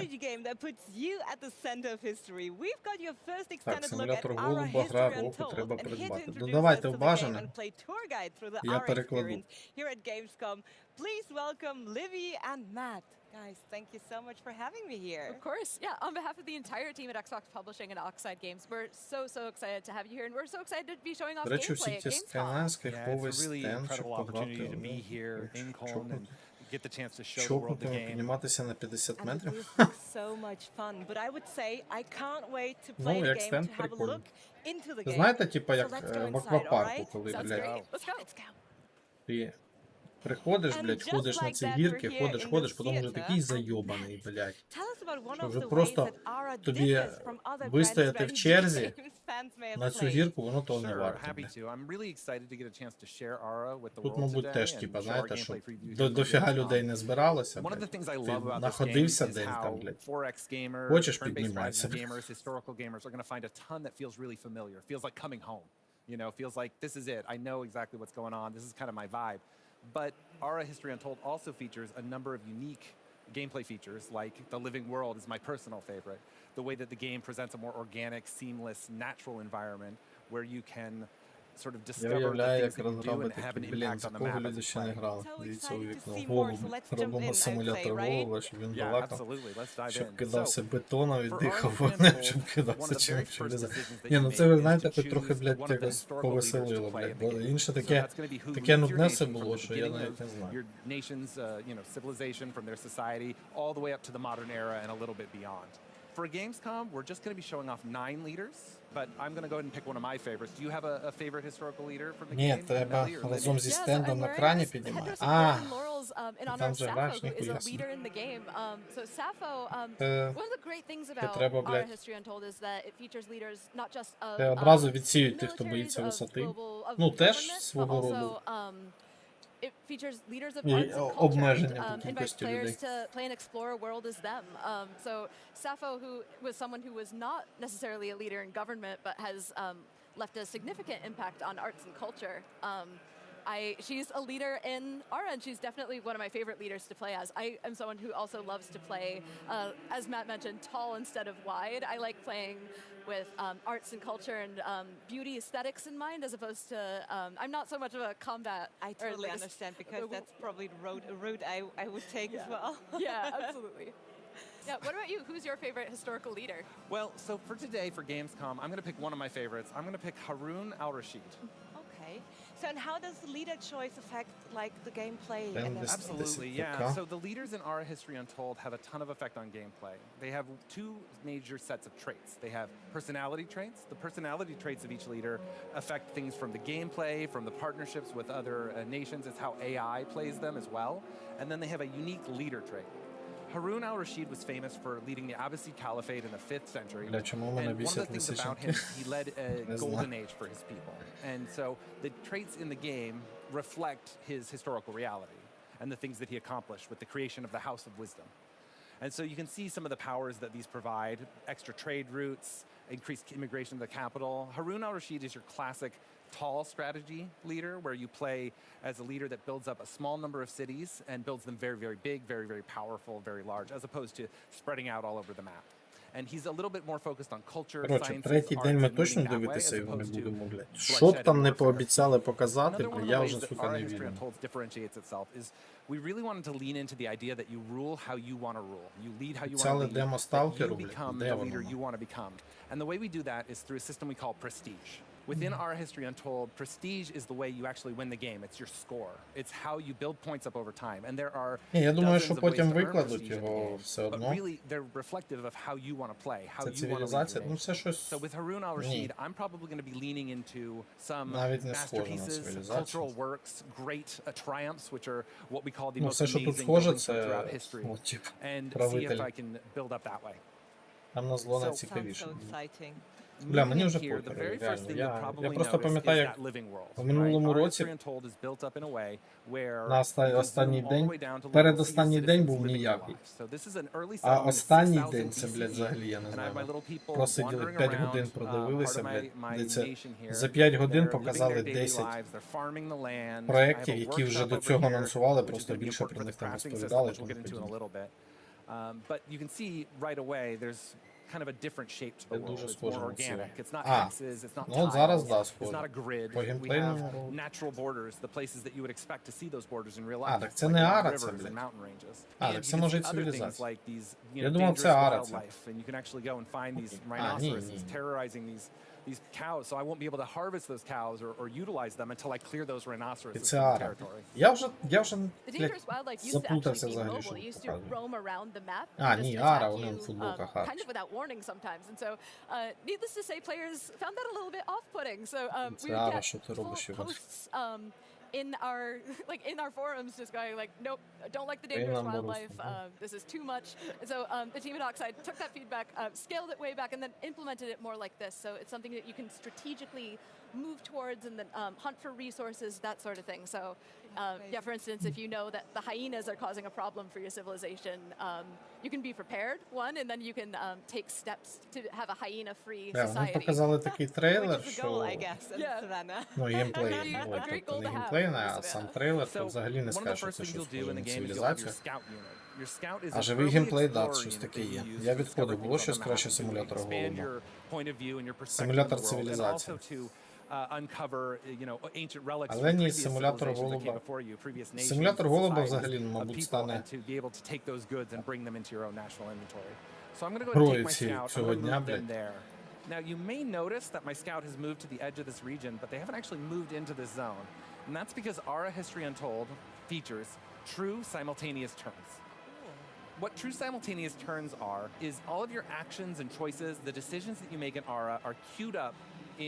Так, симулятор голуба, гра року треба придбати. Додавайте в бажане. Я перекладу. Please welcome Livy and Matt. Guys, thank you so much for having me here. Of course, yeah. On behalf of the entire team at Xbox Publishing and Oxide Games, we're so excited to have you here, and we're so excited to be showing off gameplay at Gamescom. Yeah, it's a really incredible opportunity to be here in Cologne and get the chance to show the world the game. Підніматися на 50 метрів. So much fun, but I would say I can't wait to play the game, to have a look into the game. Знаєте, типа як в аквапарку, коли, блядь, ти приходиш, блядь, ходиш на ці гірки, ходиш, потім вже такий зайобаний, блядь. Що вже просто тобі вистояти в черзі на цю гірку, воно того не варто. Тут, мабуть, теж, типа, знаєте, що дофіга людей не збиралося, блядь. Ти находився день там, блядь. Хочеш, піднімайся. You know, feels like this is it. I know exactly what's going on. This is kind of my vibe. But Ara History Untold also features a number of unique gameplay features, like the living world is my personal favorite. The way that the game presents a more organic, seamless, natural environment where you can sort of discover the things that you do and have an impact on the map as you play. Дивіться у вікно. Голуб. Робимо симулятор голуба, щоб він балакав, щоб кидався бетоном і дихав вогнем, щоб кидався чимось, щоб лізав. Ні, ну це, ви знаєте, хоч трохи, блядь, якось повеселило, блядь, бо інше таке нудне все було, що я навіть не знаю. Your nation's, you know, civilization from their society all the way up to the modern era and a little bit beyond. For Gamescom, we're just going to be showing off 9 leaders, but I'm going to go ahead and pick one of my favorites. Do you have a favorite historical leader from the game? Ні, треба разом зі стендом на крані піднімати. Там же граш, ніхуя собі. Треба, блядь, одразу відсіють тих, хто боїться висоти. Ну, теж свого роду. It features leaders of І arts and culture обмеження and по invites кількості players людей. to play and explore a world as them. So Sappho, who was someone who was not necessarily a leader in government, but has left a significant impact on arts and culture. She's a leader in Ara, and she's definitely one of my favorite leaders to play as. I am someone who also loves to play, as Matt mentioned, tall instead of wide. I like playing with arts and culture and beauty aesthetics in mind, as opposed to, I'm not so much of a combat. I totally understand, because that's probably the route I would take as well. Yeah, absolutely. Yeah, what about you? Who's your favorite historical leader? Well, so for today, for Gamescom, I'm going to pick one of my favorites. I'm going to pick Harun al-Rashid. Okay. So, and how does the leader choice affect, like, the gameplay? Absolutely, yeah. So the leaders in Ara History Untold have a ton of effect on gameplay. They have 2 major sets of traits. They have personality traits. The personality traits of each leader affect things from the gameplay, from the partnerships with other nations. It's how AI plays them as well. And then they have a unique leader trait. Harun al-Rashid was famous for leading the Abbasid Caliphate in the 5th century. And one of the things about him, he led a golden age for his people. And so the traits in the game reflect his historical reality and the things that he accomplished with the creation of the House of Wisdom. And so you can see some of the powers that these provide: extra trade routes, increased immigration to the capital. Harun al-Rashid is your classic tall strategy leader, where you play as a leader that builds up a small number of cities and builds them very, very big, very, very powerful, very large, as opposed to spreading out all over the map. And he's a little bit more focused on culture, science, третій день ми точно дивитися його не будемо, блядь. Що б там не пообіцяли показати, блядь, я вже, сука, не вірю. We really wanted to lean into the idea that you rule how you want to rule. You lead how you want Обіцяли to lead. демо Stalker, блядь, Become де the воно? leader you want to become. And the way we do that is through a system we call prestige. Within our History Untold, prestige is the way you actually win the game. It's your score. It's how you build points up over time. And there are Я думаю, що dozens of ways потім to earn викладуть prestige in the його game. все But одно. really, they're reflective of how you want to play, how Це you want to lead цивілізація, your ну game. це щось... So with Harun al-Rashid, I'm probably going to be leaning into some навіть не схоже на masterpieces, цивілізацію. cultural works, great triumphs, which are what we call the Ну most все, що тут amazing схоже, buildings throughout це, history. ну, типу, And see if правитель. I can build up that way. Там на зло So найцікавіше. exciting. Бля, мені Moving вже in here, the похер, very first реально. thing you'll Я probably просто notice is пам'ятаю, як that living world, в минулому right? Our році History Untold is built up in a way where на you can zoom останній all the день, way down to передостанній local день citizens був living their ніякий. lives. So this is an early А settlement of останній 6000 день, це, блядь, BCE. взагалі, я не And I знаю. have my little people Просиділи wandering 5 around, годин, продивилися, part of блядь. my Дивіться, nation here. за 5 годин They're living показали their daily 10 lives, they're farming the land. I have проєктів, a які вже workshop до over цього here, анонсували, which is просто gonna be більше important про for них the там crafting system, розповідали, which we'll тому get into in a подібне. little bit. But you can see right away there's kind of a different shape to the Це world. дуже It's схоже more на це. organic. It's not А, axes, it's not ну от зараз, да, tiles, it's схоже. not a grid. По We have геймплейному... natural borders, the places that you would expect to see those borders in real life. А, так це like не long Ара, це, rivers and блядь. mountain ranges. А, And так you це can може і see other things цивілізація. like these, you Я know, думав, це dangerous Ара це. wildlife, and you can actually go and find these А, ні, rhinoceroses ні. terrorizing these cows, so I won't be able to harvest those cows or utilize them until I clear those І rhinoceroses це from the Ара. territory. Я вже, The блядь, dangerous wildlife used to заплутався actually be взагалі, що mobile. It used to показує. roam around the map А, and just ні, attack Ара, вони в you, футболках kind Ара. of without warning sometimes. And so, needless to say, players found that a little bit off-putting. So we Це would Ара, get що ти full робиш його? posts in our forums just going like, nope, don't like the dangerous wildlife, this is too much. And so the team at Oxide took that feedback, scaled it way back, and then implemented it more like this. So it's something that you can strategically move towards and then hunt for resources, that sort of thing. So yeah, for instance, if you know that the hyenas are causing a problem for your civilization, you can be prepared, one, and then you can take steps to have a hyena-free Вони society. показали такий трейлер, що... Savannah. Ну, геймплей, тобто не геймплейний, а сам трейлер, то взагалі не скажеш, що це щось схоже на цивілізацію. А живий геймплей, да, щось таке є. Я відходив, було щось краще симулятора голуба. Симулятор цивілізації. Але ні, симулятор голуба. Симулятор голуба взагалі, мабуть, стане грою цього дня, блядь. Now, you may notice that my scout has moved to the edge of this region, but they haven't actually moved into this zone. And that's because Ara History Untold features true simultaneous turns. What true simultaneous turns are is all of your actions and choices, the decisions that you make in Ara are queued up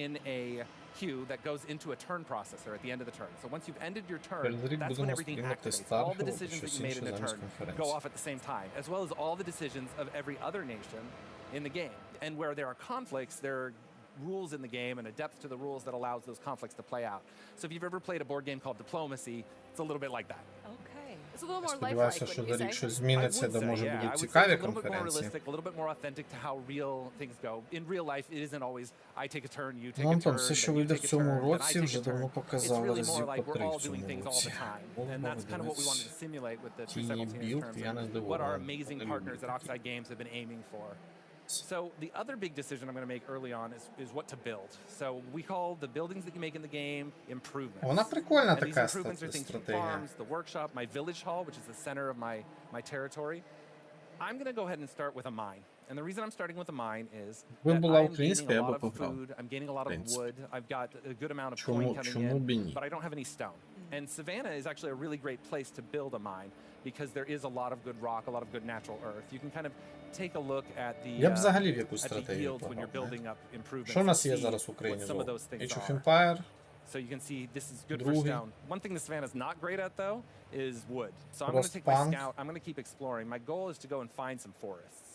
in a queue that goes into a turn processor at the end of the turn. So once you've ended your turn, that's when everything activates. All the decisions that you made in the turn go off at the same time, as well as all the decisions of every other nation in the game. And where there are conflicts, there are rules in the game and a depth to the rules that allows those conflicts to play out. So if you've ever played a board game called Diplomacy, it's a little bit like that. Okay. It's a little more Сподіваюся, що за рік щось зміниться, де може будуть цікаві конференції. A little bit more authentic to how real things go. In real life, it isn't always I take a turn, you take a turn. Антон, все, що вийде в цьому році, вже давно показали разів по 3 в цьому році. And that's kind of what we wanted to simulate with the true simultaneous terms. What our amazing partners at Oxide Games have been aiming for. So the other big decision I'm going to make early on is what to build. So we call the buildings that you make in the game improvements. Вона прикольна And these така improvements are things from стратегія. farms, the workshop, my village hall, which is the center of my territory. I'm going to go ahead and start with a mine. And the reason I'm starting with a mine is that I'm gaining a lot of food, I'm gaining a lot of wood, I've got a good amount of coin coming in, but I don't have any stone. And Savannah is actually a really great place to build a mine because there is a lot of good rock, a lot of good natural earth. You can kind of take a look at the, Я б взагалі в якусь at the стратегію yields when you're building up improvements. Що у нас є and see зараз в Україні? what some of those things Age of are. Empire, So you can see this is good for Другий. stone. One thing that Savannah's not great at though is wood. So I'm going to take my Frostpunk. scout, I'm going to keep exploring. My goal is to go and find some forests.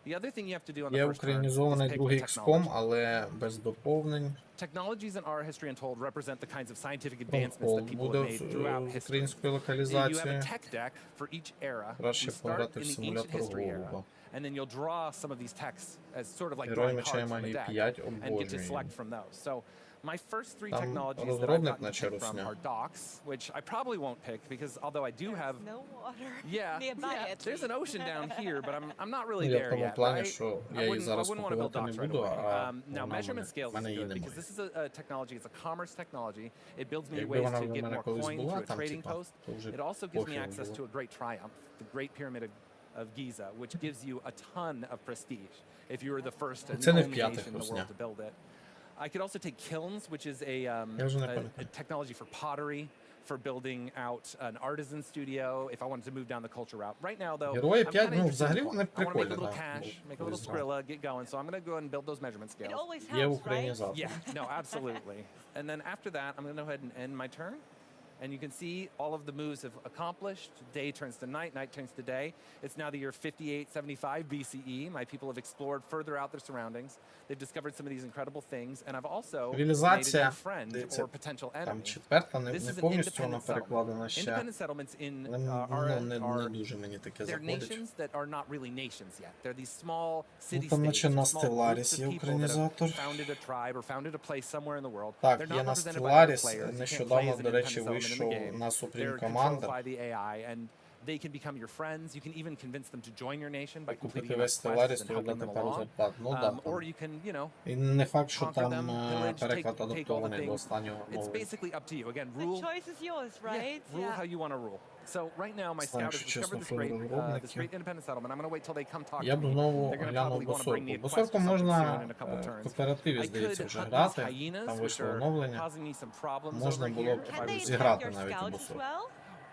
The other thing you have to do on the є first turn is українізований pick другий a XCOM, technology. але без доповнень. Technologies in our history untold represent the kinds of scientific advancements that people have Буде made throughout з history. української You have a локалізації. tech deck for each era. Краще You start пограти в in the ancient симулятор history era, голуба. and then you'll draw some of these texts as sort of like Герой drawing меча і cards from the магії deck 5 and get to обожнюю. select from those. So my first 3 Там technologies that I've розробник gotten to наче pick from русня. are docks, which I probably won't pick because although I do have No water yeah, nearby yeah, at there's an least. ocean down here, but I'm not really Ну, я в there тому yet. плані, Right? що I я її зараз wouldn't want to build купувати не docks right буду, away. а Now вона measurement scales в мене is її good because немає. this is a technology, it's a commerce technology. It builds me Якби ways вона to в get мене more колись coin була through a там, trading типа, post. то вже It also gives me похер access було. to a great triumph, the Great Pyramid of Giza, which gives you a ton of prestige if you were the first and Це не в only п'ятих nation in the русня. world to build it. I could also take kilns, which is a technology for pottery, for building out an artisan studio if I wanted to move down the culture route. Right now, though, Герої I'm 5, kinda ну, interested взагалі in вони coin. I want to make a прикольні, little да. cash, make a little Колись, да. Skrilla, get going. So I'm going to go ahead and build those measurement It scales. always Є helps, right? українізатор. Yeah, no, absolutely. And then after that, I'm going to go ahead and end my turn. And you can see all of the moves have accomplished. Day turns to night, night turns to day. It's now the year 5875 BCE. My people have explored further out their surroundings. They've discovered some of these incredible things. And I've also made a Цивілізація, new friend дивіться, or potential там enemy. четверта, не This is an повністю вона independent перекладена settlement. ще. Independent settlements in Але не are дуже мені таке they're заходить. nations that are not really nations yet. They're these small Ну, city там states, наче на small groups Стелларіс of є people that have українізатор. founded a tribe or founded a place somewhere in the world. Так, They're є not на represented by other Стелларіс. players. You can't play Нещодавно, as an до речі, independent settlement in the вийшов game. на Supreme They're controlled Commander. by the AI, and they can become your friends. You can even convince them to join your nation by completing Купити enough весь quests Стелларіс, and то helping видати them пару along. зарплат. Ну, да, Or там. you can, you know, І не факт, що conquer там them, pillage, переклад take all the адаптований до things. останнього It's мови. basically up to you. Again, The rule choice is yours, right? rule how you want to rule. So right now, my Знаю, scout has що чесно, discovered this розробники. great independent settlement. I'm going to wait till they come talk Я to б me. знову They're going to глянув probably want to bring me Босорку. a quest or Босорку something можна soon in a couple в turns. кооперативі, I здається, could вже hunt these грати. hyenas, Там which вийшло are оновлення. causing me some problems Можна over було б here. Can they attack зіграти your навіть у scouts as Босорку. well?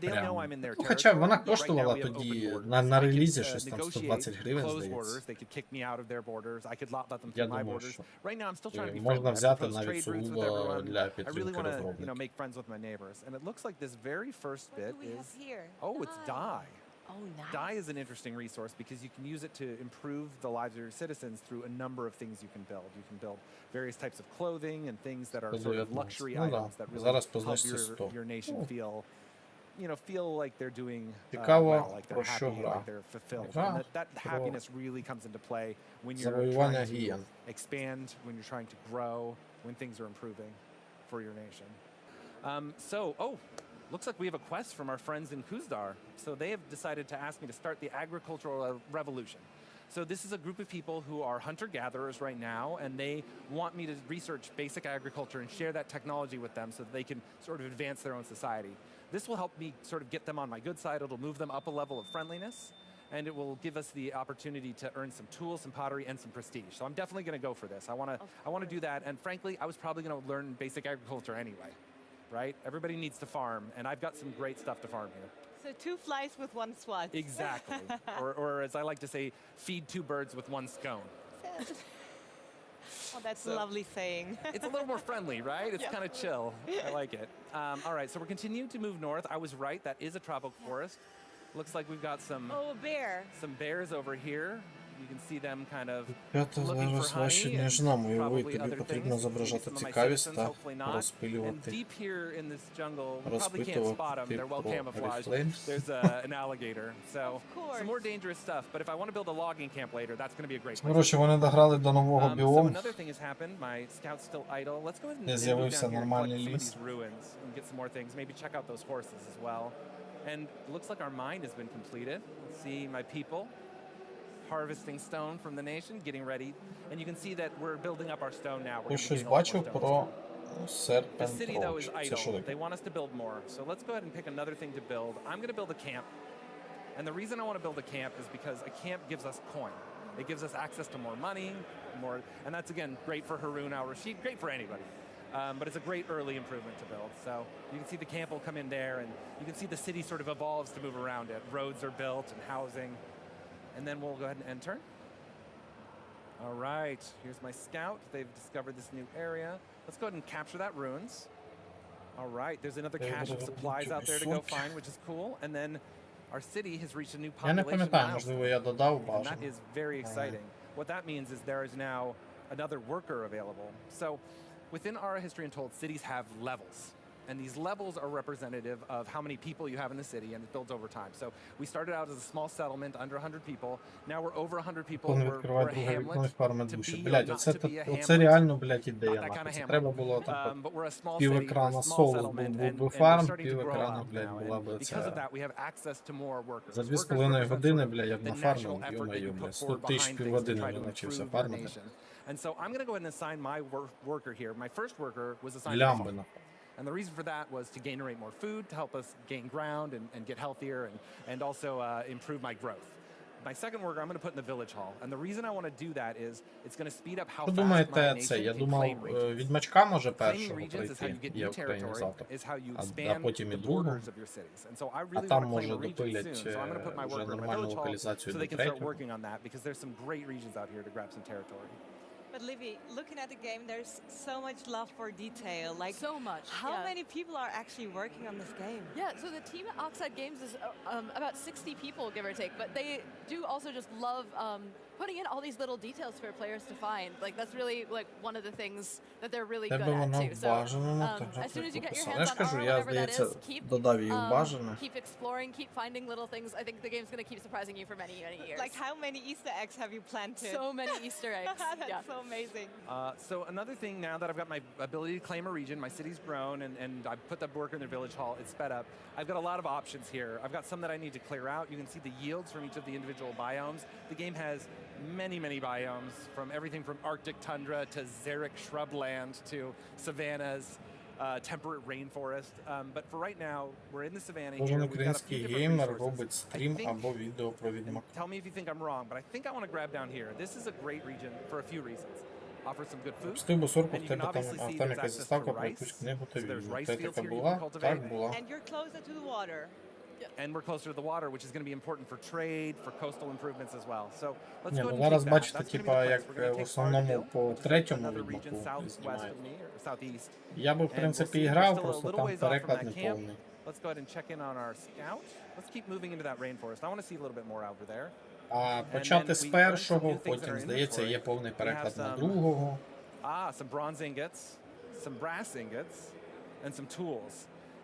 They Прям. know I'm in their Ну, хоча territory. вона Right now коштувала we have тоді open borders. на I could, релізі щось там negotiate 120 гривень, closed здається. borders. They could kick me out of their borders. I could not let them Я through my думаю, borders. що Right now I'm still trying to be можна friendly. I взяти propose навіть trade routes with сугубо everyone. для I really підтримки want to, розробників. make friends with my neighbors. And it looks like this very first bit do we is have here? oh, it's Die. Oh, nice. Die is an interesting resource because you can use it to improve the lives of your citizens through a number of things you can build. You can build various types of clothing and things that are sort of luxury Ну да, items that really зараз help по знижці 100. your nation Ну, feel feel like they're doing Цікаво, well, like про they're що happy, гра. like they're fulfilled. Гра And that про happiness really comes into play when you're завоювання trying to гієн. expand, when you're trying to grow, when things are improving for your nation. Looks like we have a quest from our friends in Kuzdar. So they have decided to ask me to start the agricultural revolution. So this is a group of people who are hunter-gatherers right now, and they want me to research basic agriculture and share that technology with them so that they can sort of advance their own society. This will help me sort of get them on my good side. It'll move them up a level of friendliness, and it will give us the opportunity to earn some tools, some pottery, and some prestige. So I'm definitely going to go for this. I want to do that, and frankly, I was probably going to learn basic agriculture anyway, right? Everybody needs to farm, and I've got some great stuff to farm here. So 2 flies with 1 swat. Exactly. or as I like to say, feed 2 birds with 1 scone. Oh, that's a lovely saying. It's a little more friendly, right? It's kind of chill. I like it. All right, so we're continuing to move north. I was right, that is a tropical forest. Looks like we've got some some bears over here. You can see them kind of looking for honey and probably other things. зображати Some of my цікавість citizens, та hopefully not. And розпилювати. deep here in this jungle, you probably can't spot them. They're well camouflaged. There's an alligator. So some more dangerous stuff. But if I want to build a logging camp later, that's going to be a great place. Коротше, вони дограли до нового So біому. another thing has happened. My scout's still idle. Let's go ahead and Не move з'явився down here and нормальний collect some of ліс. these ruins and get some more things. Maybe check out those horses as well. And it looks like our mine has been completed. Let's see my people harvesting stone from the nation, getting ready. And you can see that we're building up our stone now. We're Я gonna be щось getting a lot more бачив stone. про The Серпент city, though, is Роуч. Це що idle. таке? They want us to build more. So let's go ahead and pick another thing to build. I'm going to build a camp. And the reason I want to build a camp is because a camp gives us coin. It gives us access to more money, and that's, again, great for Haroon al-Rashid, great for anybody. But it's a great early improvement to build. So you can see the camp will come in there, and you can see the city sort of evolves to move around it. Roads are built and housing. And then we'll go ahead and enter. All right, here's my scout. They've discovered this new area. Let's go ahead and capture that ruins. All right, there's another cache of supplies out there to go find, which is cool. And then our city has reached a new Я не population пам'ятаю, milestone. можливо, я додав And that бажано. is very exciting. What that means is there is now another worker available. So within Ara History Untold, cities have levels. And these levels are representative of how many people you have in the city, and it builds over time. So we started out as a small settlement, under 100 people. Now we're over 100 people. Вони We're відкривають a друге вікно і hamlet. фарми To душі. be or Блядь, not оце реально, блядь, ідея. Not that kind Нахуй. of Це hamlet. треба було так But we're a small пів city, we're екрана a small соло settlement, був and би we're фарм, starting to пів grow екрана, up блядь, now. була би And because of ця. that, we have access to more workers. За Workers 2,5 represent години, sort of блядь, я б the нафармив, national effort that йо-моє, you put блядь, 100 forward тисяч behind things to півгодини try вже to навчився improve your фармити. nation. And so I'm going to go ahead and assign my worker here. My first worker was assigned to Лямби, farm. нахуй. And the reason for that was to generate more food, to help us gain ground and get healthier, and also improve my growth. My second worker, I'm going to put in the village hall. And the reason I want to do that is it's going to speed up how Що fast my думаєте, це? nation Я can думав, claim regions. відьмачка може Claiming першого regions is how you пройти, get є new Україні territory, завтра. is how you А expand потім і the другу. borders of your cities. And so I А really там want to може claim a region допилять soon. So I'm going to put my вже worker in my нормальну village hall локалізацію so до they can start третього. working on that, because there's some great regions out here to grab some territory. But Livy, looking at the game, there's so much love for detail. Like So much. How yeah. many people are actually working on this game? Yeah, so the team at Oxide Games is about 60 people, give or take, but they do also just love putting in all these little details for players to find. Like that's really like one of the things that they're really good at too. So as soon as you get your hands on Aura, whatever that is, keep exploring, keep finding little things. I think the game's going to keep surprising you for many, many years. Like how many Easter eggs have you planted? So many Easter eggs. That's so amazing. So another thing, now that I've got my ability to claim a region, my city's grown, and I've put the worker in the village hall, it's sped up. I've got a lot of options here. I've got some that I need to clear out. You can see the yields from each of the individual biomes. The game has many, many biomes, from everything from Arctic tundra to xeric shrubland to savannas, temperate rainforest. But for right now, we're in the savannah Кожен here. We've got a few український different геймер resources. робить стрім або відео про відьмака. Tell me if you think I'm wrong, but I think I want to grab down here. This is a great region for a few reasons. Offers some good food. Пустив бусорку, And в you can тебе там obviously see там there's якась access to заставка про rice. якусь книгу та So there's відео. rice Та fields така here you була? can cultivate. Так була. And you're closer to the water. And we're closer to the water, which is going to be important for trade, for coastal improvements as well. So let's Ні, go ahead ну and зараз take that. бачите, That's gonna be типа, the place. як We're gonna в take основному Ardell, по which is третьому another region відьмаку southwest знімають. of me, or southeast. Я би, в And принципі, we'll і see, we're грав, still a просто little там ways off from переклад that не camp. повний. Let's go ahead and check in on our scout. Let's keep moving into that rainforest. I want to see a little bit more over there. А почати з першого, потім, здається, є повний переклад на другого. Some bronze ingots, some brass ingots, and some tools.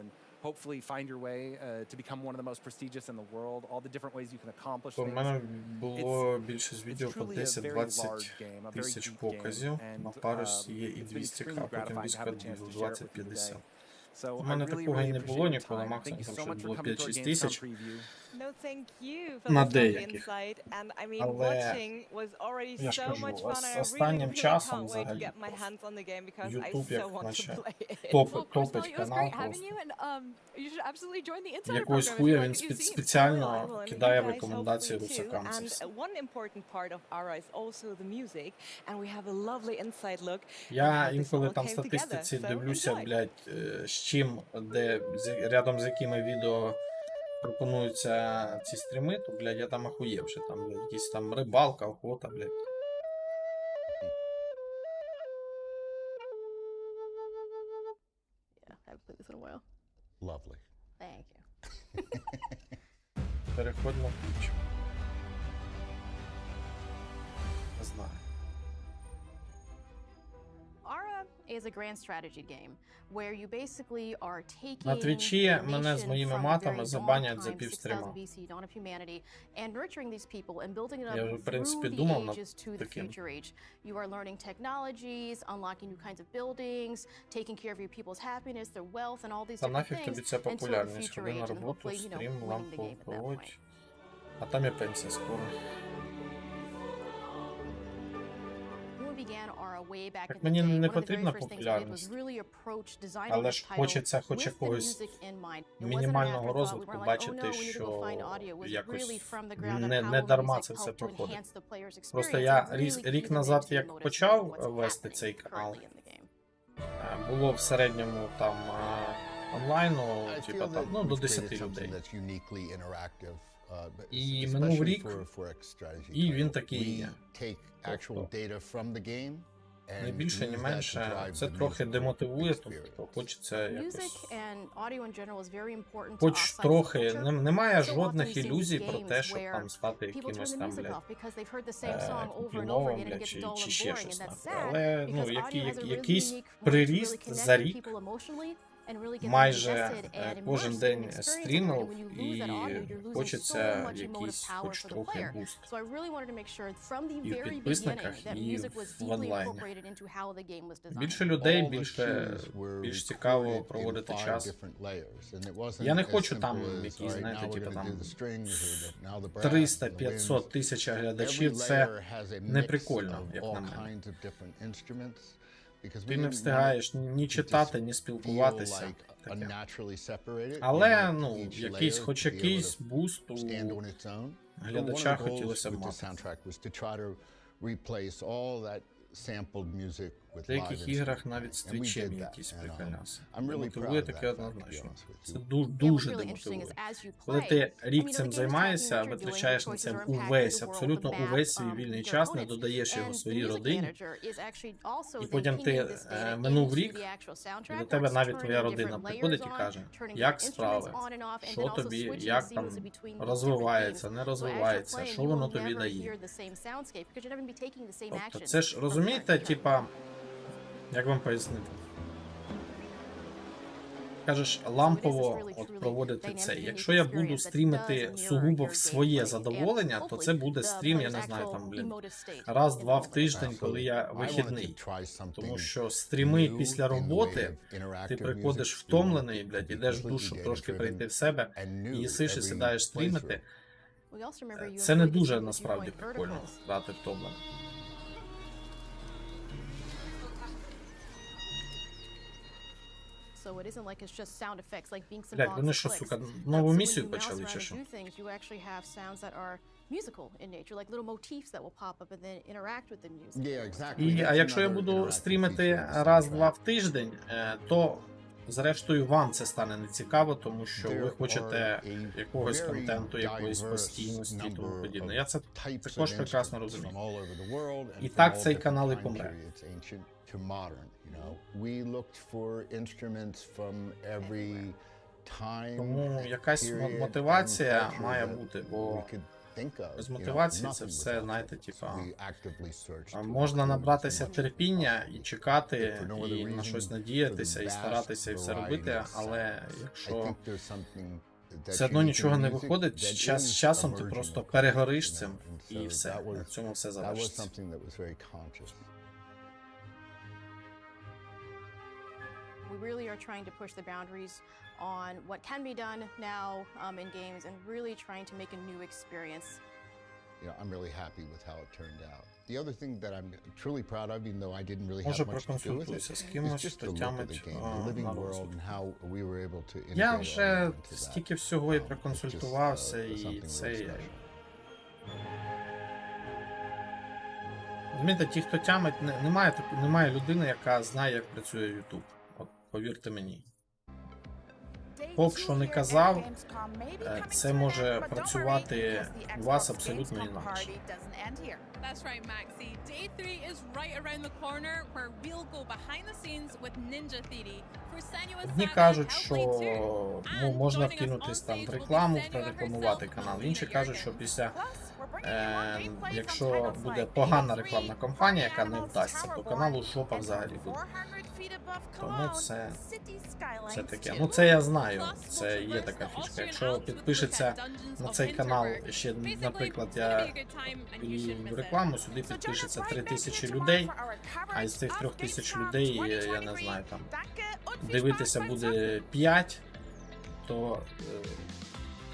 and hopefully find your way to become one of the most prestigious in the world, all the different ways you can accomplish У things. мене було більшість відео по 10-20 тисяч показів, на парус є і 200к, потім близько 20-50. У мене такого і не було ніколи, максимум там щось було 5-6 тисяч. No, thank you for На this lovely деяких. insight. And I mean, Але watching was already я ж so кажу, much fun. I really, останнім really часом can't wait to взагалі get my hands on the game because I YouTube so як want to наче play it. топить It was канал great having просто. you, and you should absolutely join the insider Якогось program if хуя you він like what you see. спеціально Well, and кидає you в guys рекомендації hopefully too. русакам. Це And все. one important part of Ara is also the music, and we have a lovely inside look. Я інколи там в статистиці дивлюся, блядь, з чим, рядом з якими відео пропонуються ці стріми, то, блядь, я там охуєвши, там, блядь, якісь там рибалка, охота, блядь. Yeah, I haven't played this in a while. Lovely. Thank you. Переходь на Twitch. Не знаю. Ara is a grand strategy game where you basically are taking На Твічі мене з моїми матами забанять за півстріма. and nurturing these people and building it Я up вже, в принципі, through the думав над ages to the таким. future age. You are learning technologies, unlocking new kinds of buildings, taking care of your people's happiness, their wealth, and all these Та different нафіг тобі things це until the популярність. future Ходи на age, and роботу, hopefully, you know, стрім, winning the лампу game at that point. проводь. А там і пенсія скоро. Так мені не потрібна популярність. Але ж хочеться хоч якогось мінімального розвитку бачити, що якось не дарма це все проходить. Просто я рік назад, як почав вести цей канал, було в середньому там онлайну, типа там, ну, до 10 людей. І минув рік, і він такий є. Тобто, не більше, ні менше, це трохи демотивує, тобто хочеться якось... Хоч трохи, немає жодних ілюзій про те, щоб там стати якимось там, блядь, купіновим, блядь, чи ще щось. Але, ну, якийсь приріст за рік, майже кожен день стрімив, і хочеться якийсь хоч трохи буст. І в підписниках, і в онлайні. Більше людей, більш цікаво проводити час. Я не хочу там якісь, знаєте, типу там 300-500 тисяч глядачів, це не прикольно, як на мене. Ти не встигаєш ні читати, ні спілкуватися. Таке. Але, ну, хоч якийсь буст у глядача хотілося б мати. В деяких іграх навіть з твічем якісь приколяси. Демотивує таке однозначно. Це дуже демотивує. Коли ти рік цим займаєшся, витрачаєш на це абсолютно увесь свій вільний час, не додаєш його своїй родині, і потім ти минув рік, і до тебе навіть твоя родина приходить і каже, як справи, що тобі, як там розвивається, не розвивається, що воно тобі дає. Тобто це ж, розумієте, типа, як вам пояснити? Кажеш, лампово от проводити це. Якщо я буду стрімити сугубо в своє задоволення, то це буде стрім, я не знаю, там, блін, раз-два в тиждень, коли я вихідний. Тому що стріми після роботи, ти приходиш втомлений, блядь, ідеш в душу трошки прийти в себе, і їсиш і сідаєш стрімити. Це не дуже, насправді, прикольно, грати втомлений. Блядь, вони що, сука, нову місію почали, чи що? А якщо я буду стрімити раз-два в тиждень, то зрештою вам це стане нецікаво, тому що ви хочете якогось контенту, якоїсь постійності і тому подібне. Я це також прекрасно розумію. І так цей канал і помре. Тому якась мотивація має бути, бо без мотивації це все, знаєте, типа, можна набратися терпіння і чекати, і на щось надіятися, і старатися, і все робити, але якщо все одно нічого не виходить, з часом ти просто перегориш цим, і все, на цьому все завершиться. We really are trying to push the boundaries on what can be done now in games and really trying to make a new experience. You know, I'm really happy with how it turned out. The other thing that I'm truly proud of, even though I didn't really Може have much to do with it, проконсультуйся з is кимось, just хто the look of the тямить game, the living на world, розвиток. and how we were able to Я integrate all вже that into that. стільки всього і проконсультувався, і це... Розумієте, ті, хто тямить, немає людини, яка знає, як працює YouTube. От, повірте мені. Хто б що не казав, це може працювати у вас абсолютно інакше. That's right, Maxi. Day 3 is right around the corner where we'll go behind the scenes with Ninja Theory for Senua's Одні Saga, кажуть, Hellblade 2, що and можна joining us вкинутись on там stage в will be рекламу, Senua прорекламувати herself, канал. Alina Інші кажуть, Jurgen. що після якщо буде погана рекламна кампанія, яка не вдасться, то каналу жопа взагалі буде. Тому це таке. Ну це я знаю, це є така фішка. Якщо підпишеться на цей канал, ще, наприклад, я в рекламу, сюди підпишеться 3000 людей, а із цих 3000 людей, я не знаю, там, дивитися буде 5, то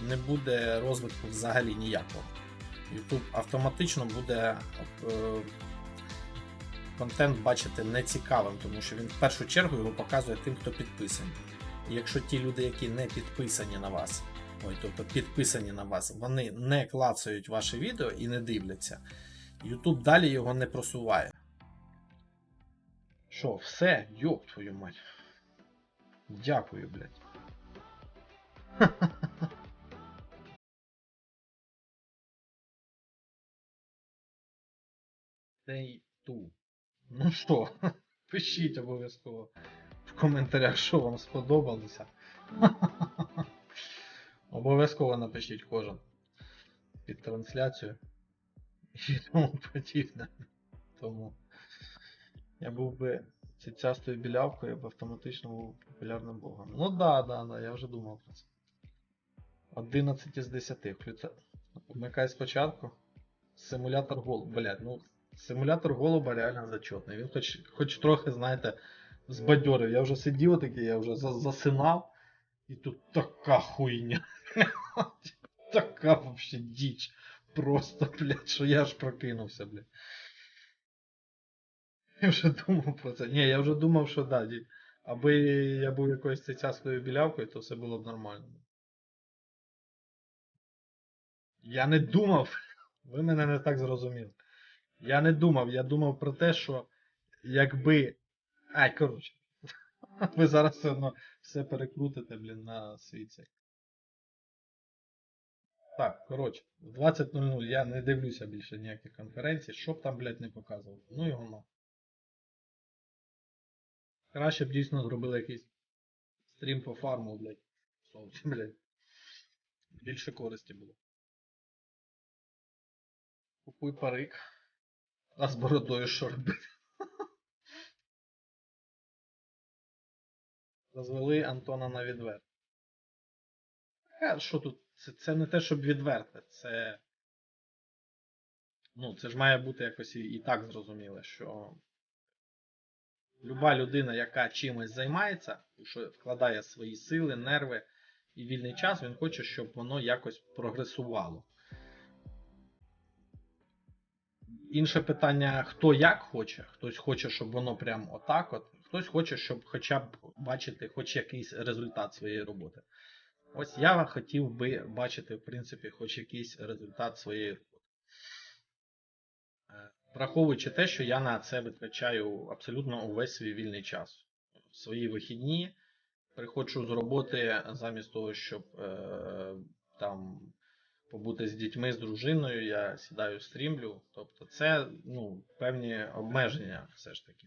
не буде розвитку взагалі ніякого. YouTube автоматично буде контент бачити нецікавим, тому що він в першу чергу його показує тим, хто підписаний. І якщо ті люди, які не підписані на вас, тобто підписані на вас, вони не клацають ваше відео і не дивляться, YouTube далі його не просуває. Що, все? Йоп твою мать. Дякую, блядь. Day 2. Ну що, пишіть обов'язково в коментарях, що вам сподобалося. Обов'язково напишіть кожен під трансляцію і тому подібне. Тому я був би цяцястою білявкою, я б автоматично був популярним богом. Ну да, я вже думав про це. 11 із 10. Вмикай спочатку. Симулятор голуба. Блядь, ну симулятор голуба реально зачетний. Він хоч трохи, знаєте, збадьорив. Я вже сидів такий, я вже засинав. І тут така хуйня. Така вообще діч. Просто, блядь, що я аж прокинувся, блядь. Я вже думав про це. Ні, я вже думав, що да, аби я був якоюсь цяцястою білявкою, то все було б нормально. Я не думав, ви мене не так зрозуміли. Я не думав, я думав про те, що якби... Ай, коротше. Ви зараз все одно все перекрутите, блін, на свій цей. Так, коротше, в 20:00 я не дивлюся більше ніяких конференцій, щоб там, блядь, не показував. Ну його на. Краще б дійсно зробили якийсь стрім по фарму, блядь. Блядь. Більше користі було. Купуй парик. А з бородою що робити? Розвели Антона на відверт. Що тут? Це не те, щоб відверте. Це... Ну, це ж має бути якось і так зрозуміло, що люба людина, яка чимось займається, що вкладає свої сили, нерви і вільний час, він хоче, щоб воно якось прогресувало. Інше питання, хто як хоче. Хтось хоче, щоб воно прям отак от. Хтось хоче, щоб хоча б бачити хоч якийсь результат своєї роботи. Ось я хотів би бачити, в принципі, хоч якийсь результат своєї роботи. Враховуючи те, що я на це витрачаю абсолютно увесь свій вільний час. Свої вихідні, приходжу з роботи замість того, щоб там побути з дітьми, з дружиною, я сідаю, стрімлю. Тобто це, ну, певні обмеження все ж таки.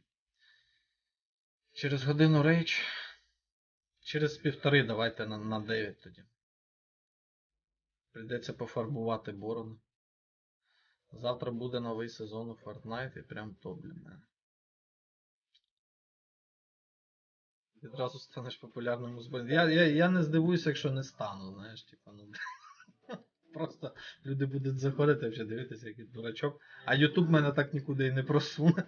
Через годину рейдж, через 1,5 давайте на 9 тоді. Прийдеться пофарбувати бороду. Завтра буде новий сезон у Fortnite і прям то, блін. Відразу станеш популярним у зборі. Я не здивуюся, якщо не стану, знаєш, типа, ну. Просто люди будуть заходити, вже дивитися, який дурачок. А YouTube мене так нікуди і не просуне.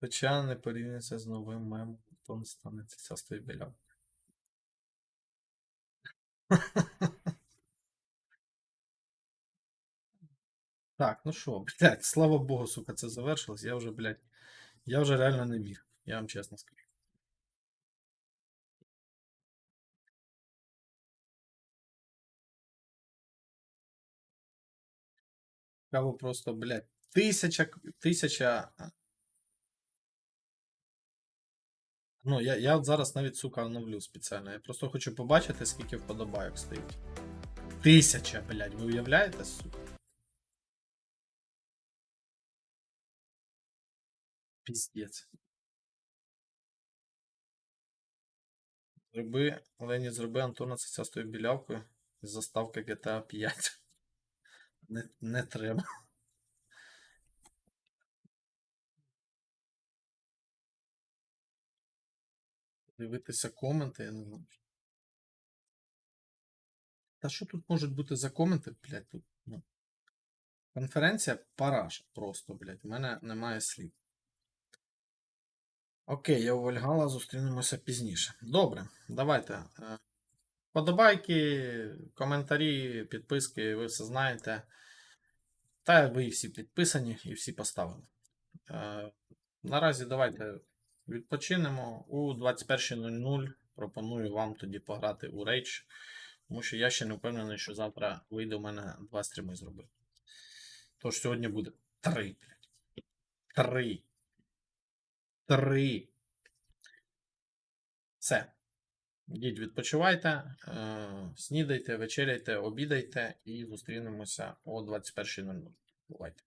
Хоча не порівнюється з новим мемом, то не станеться часто і біля. Так, ну що, блядь, слава Богу, сука, це завершилось. Я вже, блядь, я вже реально не міг. Я вам чесно скажу. Цікаво просто, блядь, тисяча. Ну, я от зараз навіть, сука, оновлю спеціально. Я просто хочу побачити, скільки вподобайок стоїть. 1000, блядь, ви уявляєте, сука? Піздець. Зроби Антона цицястою білявкою з заставки GTA 5. Не треба. Дивитися коменти, я не знаю. Та що тут можуть бути за коменти, блядь, тут, ну. Конференція параша просто, блядь, у мене немає слів. Окей, я у Вальгала, зустрінемося пізніше. Добре, давайте. Подобайки, коментарі, підписки, ви все знаєте. Та ви всі підписані і всі поставили. Наразі давайте відпочинемо. У 21:00 пропоную вам тоді пограти у Rage, тому що я ще не впевнений, що завтра вийде у мене 2 стріми зробити. Тож сьогодні буде 3, блядь. 3. Все. Йдіть, відпочивайте, снідайте, вечеряйте, обідайте і зустрінемося о 21:00. Бувайте.